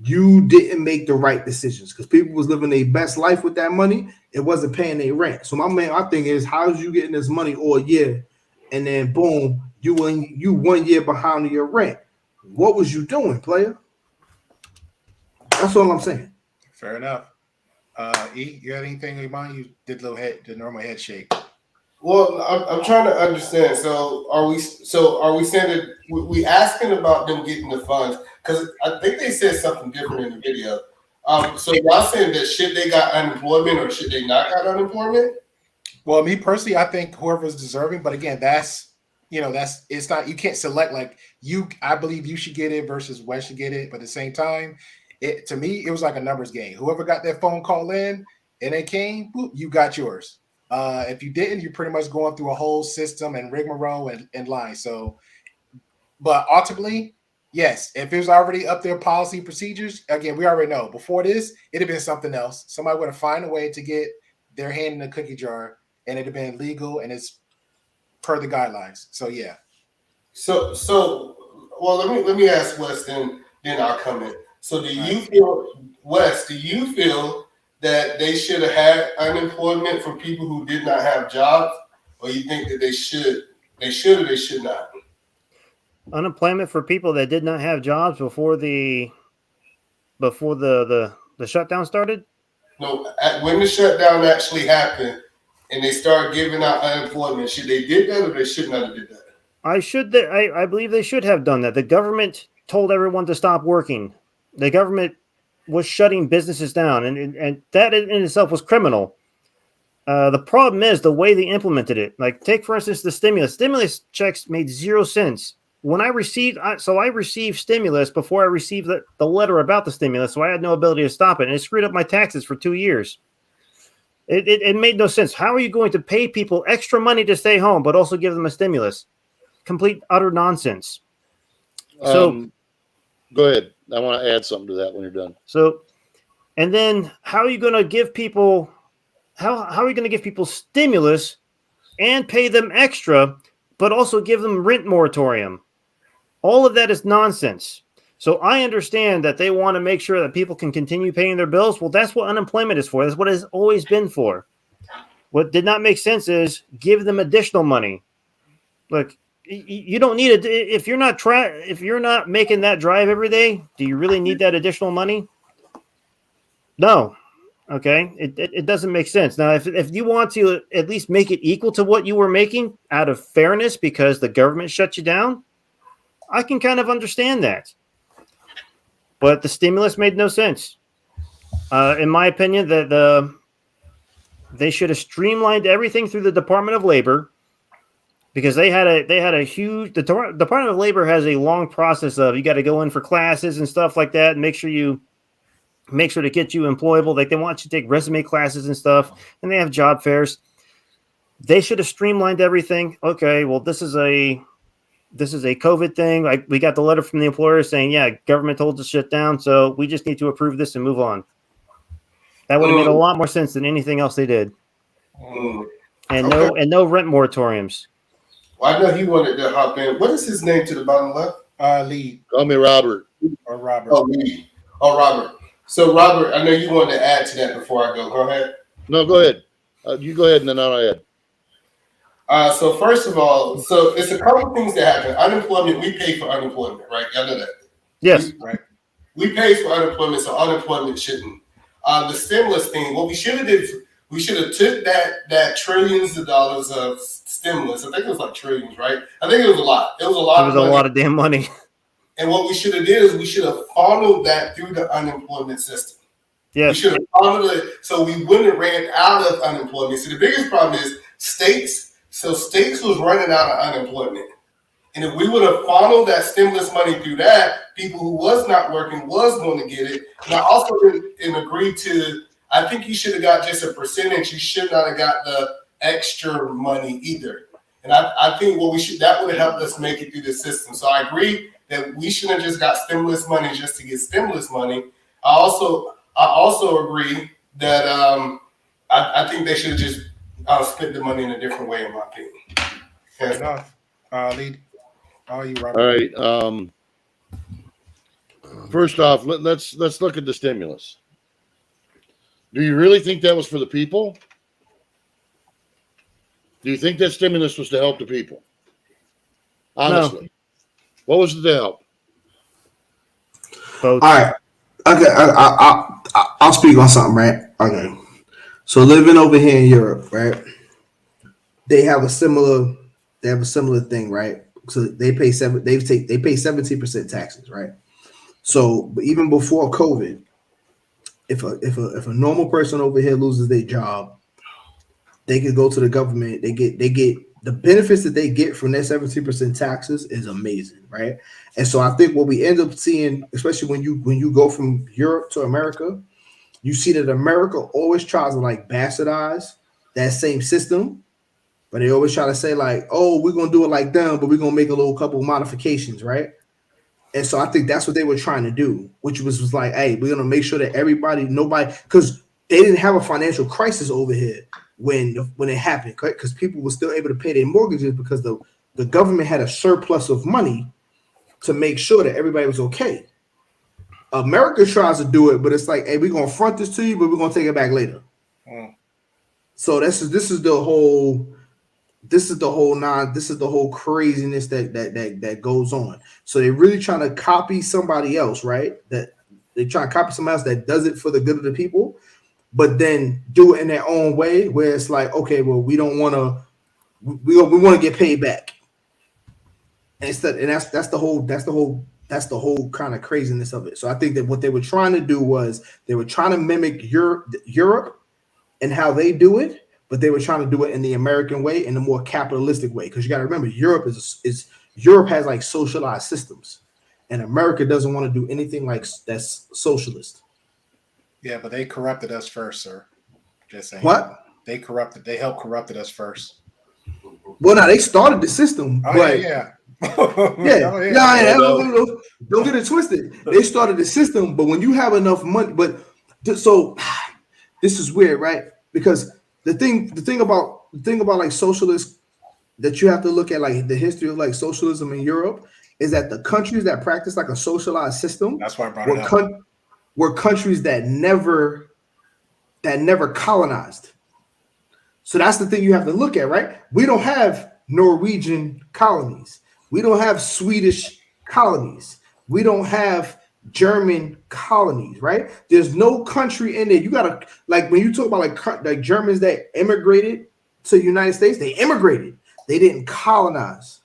You didn't make the right decisions because people was living their best life with that money. It wasn't paying their rent. So my thing is, how's you getting this money all year, and then boom, you 1 year behind on your rent? What was you doing, player? That's all I'm saying. Fair enough. E, you got anything in mind? You did the normal head shake. Well, I'm trying to understand. So are we saying that we asking about them getting the funds? Because I think they said something different in the video. So y'all saying that should they got unemployment or should they not got unemployment? Well, me personally, I think whoever's deserving. But again, it's not, you can't select like you. I believe you should get it versus Wes should get it. But at the same time, to me, it was like a numbers game. Whoever got that phone call in and it came, boop, you got yours. If you didn't, you're pretty much going through a whole system and rigmarole and line. So, but ultimately, yes, if it was already up there, policy procedures, again, we already know. Before this, it'd have been something else. Somebody would have found a way to get their hand in the cookie jar, and it'd have been legal and it's per the guidelines. So, yeah. So well, let me ask Wes, then I'll come in. So do you feel, Wes, do you feel that they should have had unemployment for people who did not have jobs, or you think that they should or they should not? Unemployment for people that did not have jobs before the shutdown started? No, when the shutdown actually happened and they started giving out unemployment, should they did that or they should not have did that? I believe they should have done that. The government told everyone to stop working. The government was shutting businesses down, and that in itself was criminal. The problem is the way they implemented it. Like, take for instance the stimulus. Stimulus checks made 0 cents. When I received stimulus before I received the letter about the stimulus, so I had no ability to stop it, and it screwed up my taxes for 2 years. It made no sense. How are you going to pay people extra money to stay home, but also give them a stimulus? Complete, utter nonsense. So, go ahead. I want to add something to that when you're done. So, and then how are you going to give people? How are you going to give people stimulus and pay them extra, but also give them rent moratorium? All of that is nonsense. So I understand that they want to make sure that people can continue paying their bills. Well, that's what unemployment is for. That's what it's always been for. What did not make sense is give them additional money. Look, you don't need it if you're not making that drive every day. Do you really need that additional money? No. Okay, it doesn't make sense. Now, if you want to at least make it equal to what you were making out of fairness because the government shut you down, I can kind of understand that. But the stimulus made no sense. In my opinion, they should have streamlined everything through the Department of Labor, because they had a huge. The Department of Labor has a long process of, you got to go in for classes and stuff like that, and make sure to get you employable. Like, they want you to take resume classes and stuff, and they have job fairs. They should have streamlined everything. Okay, well, this is a COVID thing. Like, we got the letter from the employer saying, yeah, government told us to shut down, so we just need to approve this and move on. That would have made a lot more sense than anything else they did. And no rent moratoriums. Well, I know he wanted to hop in. What is his name to the bottom left? Lee. Call me Robert. Or Robert. Oh, Lee. Oh, Robert. So, Robert, I know you wanted to add to that before I go. Go ahead. No, go ahead. You go ahead, and then I'll add. So first of all, so it's a couple things that happen. Unemployment, we pay for unemployment, right? Y'all know that. Yes. Right. We pay for unemployment, so unemployment shouldn't. The stimulus thing, what we should have did, we should have took that trillions of dollars of stimulus. I think it was like trillions, right? I think it was a lot. It was a lot. It was a lot of damn money. And what we should have did is we should have funneled that through the unemployment system. Yes. We should have funneled it so we wouldn't have ran out of unemployment. So the biggest problem is states. So states was running out of unemployment. And if we would have funneled that stimulus money through that, people who was not working was going to get it. And I also didn't agree to, I think you should have got just a percentage. You should not have got the extra money either. And I think that would have helped us make it through the system. So I agree that we shouldn't have just got stimulus money just to get stimulus money. I also agree that I think they should have just spent the money in a different way, in my opinion. Fair enough. Lead. You, Robert. All right. First off, let's look at the stimulus. Do you really think that was for the people? Do you think that stimulus was to help the people? Honestly. No. What was it to help? Both. All right. Okay. I'll speak on something, right? Okay. So living over here in Europe, right? They have a similar thing, right? So they pay 17% taxes, right? So even before COVID, if a normal person over here loses their job, they could go to the government. They get the benefits that they get from their 17% taxes is amazing, right? And so I think what we end up seeing, especially when you go from Europe to America, you see that America always tries to like bastardize that same system, but they always try to say like, oh, we're gonna do it like them, but we're gonna make a couple modifications, right? And so I think that's what they were trying to do, which was like, hey, we're gonna make sure that nobody, because they didn't have a financial crisis over here when it happened, right? Because people were still able to pay their mortgages because the government had a surplus of money to make sure that everybody was okay. America tries to do it, but it's like, hey, we're gonna front this to you, but we're gonna take it back later. So this is the whole craziness that goes on. So they're really trying to copy somebody else, right? That they try to copy somebody else that does it for the good of the people, but then do it in their own way, where it's like, okay, well, we don't want to, we want to get paid back. And that's the whole kind of craziness of it. So I think that what they were trying to do was they were trying to mimic Europe and how they do it, but they were trying to do it in the American way, in the more capitalistic way. Because you got to remember, Europe has like socialized systems, and America doesn't want to do anything like that's socialist. Yeah, but they corrupted us first, sir. Just saying. What? They helped corrupted us first. Well, now they started the system, but yeah. Don't get it twisted. They started the system, but when you have enough money, so this is weird, right? Because the thing about like socialists that you have to look at, like the history of like socialism in Europe, is that the countries that practice like a socialized system, that's why I brought it up, were countries that never colonized. So that's the thing you have to look at, right? We don't have Norwegian colonies. We don't have Swedish colonies. We don't have German colonies, right? There's no country in there. You gotta, like, when you talk about like Germans that immigrated to the United States, they immigrated. They didn't colonize.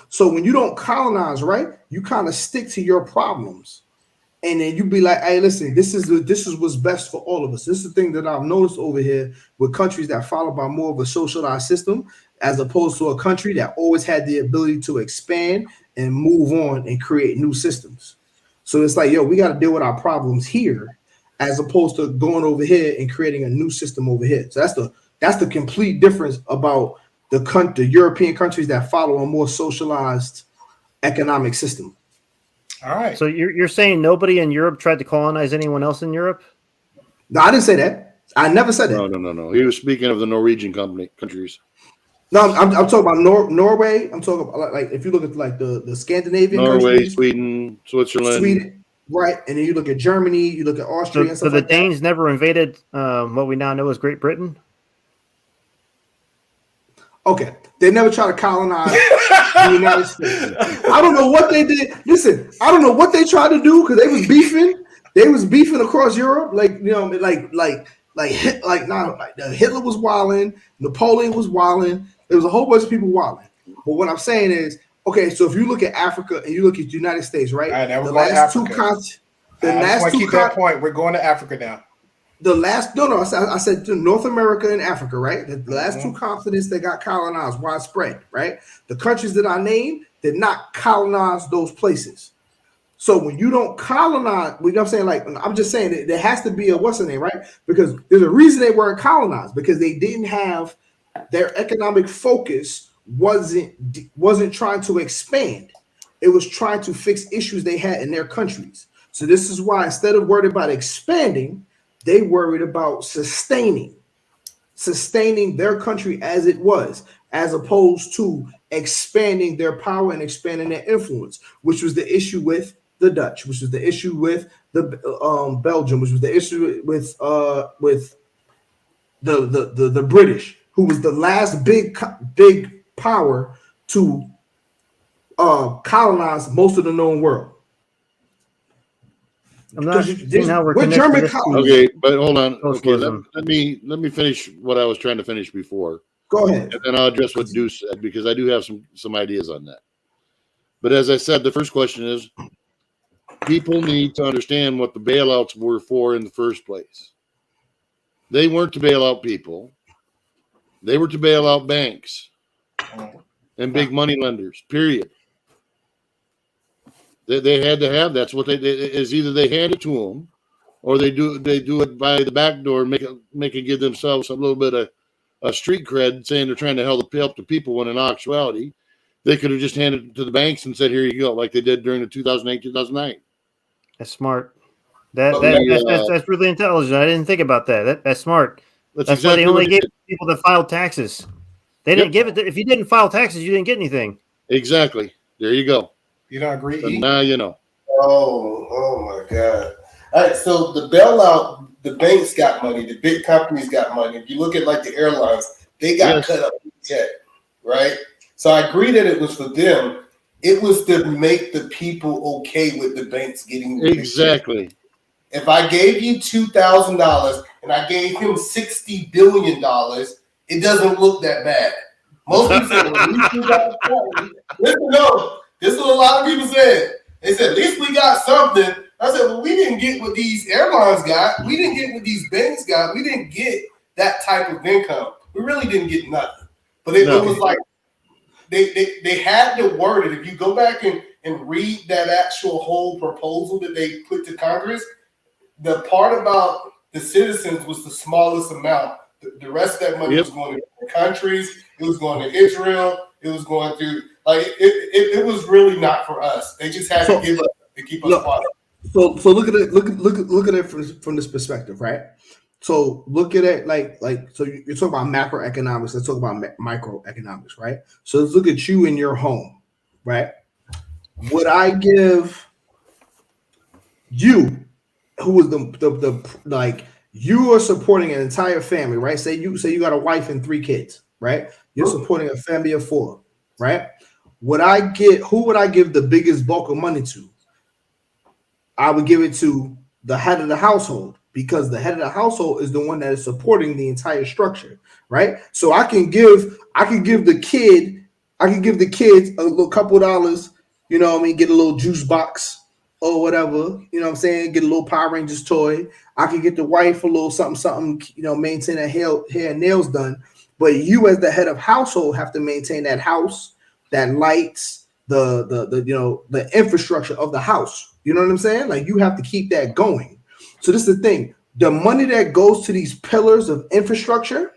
So when you don't colonize, right, you kind of stick to your problems. And then you be like, hey, listen, this is what's best for all of us. This is the thing that I've noticed over here with countries that follow by more of a socialized system, as opposed to a country that always had the ability to expand and move on and create new systems. So it's like, yo, we got to deal with our problems here, as opposed to going over here and creating a new system over here. So that's the complete difference about the European countries that follow a more socialized economic system. All right. So you're saying nobody in Europe tried to colonize anyone else in Europe? No, I didn't say that. I never said that. No. He was speaking of the Norwegian countries. No, I'm talking about Norway. I'm talking about like if you look at like the Scandinavian countries, Sweden, Switzerland, right? And then you look at Germany, you look at Austria, and stuff so the like that. Danes never invaded what we now know as Great Britain? Okay, they never tried to colonize the United States. I don't know what they did. Listen, I don't know what they tried to do because they was beefing. They was beefing across Europe, Hitler was wilding, Napoleon was wilding. There was a whole bunch of people wilding. But what I'm saying is, okay, so if you look at Africa and you look at the United States, right? All right, now the last two continents. That point. We're going to Africa now. I said North America and Africa, right? The last two continents that got colonized widespread, right? The countries that I named did not colonize those places. So when you don't colonize, you know what I'm saying? Like, I'm just saying that there has to be a what's the name, right? Because there's a reason they weren't colonized, because they didn't have their economic focus wasn't trying to expand. It was trying to fix issues they had in their countries. So this is why instead of worried about expanding, they worried about sustaining their country as it was, as opposed to expanding their power and expanding their influence, which was the issue with the Dutch, which was the issue with the Belgium, which was the issue with the British, who was the last big power to colonize most of the known world. I'm not seeing how we're German. Okay, but hold on. Okay, let me finish what I was trying to finish before. Go ahead, and then I'll address what Deuce said, because I do have some ideas on that. But as I said, the first question is, people need to understand what the bailouts were for in the first place. They weren't to bail out people. They were to bail out banks and big money lenders, period. They had to have, that's what is either they hand it to them, or they do it by the back door and make it give themselves a little bit of a street cred, saying they're trying to help the people, when in actuality they could have just handed it to the banks and said, here you go, like they did during the 2008-2009. That's smart. That's really intelligent. I didn't think about that. That's smart. That's exactly why they only gave people that filed taxes. They didn't give it. If you didn't file taxes, you didn't get anything. Exactly. There you go. You don't agree? So now you know. Oh my God. All right, so the bailout, the banks got money, the big companies got money. If you look at like the airlines, they got cut up in check, right? So I agree that it was for them. It was to make the people okay with the banks getting the exactly. If I gave you $2,000 and I gave him $60 billion, it doesn't look that bad. Most people say, well, at least we got something. Listen, no, this is what a lot of people said. They said, at least we got something. I said, well, we didn't get what these airlines got. We didn't get what these banks got. We didn't get that type of income. We really didn't get nothing. But it was like they had to word it. If you go back and read that actual whole proposal that they put to Congress, the part about the citizens was the smallest amount. The rest of that money was going to countries. It was going to Israel. It was going to it was really not for us. They just had to give us to keep us quiet. So look at it. Look at it from this perspective, right? So look at it like so you're talking about macroeconomics. Let's talk about microeconomics, right? So let's look at you in your home, right? Would I give you, who is the like you are supporting an entire family, right? Say you got a wife and 3 kids, right? You're supporting a family of 4, right? Who would I give the biggest bulk of money to? I would give it to the head of the household, because the head of the household is the one that is supporting the entire structure, right? So I can give the kids a little couple of dollars, you know what I mean, get a little juice box or whatever, you know what I'm saying, get a little Power Rangers toy. I can get the wife a little something, you know, maintain her hair and nails done. But you as the head of household have to maintain that house, that lights, the infrastructure of the house. You know what I'm saying? Like you have to keep that going. So this is the thing. The money that goes to these pillars of infrastructure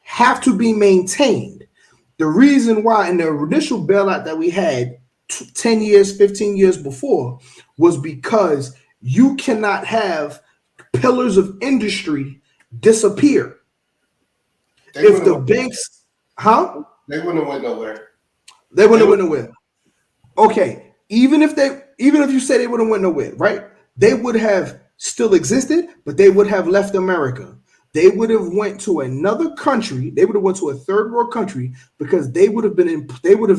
have to be maintained. The reason why in the initial bailout that we had 10 years, 15 years before was because you cannot have pillars of industry disappear. If the banks, they wouldn't have went nowhere. They wouldn't have went nowhere. Okay, even if you say they wouldn't went nowhere, right? They would have still existed, but they would have left America. They would have went to another country. They would have went to a third world country because they would have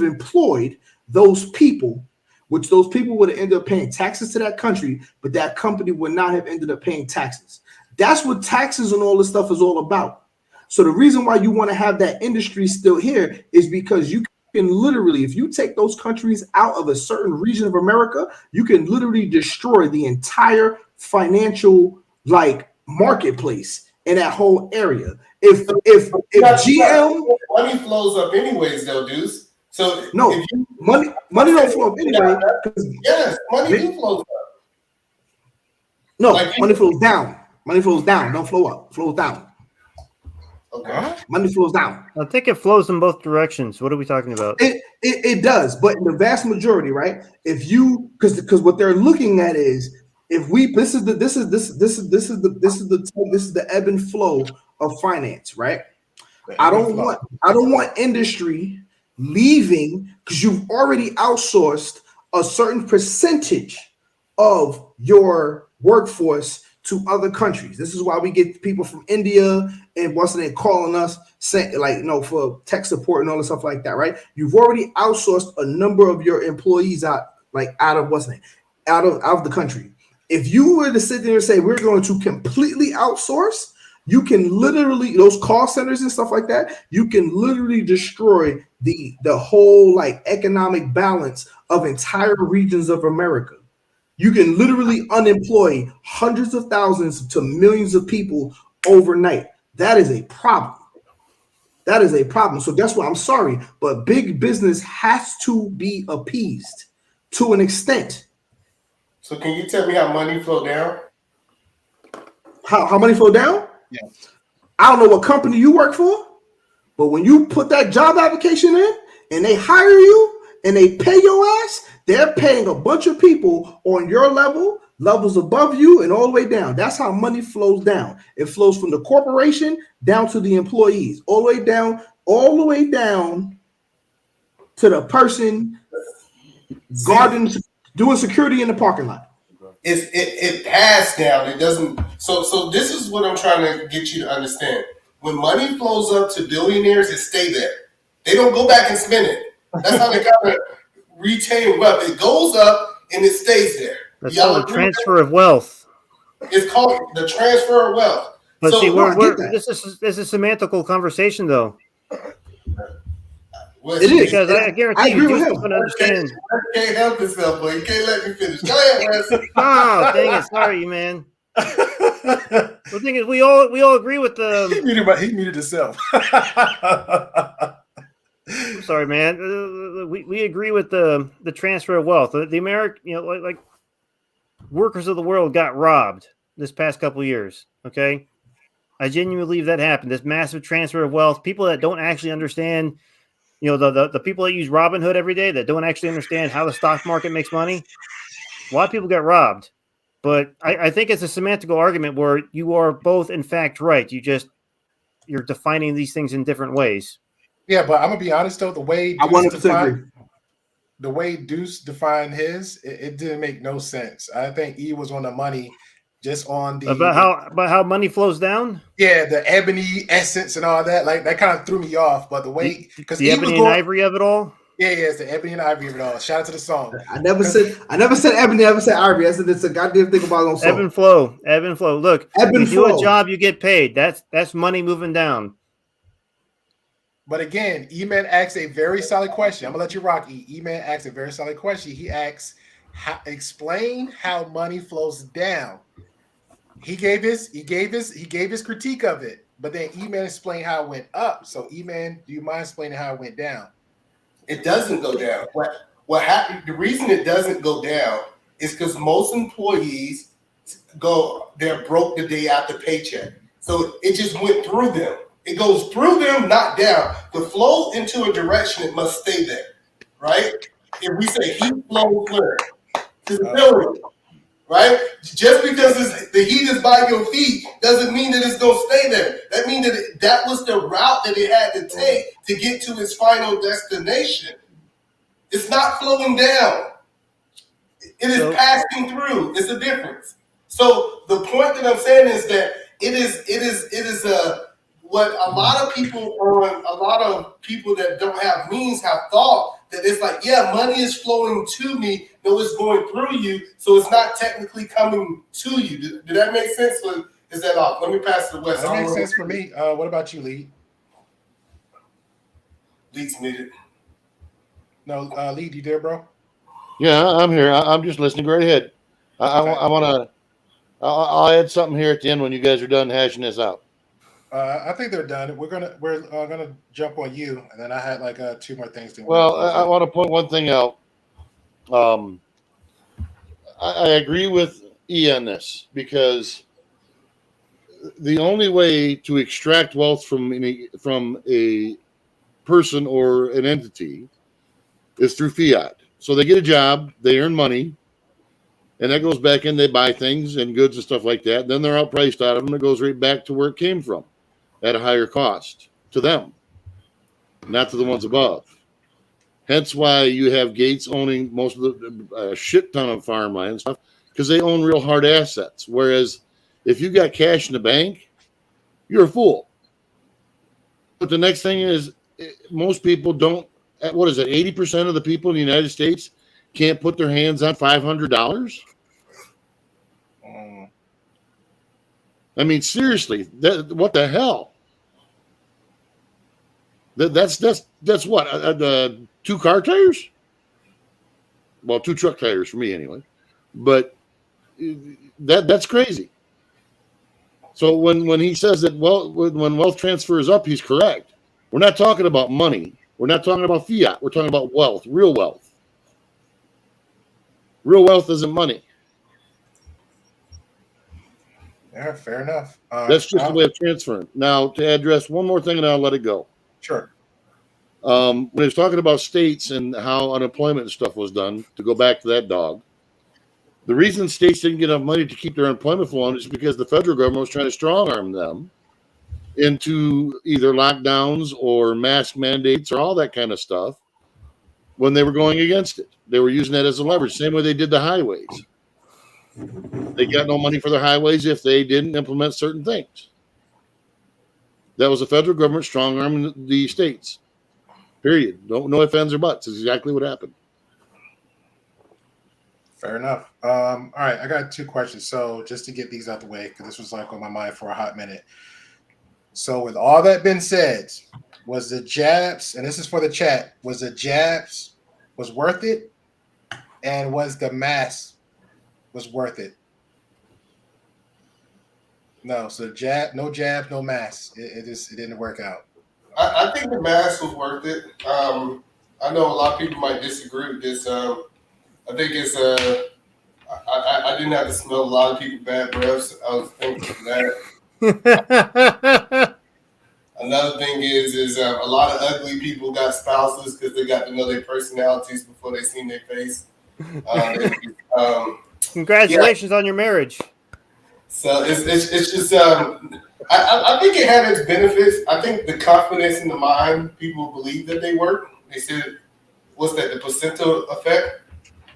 employed those people, which those people would have ended up paying taxes to that country, but that company would not have ended up paying taxes. That's what taxes and all this stuff is all about. So the reason why you want to have that industry still here is because you can literally, if you take those countries out of a certain region of America, you can literally destroy the entire financial marketplace in that whole area. If GM money flows up anyways, though, Deuce. So no, money don't flow up anyway. Yes, money do flow up. No, money flows down. Money flows down. Don't flow up. Flows down. Okay. Money flows down. I think it flows in both directions. What are we talking about? It does, but in the vast majority, right? If you because what they're looking at is if we this is the ebb and flow of finance, right? I don't want industry leaving because you've already outsourced a certain percentage of your workforce to other countries. This is why we get people from India and what's they calling us saying for tech support and all the stuff like that, right? You've already outsourced a number of your employees out of the country. If you were to sit there and say we're going to completely outsource, you can literally, those call centers and stuff like that, you can literally destroy the whole economic balance of entire regions of America. You can literally unemploy hundreds of thousands to millions of people overnight. That is a problem. That is a problem. So that's why I'm sorry, but big business has to be appeased to an extent. So can you tell me how money flow down? How money flow down? Yeah. I don't know what company you work for, but when you put that job application in and they hire you and they pay your ass, they're paying a bunch of people on your levels above you, and all the way down. That's how money flows down. It flows from the corporation down to the employees, all the way down to the person guarding Doing security in the parking lot. It passed down. It doesn't. So this is what I'm trying to get you to understand. When money flows up to billionaires, it stay there. They don't go back and spend it. That's how they kind of retain wealth. It goes up and it stays there. That's called the transfer of wealth. It's called the transfer of wealth. But so, see, this is a semantical conversation, though. It is because I guarantee you, Deuce is going to understand. I can't help yourself, boy. You can't let me finish. Go ahead, Wes. Oh, dang it! Sorry, man. The thing is, we all agree with the. He muted himself. I'm sorry, man. We agree with the transfer of wealth. The American, like workers of the world got robbed this past couple of years. Okay, I genuinely believe that happened. This massive transfer of wealth. People that don't actually understand. The people that use Robinhood every day that don't actually understand how the stock market makes money. A lot of people get robbed. But I think it's a semantical argument where you are both, in fact, right. You're defining these things in different ways. Yeah, but I'm going to be honest, though. The way Deuce defined his, it didn't make no sense. I think E was on the money. Just on the about how money flows down. Yeah, the ebony essence and all that, like that kind of threw me off. But the way because the ebony and ivory of it all. Yeah, it's the ebony and ivory of it all. Shout out to the song. I never said ebony. I never said ivory. I said it's a goddamn thing about on song. Ebb and flow. Look, you do a job, you get paid. That's money moving down. But again, E-Man asks a very solid question. I'm gonna let you rock. E-Man asks a very solid question. He asks, explain how money flows down. He gave his critique of it, but then E-Man explained how it went up. So E-Man, do you mind explaining how it went down? It doesn't go down. What happened? The reason it doesn't go down is because most employees they're broke the day after paycheck. So it just went through them. It goes through them, not down. The flow into a direction, it must stay there, right? If we say heat flows where? To the building. Right? Just because the heat is by your feet doesn't mean that it's going to stay there. That means that was the route that it had to take to get to its final destination. It's not flowing down. It is passing through. It's a difference. So the point that I'm saying is that it is what a lot of people that don't have means have thought that it's like, yeah, money is flowing to me. No, it's going through you, so it's not technically coming to you. Did that make sense? Or is that off? Let me pass it to Wes. That makes sense for me. What about you, Lee? Lee's muted. No, Lee, you there, bro? Yeah, I'm here. I'm just listening. Go right ahead. I'll add something here at the end when you guys are done hashing this out. I think they're done. We're gonna jump on you, and then I had like 2 more things to. Well, I want to point one thing out. I agree with E on this because the only way to extract wealth from a person or an entity is through fiat. So they get a job, they earn money, and that goes back in. They buy things and goods and stuff like that. Then they're outpriced out of them. It goes right back to where it came from at a higher cost to them, not to the ones above. Hence why you have Gates owning most of the shit ton of farmland and stuff because they own real hard assets. Whereas if you got cash in the bank, you're a fool. But the next thing is most people don't. What is it? 80% of the people in the United States can't put their hands on $500. I mean, seriously, what the hell? That's what 2 car tires. Well, 2 truck tires for me anyway. But that's crazy. So when he says that, when wealth transfer is up, he's correct. We're not talking about money. We're not talking about fiat. We're talking about wealth, real wealth. Real wealth isn't money. Yeah, fair enough. That's just a way of transferring. Now, to address one more thing, and I'll let it go. Sure. When he was talking about states and how unemployment and stuff was done, to go back to that dog, the reason states didn't get enough money to keep their employment flowing is because the federal government was trying to strong arm them into either lockdowns or mask mandates or all that kind of stuff when they were going against it. They were using that as a leverage, same way they did the highways. They got no money for their highways if they didn't implement certain things. That was the federal government strong-arming the states. Period. No ifs, ands, or buts. It's exactly what happened. Fair enough. All right, I got 2 questions. So just to get these out the way, because this was like on my mind for a hot minute. So with all that been said, was the jabs, and this is for the chat, was the jabs was worth it? And was the mask was worth it? No, so no jab, no mask. It didn't work out. I think the mask was worth it. I know a lot of people might disagree with this. I think it's I didn't have to smell a lot of people bad breaths. I was thinking that. Another thing is a lot of ugly people got spouses because they got to know their personalities before they seen their face. Congratulations on your marriage. So it's just I think it had its benefits. I think the confidence in the mind, people believe that they work. They said, what's that? The placenta effect.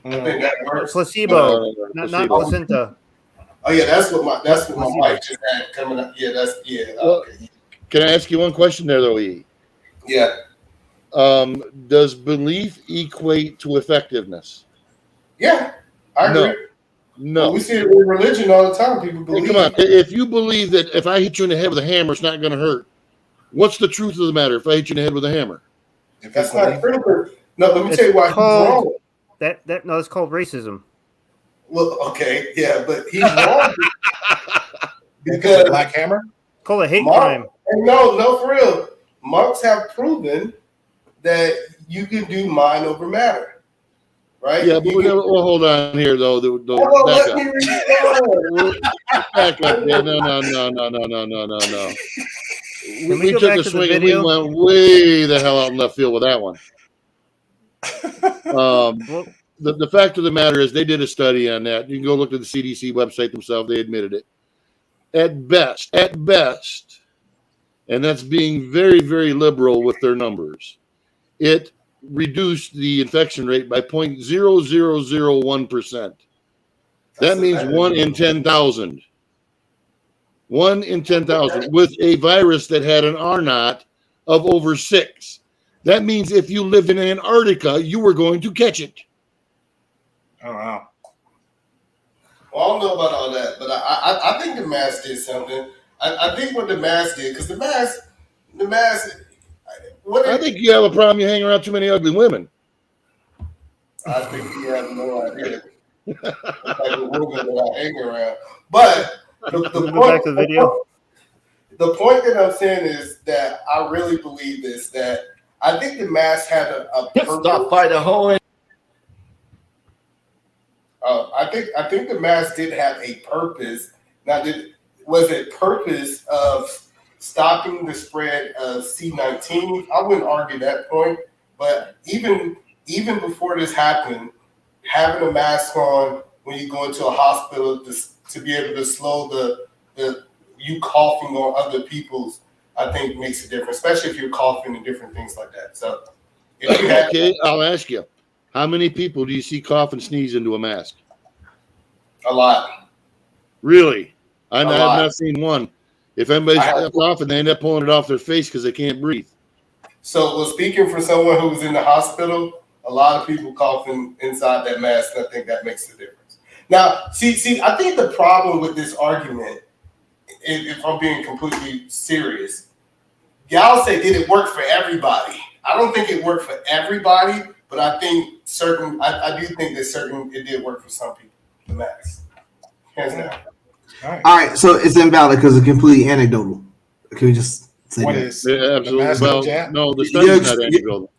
I think that works. Placebo, not placenta. Oh yeah, that's what my wife just had coming up. Yeah, okay. Can I ask you one question there, though, E? Yeah. Does belief equate to effectiveness? Yeah, I agree. No. Well, we see it with religion all the time. People believe. Hey, come on. If you believe that if I hit you in the head with a hammer, it's not going to hurt, what's the truth of the matter if I hit you in the head with a hammer? That's not critical. No, let me tell you why he's wrong. No, it's called racism. Well, okay, yeah, but he's wrong because Black Hammer. Call it hate crime. No, for real. Monks have proven that you can do mind over matter. Right? Yeah, but we'll hold on here though. Back up. Yeah, no. We took a swing and we went way the hell out in left field with that one. The fact of the matter is they did a study on that. You can go look at the CDC website themselves. They admitted it. At best, and that's being very, very liberal with their numbers, it reduced the infection rate by 0.0001%. That means 1 in 10,000. 1 in 10,000 with a virus that had an R naught of over 6. That means if you lived in Antarctica, you were going to catch it. Oh, wow. Well, I don't know about all that, but I think the mask did something. I think what the mask did, because the mask. I think you have a problem. You hang around too many ugly women. I think you have no idea. It's like a woman that I hang around. But the point that I'm saying is that I really believe this, that I think the mask had a purpose. Stop fighting home. I think the mask did have a purpose. Now, was it purpose of stopping the spread of C-19? I wouldn't argue that point. But even before this happened, having a mask on when you go into a hospital to be able to slow the you coughing on other people's, I think makes a difference, especially if you're coughing and different things like that. So, if you have, okay, I'll ask you, how many people do you see cough and sneeze into a mask? A lot. Really? I've not seen one. If anybody's coughing, they end up pulling it off their face because they can't breathe. So, speaking for someone who was in the hospital, a lot of people coughing inside that mask, and I think that makes a difference. Now, see, I think the problem with this argument, if I'm being completely serious, y'all say, did it work for everybody? I don't think it worked for everybody, but I think I do think that it did work for some people, the mask. Hands down. All right, so it's invalid because it's completely anecdotal. Can we just say what that? is absolutely. No, the study's not anecdotal.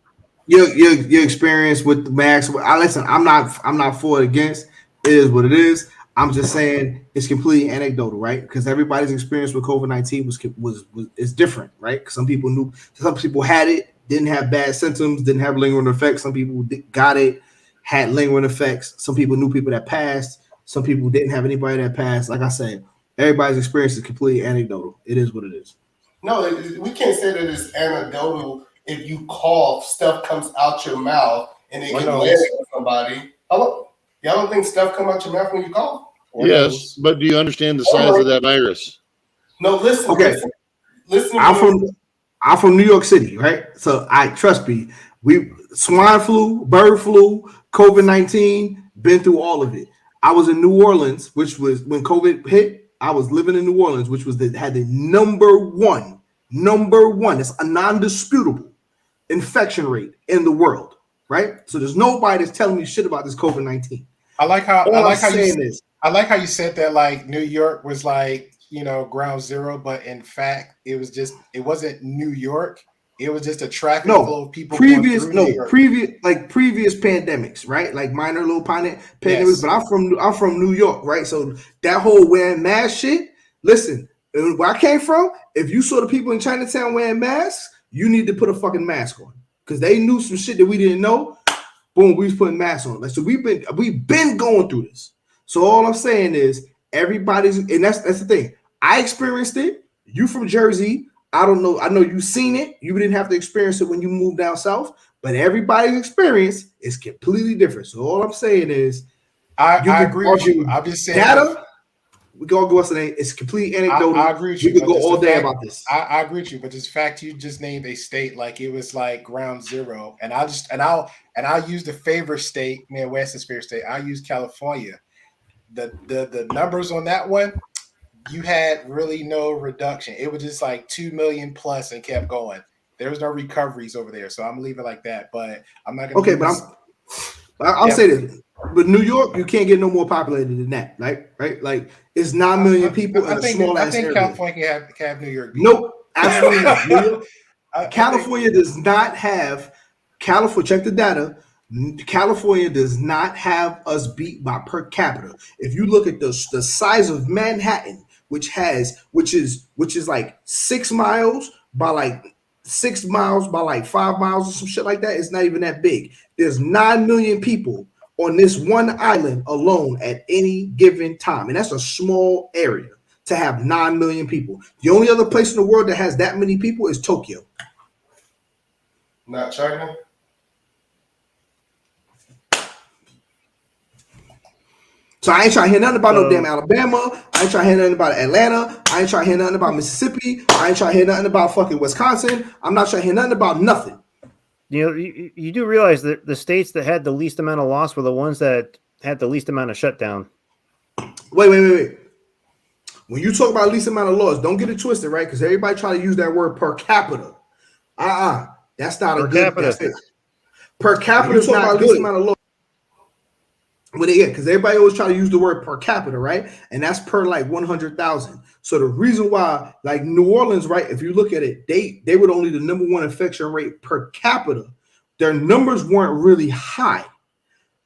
Your experience with the mask. Listen, I'm not for or against. It is what it is. I'm just saying it's completely anecdotal, right? Because everybody's experience with COVID-19 is different, right? Some people had it, didn't have bad symptoms, didn't have lingering effects. Some people got it, had lingering effects. Some people knew people that passed. Some people didn't have anybody that passed. Like I said, everybody's experience is completely anecdotal. It is what it is. No, we can't say that it's anecdotal. If you cough, stuff comes out your mouth and it can land on somebody. Y'all don't think stuff come out your mouth when you cough? Yes, but do you understand the size of that virus? No, listen. Okay. Listen. I'm from New York City, right? So trust me, we swine flu, bird flu, COVID-19, been through all of it. I was in New Orleans, which was when COVID hit. I was living in New Orleans, which was had the number one. It's a non-disputable infection rate in the world, right? So there's nobody that's telling me shit about this COVID-19. I like how you said that like New York was like, you know, ground zero, but in fact it wasn't New York. It was just a traffic flow of people. Previous pandemics, right? Like minor little pandemics. Yes. But I'm from New York, right? So that whole wearing mask shit. Listen, where I came from, if you saw the people in Chinatown wearing masks, you need to put a fucking mask on because they knew some shit that we didn't know. Boom, we was putting masks on. Like, so we've been going through this. So all I'm saying is everybody's, and that's the thing. I experienced it. You from Jersey. I don't know. I know you've seen it. You didn't have to experience it when you moved down south, but everybody's experience is completely different. So all I'm saying is, I agree with you. I'm just saying data. We can all go what's the name. It's complete anecdotal. I agree with you. We could go all day about this. I agree with you, but this fact you just named a state like it was like ground zero, and I'll use the favorite state, Midwest's favorite state. I'll use California. The numbers on that one. You had really no reduction. It was just like 2 million plus and kept going. There was no recoveries over there. So I'm gonna leave it like that. But I'm not gonna. Okay, but I'll say this. But New York, you can't get no more populated than that, right? Like it's 9 million people in a small ass area. I think California can have New York. Nope, absolutely not. New York, California does not have California. Check the data. California does not have us beat by per capita. If you look at the size of Manhattan, which is like 6 miles by like 6 miles by like 5 miles or some shit like that. It's not even that big. There's 9 million people on this one island alone at any given time. And that's a small area to have 9 million people. The only other place in the world that has that many people is Tokyo. Not China? So I ain't trying to hear nothing about no damn Alabama. I ain't trying to hear nothing about Atlanta. I ain't trying to hear nothing about Mississippi. I ain't trying to hear nothing about fucking Wisconsin. I'm not trying to hear nothing about nothing. You know, you do realize that the states that had the least amount of loss were the ones that had the least amount of shutdown. Wait. When you talk about least amount of loss, don't get it twisted, right? Because everybody try to use that word per capita. That's not a good capita. Per capita is not good. Least amount of loss. Well, yeah, because everybody always try to use the word per capita, right? And that's per like 100,000. So the reason why, like New Orleans, right? If you look at it, they were only the number one infection rate per capita. Their numbers weren't really high,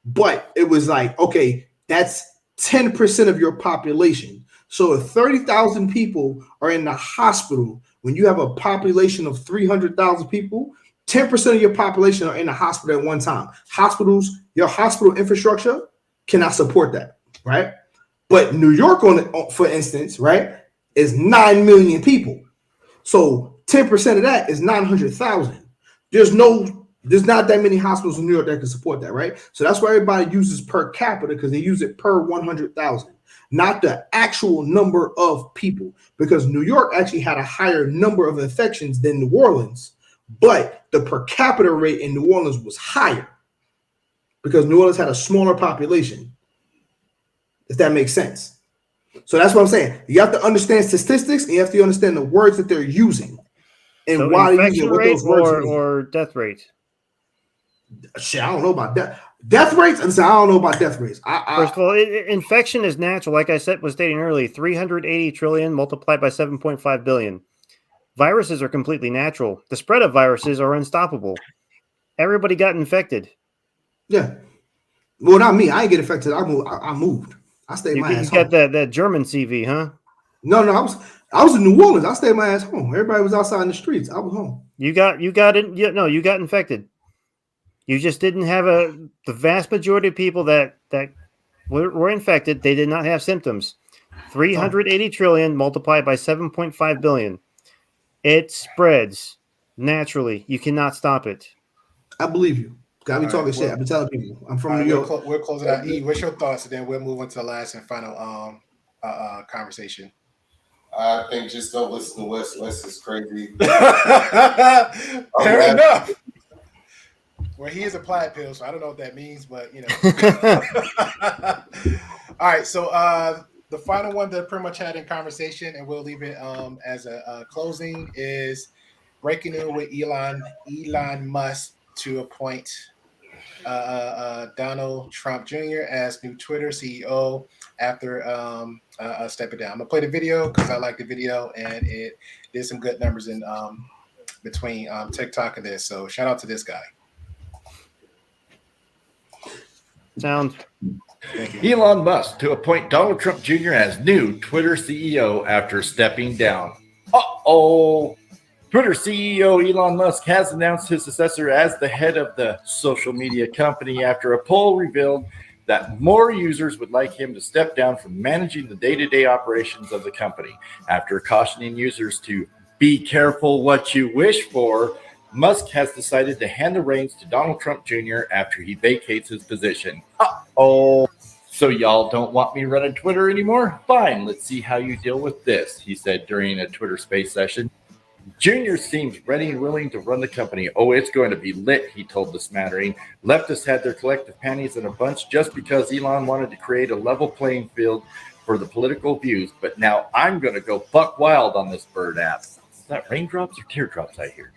but it was like, okay, that's 10% of your population. So if 30,000 people are in the hospital, when you have a population of 300,000 people, 10% of your population are in the hospital at one time. Hospitals, your hospital infrastructure cannot support that, right? But New York, for instance, right, is 9 million people. So 10% of that is 900,000. There's not that many hospitals in New York that can support that, right? So that's why everybody uses per capita, because they use it per 100,000, not the actual number of people, because New York actually had a higher number of infections than New Orleans, but the per capita rate in New Orleans was higher because New Orleans had a smaller population, if that makes sense. So that's what I'm saying. You have to understand statistics, and you have to understand the words that they're using and so why they're using what those words mean. Or death rate. Shit, I don't know about death rates. I don't know about death rates. First of all, infection is natural. Like I was stating earlier, 380 trillion multiplied by 7.5 billion. Viruses are completely natural. The spread of viruses are unstoppable. Everybody got infected. Yeah. Well, not me. I ain't get infected. I moved. I stayed my ass home. You got that German CV, huh? No. I was in New Orleans. I stayed my ass home. Everybody was outside in the streets. I was home. You got infected. You just didn't have the vast majority of people that were infected. They did not have symptoms. 380 trillion multiplied by 7.5 billion. It spreads naturally. You cannot stop it. I believe you. Gotta be All talking right, shit. I've been telling people. I'm from all New right, York. we'll close it out. E, what's your thoughts? And then we'll move on to the last and final conversation. I think just don't listen to Wes. Wes is crazy. Fair enough. Well, he is a plaid pill, so I don't know what that means, but you know. All right, so the final one that pretty much had in conversation, and we'll leave it as a closing, is breaking news with Elon Musk to appoint Donald Trump Jr. as new Twitter CEO after stepping down. I'm gonna play the video because I like the video and it did some good numbers in between TikTok and this. So shout out to this guy. Sounds. Elon Musk to appoint Donald Trump Jr. as new Twitter CEO after stepping down. Uh-oh. Twitter CEO Elon Musk has announced his successor as the head of the social media company after a poll revealed that more users would like him to step down from managing the day-to-day operations of the company. After cautioning users to be careful what you wish for, Musk has decided to hand the reins to Donald Trump Jr. after he vacates his position. Uh-oh. So y'all don't want me running Twitter anymore? Fine, let's see how you deal with this, he said during a Twitter Space session. Junior seems ready and willing to run the company. Oh, it's going to be lit, he told the smattering. Leftists had their collective panties in a bunch just because Elon wanted to create a level playing field for the political views. But now I'm going to go buck wild on this bird app. Is that raindrops or teardrops I hear?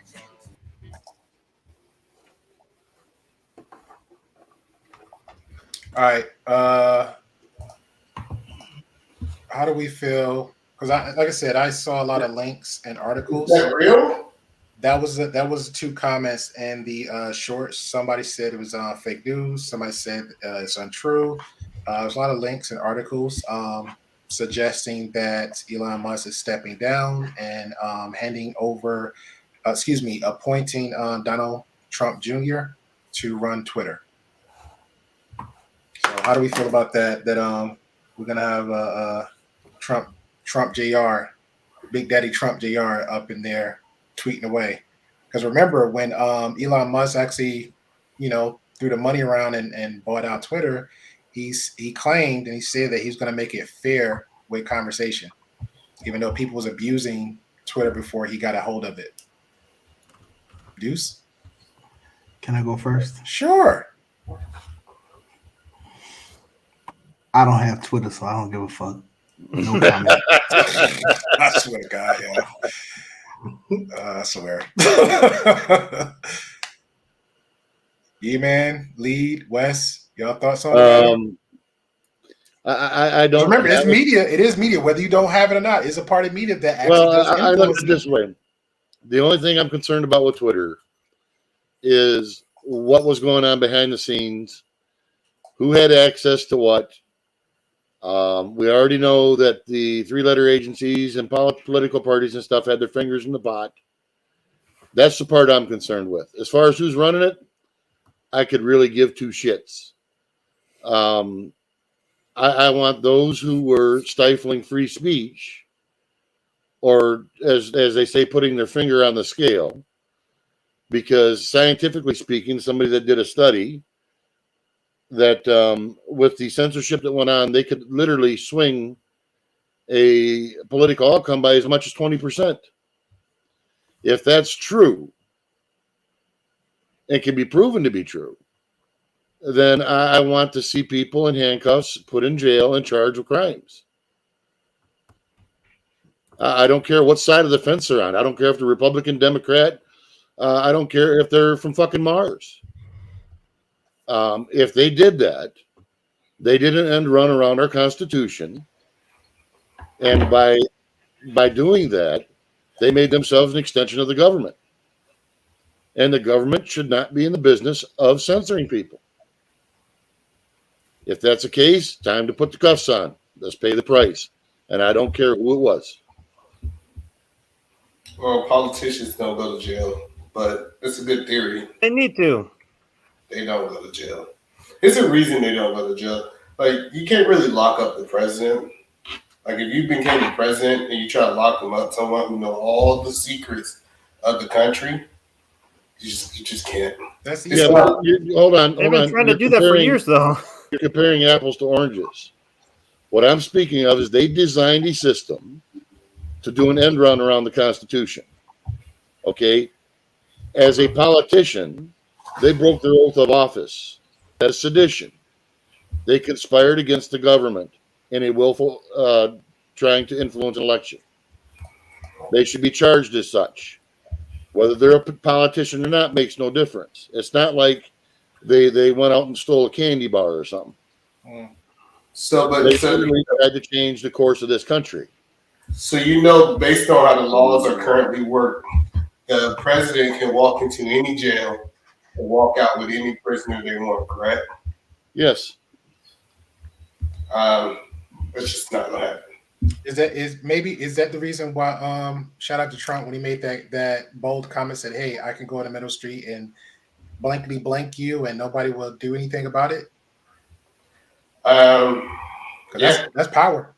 All right. How do we feel? Because like I said, I saw a lot of links and articles. Is that real? That was 2 comments in the shorts. Somebody said it was fake news. Somebody said it's untrue. There's a lot of links and articles suggesting that Elon Musk is stepping down and appointing Donald Trump Jr. to run Twitter. So how do we feel about that? That we're gonna have Trump Jr. Big Daddy Trump Jr. up in there tweeting away. Because remember when Elon Musk actually, threw the money around and bought out Twitter, he claimed and he said that he's going to make it fair with conversation, even though people was abusing Twitter before he got a hold of it. Deuce? Can I go first? Sure. I don't have Twitter, so I don't give a fuck. No comment. I swear to God, yeah. I swear. E-Man, Lead, Wes, y'all thoughts on that? I don't remember. It's media. It is media, whether you don't have it or not. It's a part of media that actually. Well, I look at it this way: the only thing I'm concerned about with Twitter is what was going on behind the scenes, who had access to what. We already know that the 3-letter agencies and political parties and stuff had their fingers in the pot. That's the part I'm concerned with. As far as who's running it, I could really give 2 shits. I want those who were stifling free speech, or as they say, putting their finger on the scale, because scientifically speaking, somebody that did a study that with the censorship that went on, they could literally swing a political outcome by as much as 20%. If that's true, and can be proven to be true, then I want to see people in handcuffs, put in jail, and charged with crimes. I don't care what side of the fence they're on. I don't care if they're Republican, Democrat. I don't care if they're from fucking Mars. If they did that, they didn't end run around our Constitution. And by doing that, they made themselves an extension of the government. And the government should not be in the business of censoring people. If that's the case, time to put the cuffs on. Let's pay the price. And I don't care who it was. Well, politicians don't go to jail, but it's a good theory. They need to. They don't go to jail. There's a reason they don't go to jail. Like, you can't really lock up the president. Like, if you became the president and you try to lock him up, someone who knows all the secrets of the country, You just can't. That's Yeah, but hold on. They've been trying to do that for years, though. You're comparing apples to oranges. What I'm speaking of is they designed a system to do an end run around the Constitution. Okay? As a politician, they broke their oath of office. That's sedition. They conspired against the government in a willful trying to influence an election. They should be charged as such. Whether they're a politician or not makes no difference. It's not like they went out and stole a candy bar or something. So, but they had to change the course of this country. So based on how the laws are currently worked, the president can walk into any jail and walk out with any prisoner they want, correct? Yes. It's just not gonna happen. Is that the reason why shout out to Trump when he made that bold comment, said, hey, I can go in the middle street and blankly blank you and nobody will do anything about it? That's power.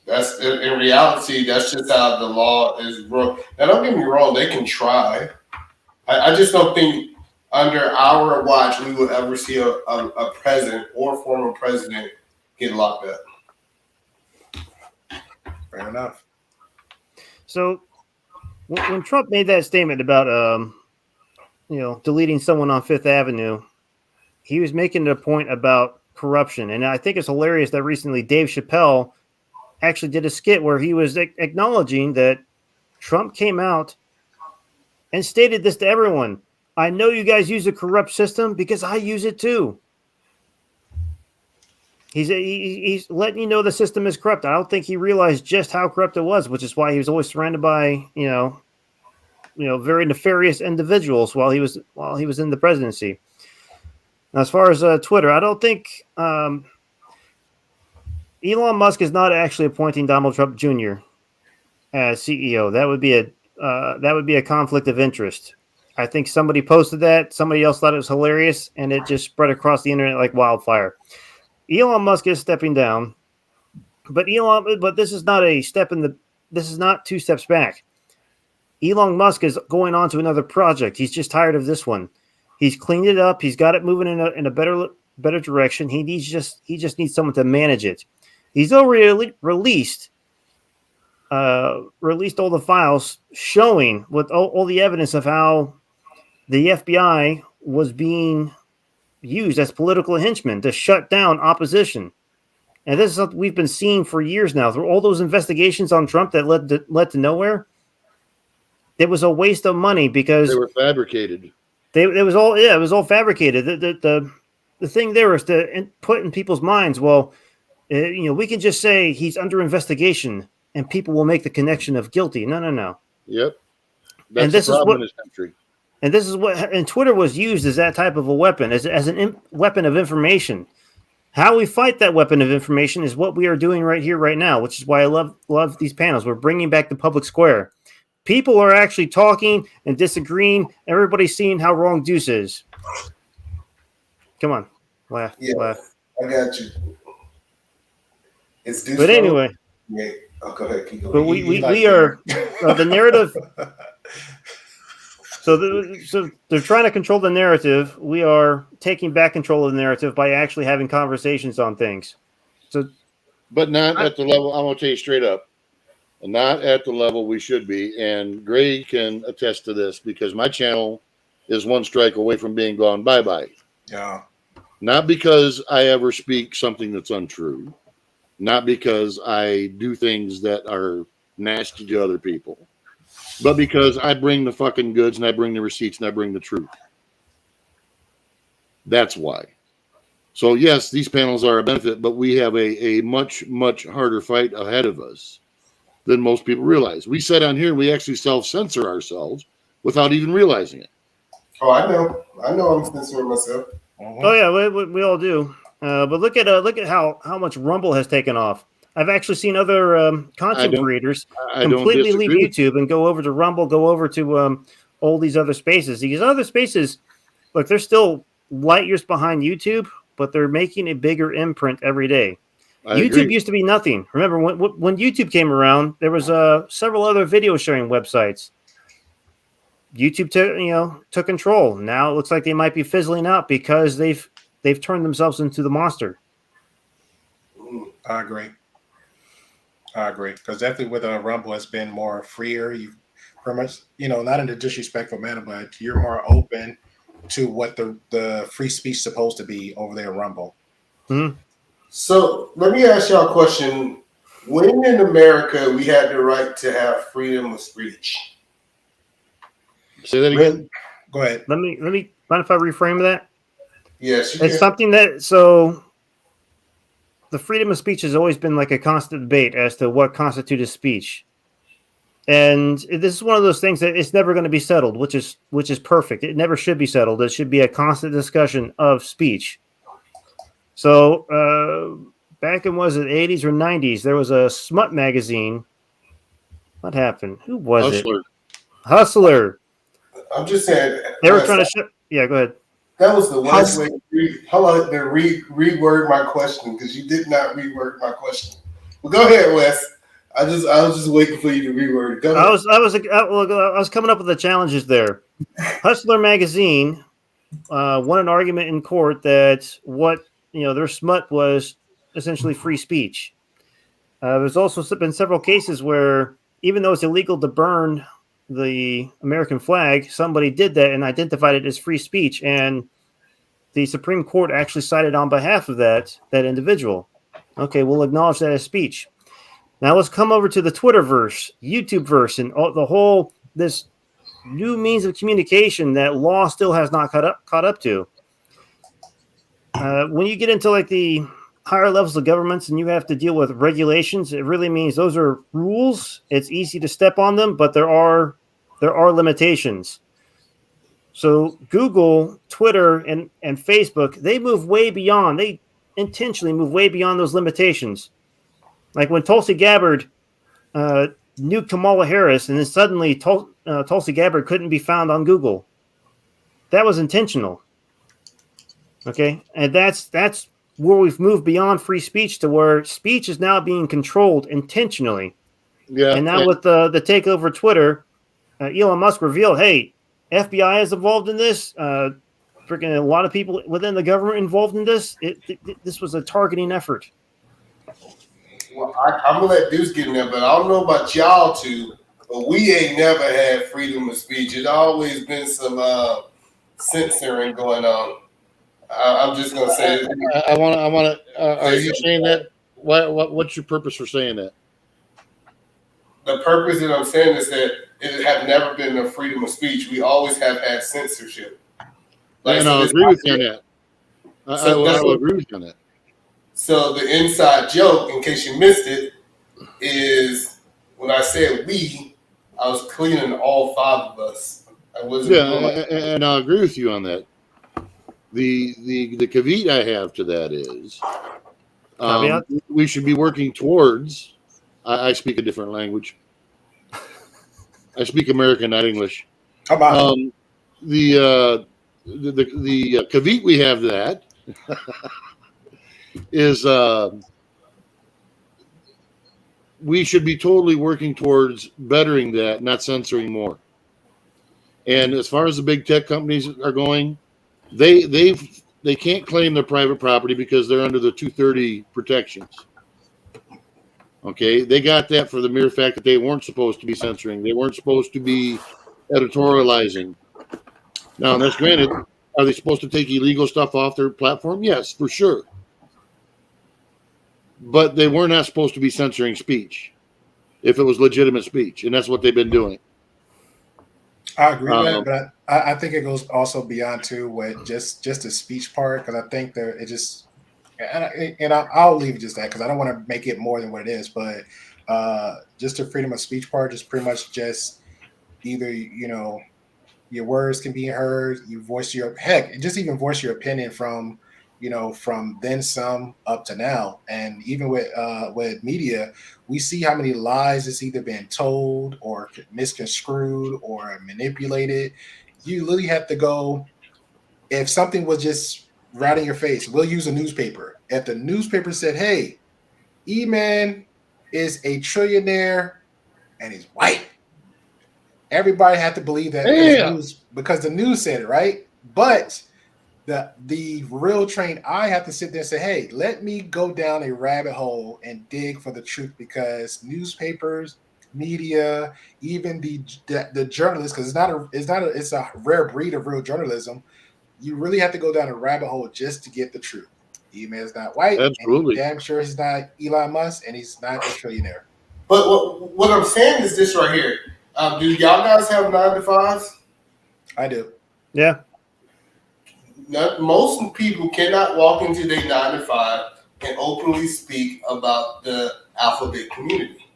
That's in reality, that's just how the law is broke. Now don't get me wrong, they can try. I just don't think under our watch we will ever see a president or former president get locked up. Fair enough. So when Trump made that statement about deleting someone on Fifth Avenue, he was making a point about corruption. And I think it's hilarious that recently Dave Chappelle actually did a skit where he was acknowledging that Trump came out and stated this to everyone. I know you guys use a corrupt system because I use it too. He's letting you know the system is corrupt. I don't think he realized just how corrupt it was, which is why he was always surrounded by, very nefarious individuals while he was in the presidency. Now, as far as Twitter, I don't think Elon Musk is not actually appointing Donald Trump Jr. as CEO. That would be a conflict of interest. I think somebody posted that. Somebody else thought it was hilarious, and it just spread across the internet like wildfire. Elon Musk is stepping down, but this is not this is not 2 steps back. Elon Musk is going on to another project. He's just tired of this one. He's cleaned it up. He's got it moving in a better direction. He just needs someone to manage it. He's already released all the files showing with all the evidence of how the FBI was being used as political henchmen to shut down opposition. And this is something we've been seeing for years now. Through all those investigations on Trump that led to nowhere, it was a waste of money because they were fabricated. It was all fabricated. The thing there is to put in people's minds, well, we can just say he's under investigation and people will make the connection of guilty. No. Yep. That's the problem in this country. And this is and Twitter was used as that type of a weapon, as a weapon of information. How we fight that weapon of information is what we are doing right here, right now, which is why I love these panels. We're bringing back the public square. People are actually talking and disagreeing. Everybody's seeing how wrong Deuce is. Come on, laugh. I got you. It's Deuce. But anyway. Yeah. Oh, go ahead. Keep going. But we are the narrative. So they're trying to control the narrative. We are taking back control of the narrative by actually having conversations on things. But not at the level, I'm going to tell you straight up, not at the level we should be. And Gray can attest to this because my channel is 1 strike away from being gone bye-bye. Yeah. Not because I ever speak something that's untrue. Not because I do things that are nasty to other people. But because I bring the fucking goods and I bring the receipts and I bring the truth. That's why. So yes, these panels are a benefit, but we have a much, much harder fight ahead of us than most people realize. We sit on here and we actually self-censor ourselves without even realizing it. Oh, I know I'm censoring myself. Oh yeah, we all do. But look at how much Rumble has taken off. I've actually seen other content creators completely leave YouTube and go over to Rumble, go over to all these other spaces. These other spaces, look, they're still light years behind YouTube, but they're making a bigger imprint every day. YouTube used to be nothing. Remember, when YouTube came around, there was several other video sharing websites. YouTube took control. Now it looks like they might be fizzling out because they've turned themselves into the monster. I agree. Because definitely with Rumble has been more freer. You pretty much, not in a disrespectful manner, but you're more open to what the free speech is supposed to be over there at Rumble. Mm-hmm. So let me ask y'all a question. When in America we had the right to have freedom of speech? Say that again. Go ahead. Let me mind if I reframe that? Yes, you it's can. something that the freedom of speech has always been like a constant debate as to what constitutes speech. And this is one of those things that it's never going to be settled, which is perfect. It never should be settled. It should be a constant discussion of speech. So back in, was it 80s or 90s, there was a smut magazine. What happened? Who was Hustler. it? Hustler. I'm just saying. They were trying to yeah, go ahead. That was the worst way to reword my question, because you did not reword my question. Well, go ahead, Wes. I was just waiting for you to reword it. Go ahead. I was coming up with the challenges there. Hustler magazine won an argument in court that their smut was essentially free speech. There's also been several cases where, even though it's illegal to burn the American flag, somebody did that and identified it as free speech, and the Supreme Court actually sided on behalf of that individual. Okay, we'll acknowledge that as speech. Now let's come over to the Twitterverse, YouTubeverse, and the whole this new means of communication that law still has not caught up to. When you get into like the higher levels of governments and you have to deal with regulations, it really means those are rules. It's easy to step on them, but there are limitations. So Google, Twitter, and Facebook, they move way beyond. They intentionally move way beyond those limitations. Like when Tulsi Gabbard nuked Kamala Harris, and then suddenly Tulsi Gabbard couldn't be found on Google. That was intentional. Okay, and that's where we've moved beyond free speech to where speech is now being controlled intentionally. Yeah. And now with the takeover of Twitter, Elon Musk revealed, hey, FBI is involved in this. Freaking a lot of people within the government involved in this. This was a targeting effort. Well, I'm gonna let Deuce get in there, but I don't know about y'all two, but we ain't never had freedom of speech. It's always been some censoring going on. I'm just gonna say. I want to. Are you saying that? What's your purpose for saying that? The purpose that I'm saying is that it have never been a freedom of speech. We always have had censorship. And I'll agree with you on that. I will agree with you on that. So the inside joke, in case you missed it, is when I said we, I was cleaning all five of us. I wasn't. And I'll agree with you on that. The caveat I have to that is we should be working towards. I speak a different language. I speak American, not English. The caveat we have to that is we should be totally working towards bettering that, not censoring more. And as far as the big tech companies are going, they can't claim their private property because they're under the 230 protections. Okay, they got that for the mere fact that they weren't supposed to be censoring. They weren't supposed to be editorializing. Now, that's granted. Are they supposed to take illegal stuff off their platform? Yes, for sure. But they were not supposed to be censoring speech if it was legitimate speech, and that's what they've been doing. I agree with that, but I think it goes also beyond too with just the speech part, because I think that it just and I'll leave it just that because I don't want to make it more than what it is, but just the freedom of speech part is pretty much just either your words can be heard, you voice your just even voice your opinion from then some up to now. And even with media, we see how many lies is either been told or misconstrued or manipulated. You literally have to go, if something was just right in your face, we'll use a newspaper. If the newspaper said, hey, E-Man is a trillionaire and he's white, everybody had to believe that because the news said it, right? But the real trained eye have to sit there and say, hey, let me go down a rabbit hole and dig for the truth, because newspapers, media, even the journalists, because it's a rare breed of real journalism. You really have to go down a rabbit hole just to get the truth. E-Man's not white. Absolutely. And damn sure he's not Elon Musk, and he's not a trillionaire. But what I'm saying is this right here. Do y'all guys have 9 to 5s? I do. Yeah. Most people cannot walk into their 9 to 5 and openly speak about the alphabet community.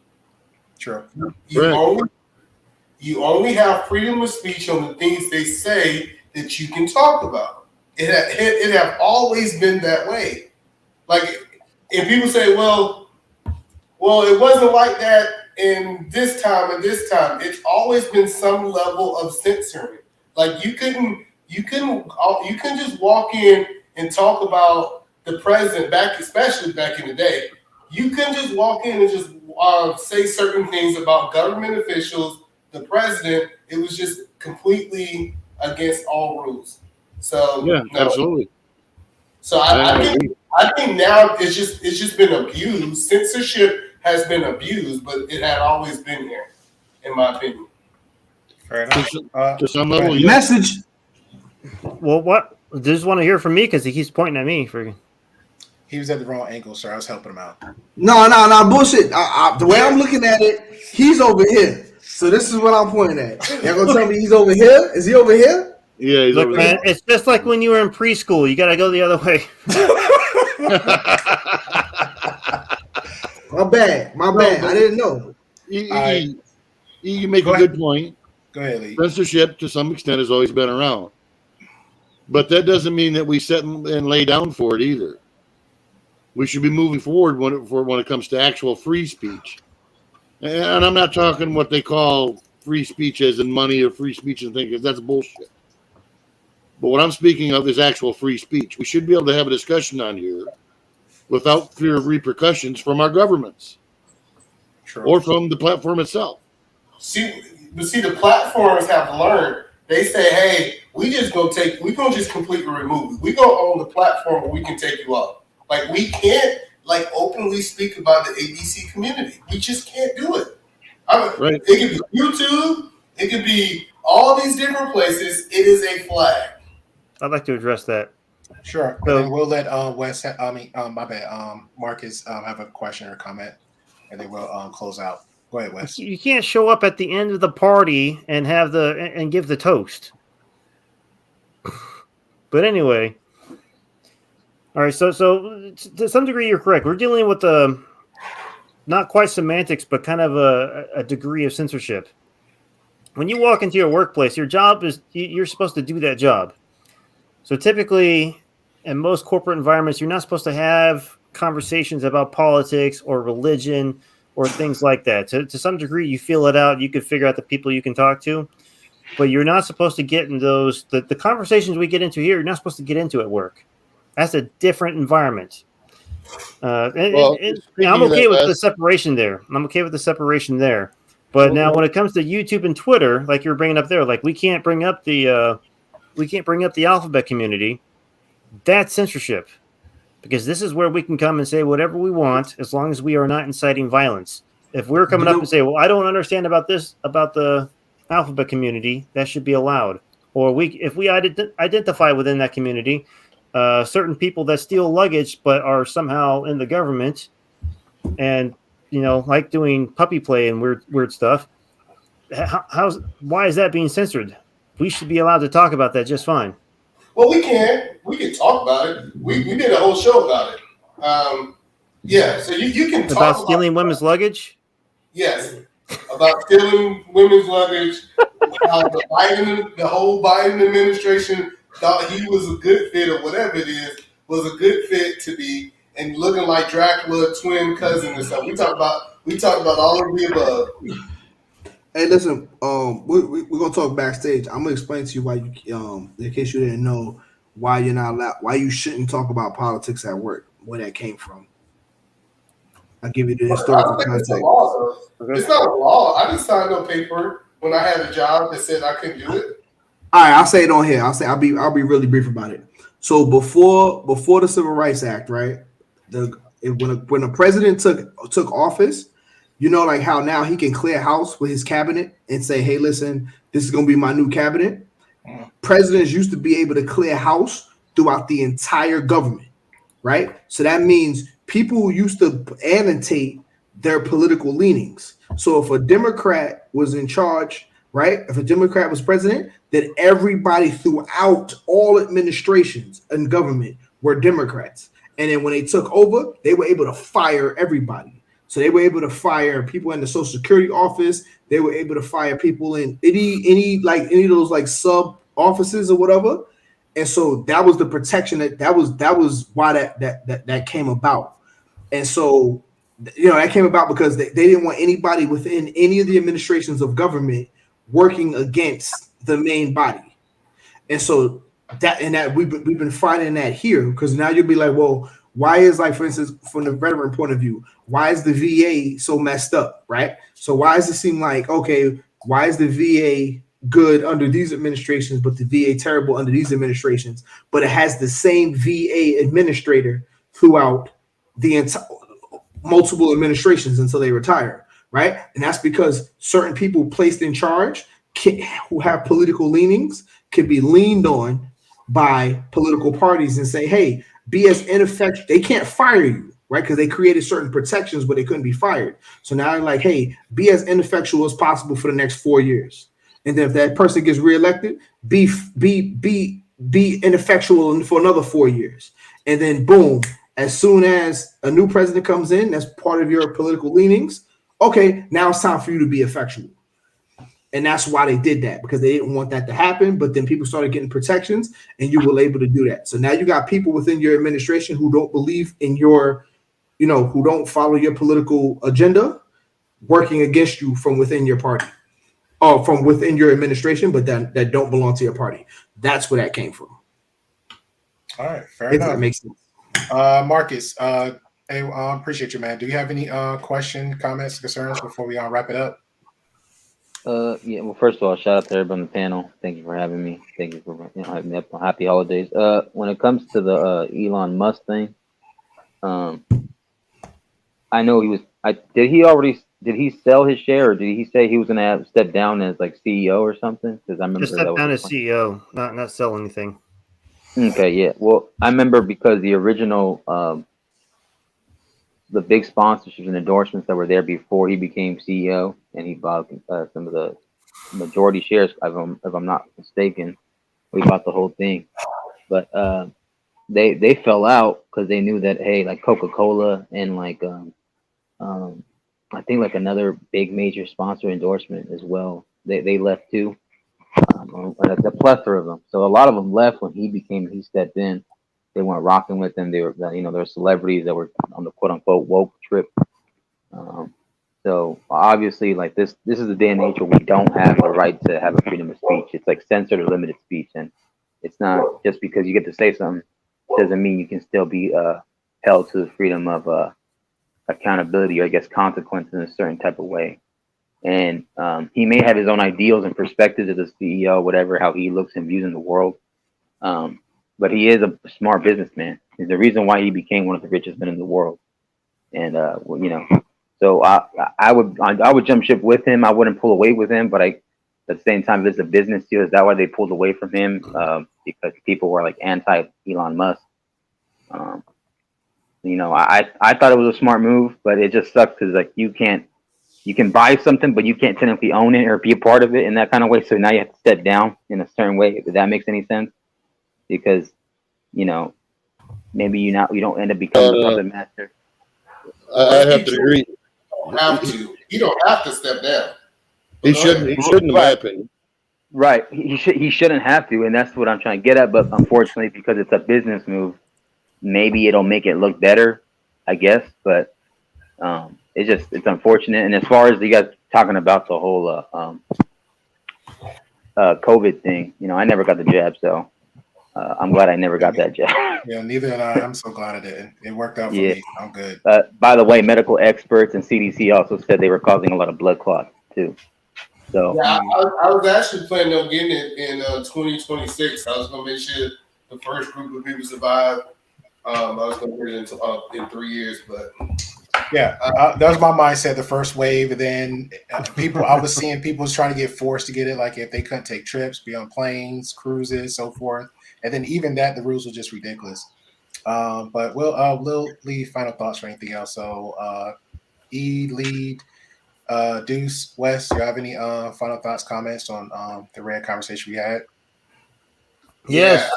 True. You only have freedom of speech on the things they say that you can talk about. It have always been that way. Like, if people say, well, it wasn't like that in this time and this time. It's always been some level of censoring. Like, you couldn't just walk in and talk about the president especially back in the day. You couldn't just walk in and just say certain things about government officials, the president. It was just completely against all rules. So yeah, absolutely. So I think now it's just been abused. Censorship has been abused, but it had always been here, in my opinion. Fair enough. To some level, message. Well, what? Just want to hear from me because he keeps pointing at me. He was at the wrong angle, sir. I was helping him out. No, bullshit. The way I'm looking at it, he's over here. So this is what I'm pointing at. Y'all gonna tell me he's over here? Is he over here? Yeah, he's over man, it's just like when you were in preschool. You got to go the other way. My bad. I didn't know. You make a good point. Go ahead, Lee. Censorship, to some extent, has always been around. But that doesn't mean that we sit and lay down for it either. We should be moving forward when it comes to actual free speech. And I'm not talking what they call free speech as in money or free speech and things, because that's bullshit. But what I'm speaking of is actual free speech. We should be able to have a discussion on here without fear of repercussions from our governments. True. Or from the platform itself. See, the platforms have learned. They say, hey, we gonna just completely remove you. We gonna own the platform where we can take you off. Like, we can't openly speak about the ABC community. We just can't do it. Right. It could be YouTube. It could be all these different places. It is a flag. I'd like to address that. Sure. So, and then we'll let Marcus have a question or comment, and then we'll close out. Go ahead, Wes. You can't show up at the end of the party and give the toast. But anyway, all right. So to some degree, you're correct. We're dealing with not quite semantics, but kind of a degree of censorship. When you walk into your workplace, your job is you're supposed to do that job. So typically, in most corporate environments, you're not supposed to have conversations about politics or religion or things like that. To some degree, you feel it out. You could figure out the people you can talk to, but you're not supposed to get in those. The conversations we get into here, you're not supposed to get into at work. That's a different environment. I'm okay with the separation there. But now, when it comes to YouTube and Twitter, like you're bringing up there, like we can't bring up the alphabet community. That's censorship, because this is where we can come and say whatever we want as long as we are not inciting violence. If we're coming up and say, well, I don't understand about the alphabet community, that should be allowed. Or if we identify within that community certain people that steal luggage but are somehow in the government and like doing puppy play and weird stuff, why is that being censored? We should be allowed to talk about that just fine. Well, we can talk about it. We did a whole show about it. So you can talk about stealing women's luggage. Yes, about stealing women's luggage. The whole Biden administration thought he was a good fit, or whatever it is, was a good fit to be, and looking like Dracula, twin cousin and stuff. We talk about all of the above. Hey, listen. We're gonna talk backstage. I'm gonna explain to you why you, in case you didn't know, why you're not allowed, why you shouldn't talk about politics at work, where that came from. I'll give you the historical context. It's a law, though. It's not a law. I didn't sign no paper when I had a job that said I couldn't do it? All right, I'll say it on here. I'll be really brief about it. So before the Civil Rights Act, right? When a president took office, you know, like how now he can clear house with his cabinet and say, "Hey, listen, this is gonna be my new cabinet." Presidents used to be able to clear house throughout the entire government, right? So that means people used to annotate their political leanings. So if a Democrat was in charge, right? If a Democrat was president, then everybody throughout all administrations and government were Democrats. And then when they took over, they were able to fire everybody. So they were able to fire people in the Social Security office. They were able to fire people in any of those like sub offices or whatever. And so that was the protection that was why that came about. And so, you know, that came about because they didn't want anybody within any of the administrations of government working against the main body. And so that we've been finding that here, because now you'll be like, well, why is, like, for instance, from the veteran point of view, why is the VA so messed up, right? So why does it seem like, okay, why is the VA good under these administrations, but the VA terrible under these administrations? But it has the same VA administrator throughout the entire multiple administrations until they retire, right? And that's because certain people placed in charge who have political leanings can be leaned on by political parties and say, hey, be as ineffective. They can't fire you, right? Because they created certain protections where they couldn't be fired. So now they're like, hey, be as ineffectual as possible for the next 4 years. And then if that person gets reelected, be ineffectual for another 4 years. And then boom, as soon as a new president comes in, that's part of your political leanings. Okay, now it's time for you to be effectual. And that's why they did that, because they didn't want that to happen. But then people started getting protections and you were able to do that. So now you got people within your administration who don't believe in your, you know, who don't follow your political agenda, working against you from within your party or from within your administration, but that don't belong to your party. That's where that came from. All right, fair if enough. That makes sense. Marcus, hey, appreciate you, man. Do you have any question, comments, concerns before we wrap it up? Yeah. Well, first of all, shout out to everybody on the panel. Thank you for having me. Thank you for having me up on Happy Holidays. When it comes to the Elon Musk thing, I know he was. Did he sell his share, or did he say he was going to step down as like CEO or something? Because I remember Just step down as CEO, not sell anything. Okay, yeah. Well, I remember because the original, the big sponsorships and endorsements that were there before he became CEO, and he bought some of the majority shares, if I'm not mistaken. We bought the whole thing, but they fell out because they knew that, hey, like Coca-Cola and like I think like another big major sponsor endorsement as well, they left too. A plethora of them. So a lot of them left when he stepped in. They weren't rocking with him. They were, you know, they're celebrities that were on the quote unquote woke trip. So obviously, like this is the day and age where we don't have the right to have a freedom of speech. It's like censored or limited speech, and it's not just because you get to say something doesn't mean you can still be held to the freedom of accountability, or I guess consequence in a certain type of way. And he may have his own ideals and perspectives as a CEO, whatever, how he looks and views in the world. But he is a smart businessman. He's the reason why he became one of the richest men in the world. And you know, so I would jump ship with him. I wouldn't pull away with him, but at the same time, this is a business deal. Is that why they pulled away from him? Because people were like anti Elon Musk. You know, I thought it was a smart move, but it just sucks because like you can buy something, but you can't technically own it or be a part of it in that kind of way. So now you have to step down in a certain way. If that makes any sense, because you know, maybe you don't end up becoming the puppet master. I have to agree. You don't have to step down. He shouldn't, in my opinion. Right. He shouldn't have to, and that's what I'm trying to get at. But unfortunately, because it's a business move, maybe it'll make it look better, I guess. But it's unfortunate. And as far as you guys talking about the whole COVID thing, you know, I never got the jab, so I'm glad I never got that jab. Yeah, neither did I. I'm so glad I didn't. It worked out for me. I'm good. By the way, medical experts and CDC also said they were causing a lot of blood clots too. So yeah, I was actually planning on getting it in 2026. I was gonna make sure the first group of people survive. I was gonna get it in 3 years, but Yeah, that was my mindset. The first wave, and then people. I was seeing people was trying to get forced to get it, like if they couldn't take trips, be on planes, cruises, so forth. And then even that, the rules were just ridiculous. But we'll leave final thoughts or anything else. So, lead, Deuce, Wes, do you have any final thoughts, comments on the red conversation we had? Yes.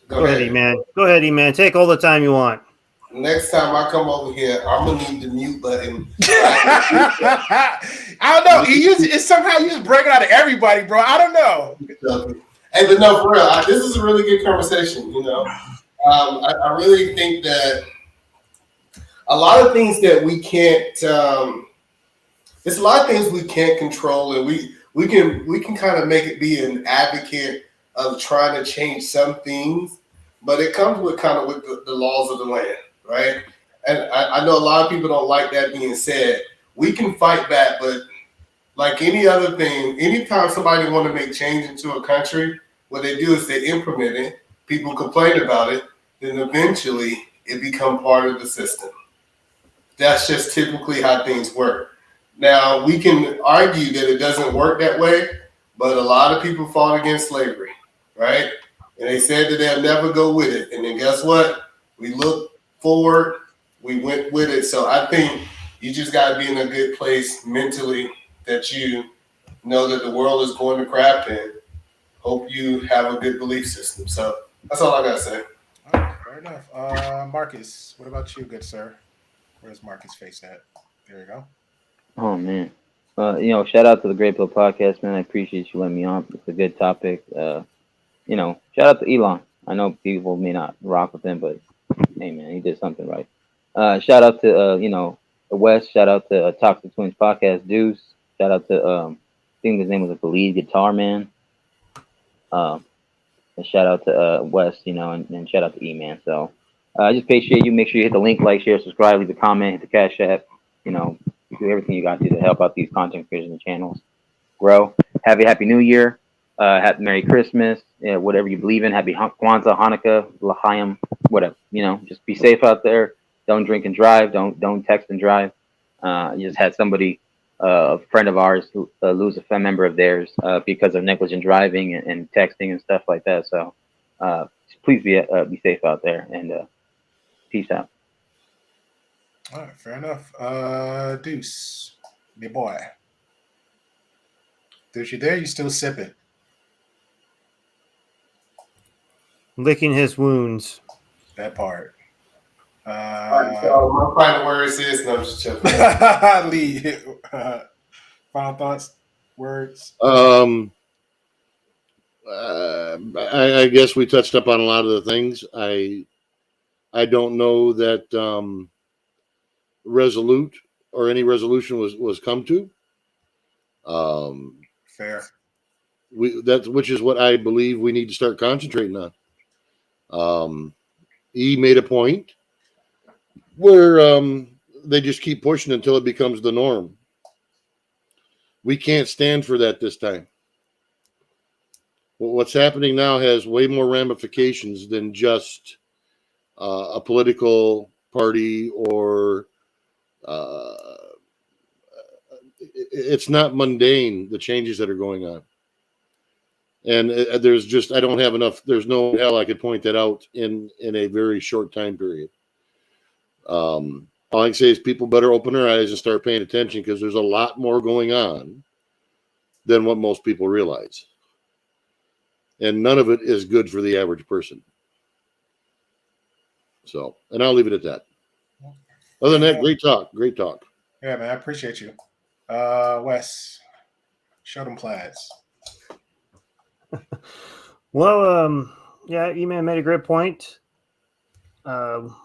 Go ahead, E-Man. Go ahead, E-Man. Take all the time you want. next time I come over here, I'm gonna need the mute button. I don't know. It's somehow you just break it out of everybody, bro. I don't know. Hey, but no, for real, this is a really good conversation. You know, I really think that a lot of things that we can't. It's a lot of things we can't control, and we can kind of make it be an advocate of trying to change some things, but it comes with the laws of the land, right? And I know a lot of people don't like that being said. We can fight back, but like any other thing, anytime somebody want to make change into a country, what they do is they implement it. People complain about it, then eventually it become part of the system. That's just typically how things work. Now, we can argue that it doesn't work that way, but a lot of people fought against slavery, right? And they said that they'll never go with it. And then guess what? We looked forward, we went with it. So I think you just got to be in a good place mentally that you know that the world is going to crap and hope you have a good belief system. So that's all I got to say. All right, fair enough. Marcus, what about you, good sir? Where's Marcus' face at? There you go. Oh man, shout out to the Great Pill Podcast, man. I appreciate you letting me on. It's a good topic. Shout out to Elon. I know people may not rock with him, but hey, man, he did something right. Shout out to West. Shout out to Toxic Twins Podcast, Deuce. Shout out to I think his name was the lead guitar man. And shout out to West, and shout out to E-Man. So I just appreciate you. Make sure you hit the link, like, share, subscribe, leave a comment, hit the Cash App. Do everything you got to do to help out these content creators and channels grow. Have a happy New Year. Happy Merry Christmas. Whatever you believe in. Happy Kwanzaa, Hanukkah, L'chaim, whatever. Just be safe out there. Don't drink and drive. Don't text and drive. Just had somebody, a friend of ours, lose a family member of theirs because of negligent driving and texting and stuff like that. So please be safe out there, and peace out. All right, fair enough. Deuce, my boy. Deuce, you there? You still sipping? Licking his wounds. That part. All right, so my final words is, no, I'm just joking. Lee, final thoughts, words. I guess we touched up on a lot of the things. I don't know that resolute or any resolution was come to. Fair. Which is what I believe we need to start concentrating on. He made a point where they just keep pushing until it becomes the norm. We can't stand for that this time. What's happening now has way more ramifications than just a political party or it's not mundane, the changes that are going on. And there's just, I don't have enough, there's no hell I could point that out in a very short time period. All I can say is people better open their eyes and start paying attention because there's a lot more going on than what most people realize. And none of it is good for the average person. So, and I'll leave it at that. Other than that, great talk. Great talk. Yeah, man, I appreciate you. Wes, show them plaids. Well, yeah, E-Man made a great point.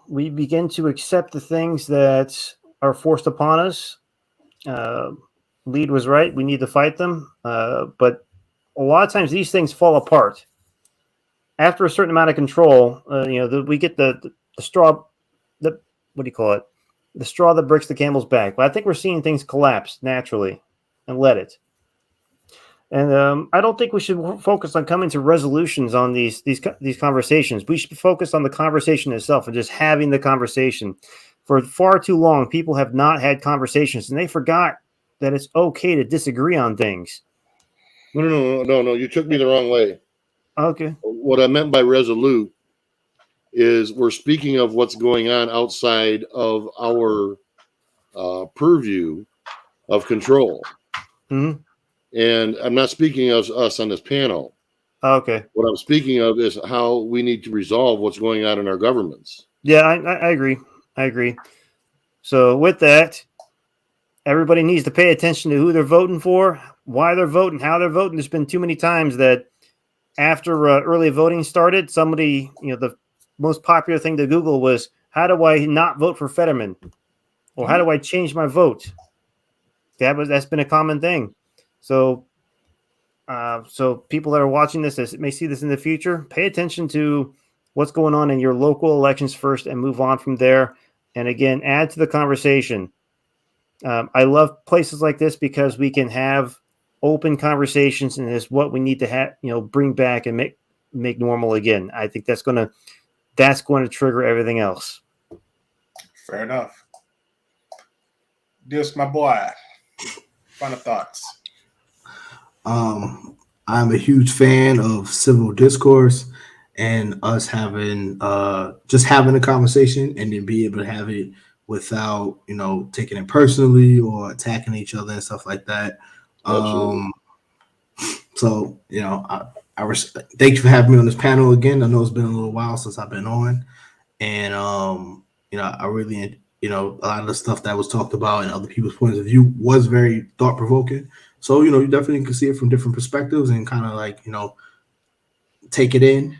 We begin to accept the things that are forced upon us. Lead was right. We need to fight them. But a lot of times these things fall apart. After a certain amount of control, we get the straw, what do you call it? The straw that breaks the camel's back. But I think we're seeing things collapse naturally and let it. And I don't think we should focus on coming to resolutions on these conversations. We should focus on the conversation itself and just having the conversation. For far too long, people have not had conversations, and they forgot that it's okay to disagree on things. No. You took me the wrong way. Okay. What I meant by resolute is we're speaking of what's going on outside of our purview of control. Mm-hmm. And I'm not speaking of us on this panel. Okay. What I'm speaking of is how we need to resolve what's going on in our governments. Yeah, I agree. I agree. So with that, everybody needs to pay attention to who they're voting for, why they're voting, how they're voting. There's been too many times that after early voting started, somebody, the most popular thing to Google was, how do I not vote for Fetterman? Or how do I change my vote? That's been a common thing. So people that are watching this that may see this in the future, pay attention to what's going on in your local elections first and move on from there. And again, add to the conversation. I love places like this because we can have open conversations, and it's what we need to have, bring back and make normal again. I think that's going to trigger everything else. Fair enough. Just my boy. Final thoughts. I'm a huge fan of civil discourse and us having just having a conversation and then be able to have it without taking it personally or attacking each other and stuff like that. So I thank you for having me on this panel again. I know it's been a little while since I've been on, and I really a lot of the stuff that was talked about and other people's points of view was very thought provoking. So you definitely can see it from different perspectives and kind of like take it in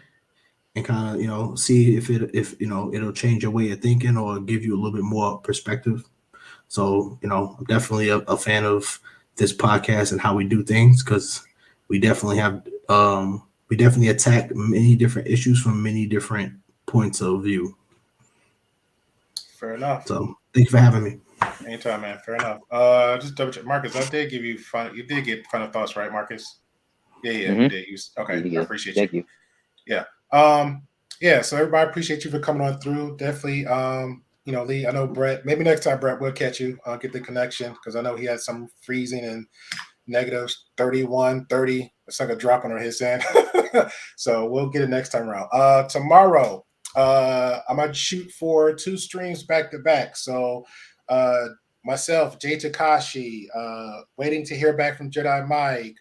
and kind of see if it'll change your way of thinking or give you a little bit more perspective. So I'm definitely a fan of this podcast and how we do things, because we definitely attack many different issues from many different points of view. Fair enough. So thank you for having me. Anytime, man. Fair enough. Just double check, Marcus. I did give you you did get final thoughts, right, Marcus? Yeah, you did. Okay, I appreciate you. Thank you. Yeah. So everybody, appreciate you for coming on through. Definitely. Lee, I know Brett. Maybe next time, Brett, we'll catch you. Get the connection, because I know he had some freezing and negative 31, 30. It's like a drop on his end. So we'll get it next time around. Tomorrow, I'm gonna shoot for 2 streams back to back. So myself, Jay Takashi, waiting to hear back from Jedi Mike,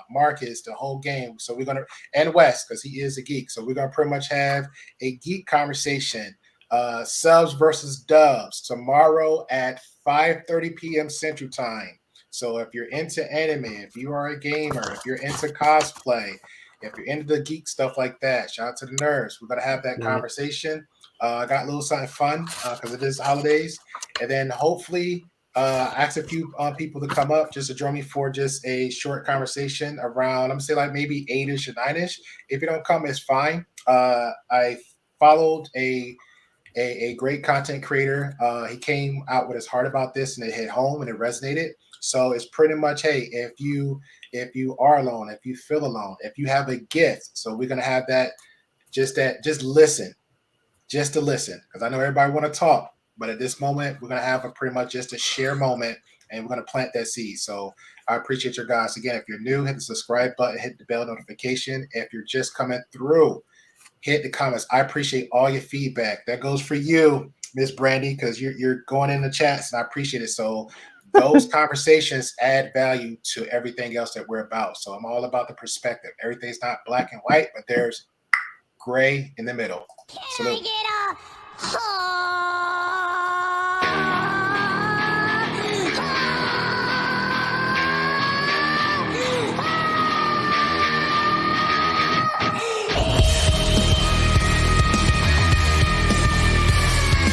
Marcus, the whole game. So we're gonna, and Wes, because he is a geek. So we're gonna pretty much have a geek conversation. Subs versus dubs tomorrow at 5:30 p.m. Central Time. So if you're into anime, if you are a gamer, if you're into cosplay, if you're into the geek stuff like that, shout out to the nerds. We're gonna have that conversation. I got a little something fun because it is holidays, and then hopefully ask a few people to come up just to join me for just a short conversation around. I'm gonna say like maybe 8ish or 9ish. If you don't come, it's fine. I followed a great content creator. He came out with his heart about this, and it hit home and it resonated. So it's pretty much, hey, if you are alone, if you feel alone, if you have a gift, so we're gonna have that. Just listen, just to listen, because I know everybody want to talk, but at this moment we're gonna have a pretty much just a share moment, and we're gonna plant that seed. So I appreciate your guys. Again, if you're new, hit the subscribe button, hit the bell notification. If you're just coming through, hit the comments. I appreciate all your feedback. That goes for you, Miss Brandy, because you're going in the chats, and I appreciate it. So those conversations add value to everything else that we're about. So I'm all about the perspective. Everything's not black and white, but there's gray in the middle. Salute.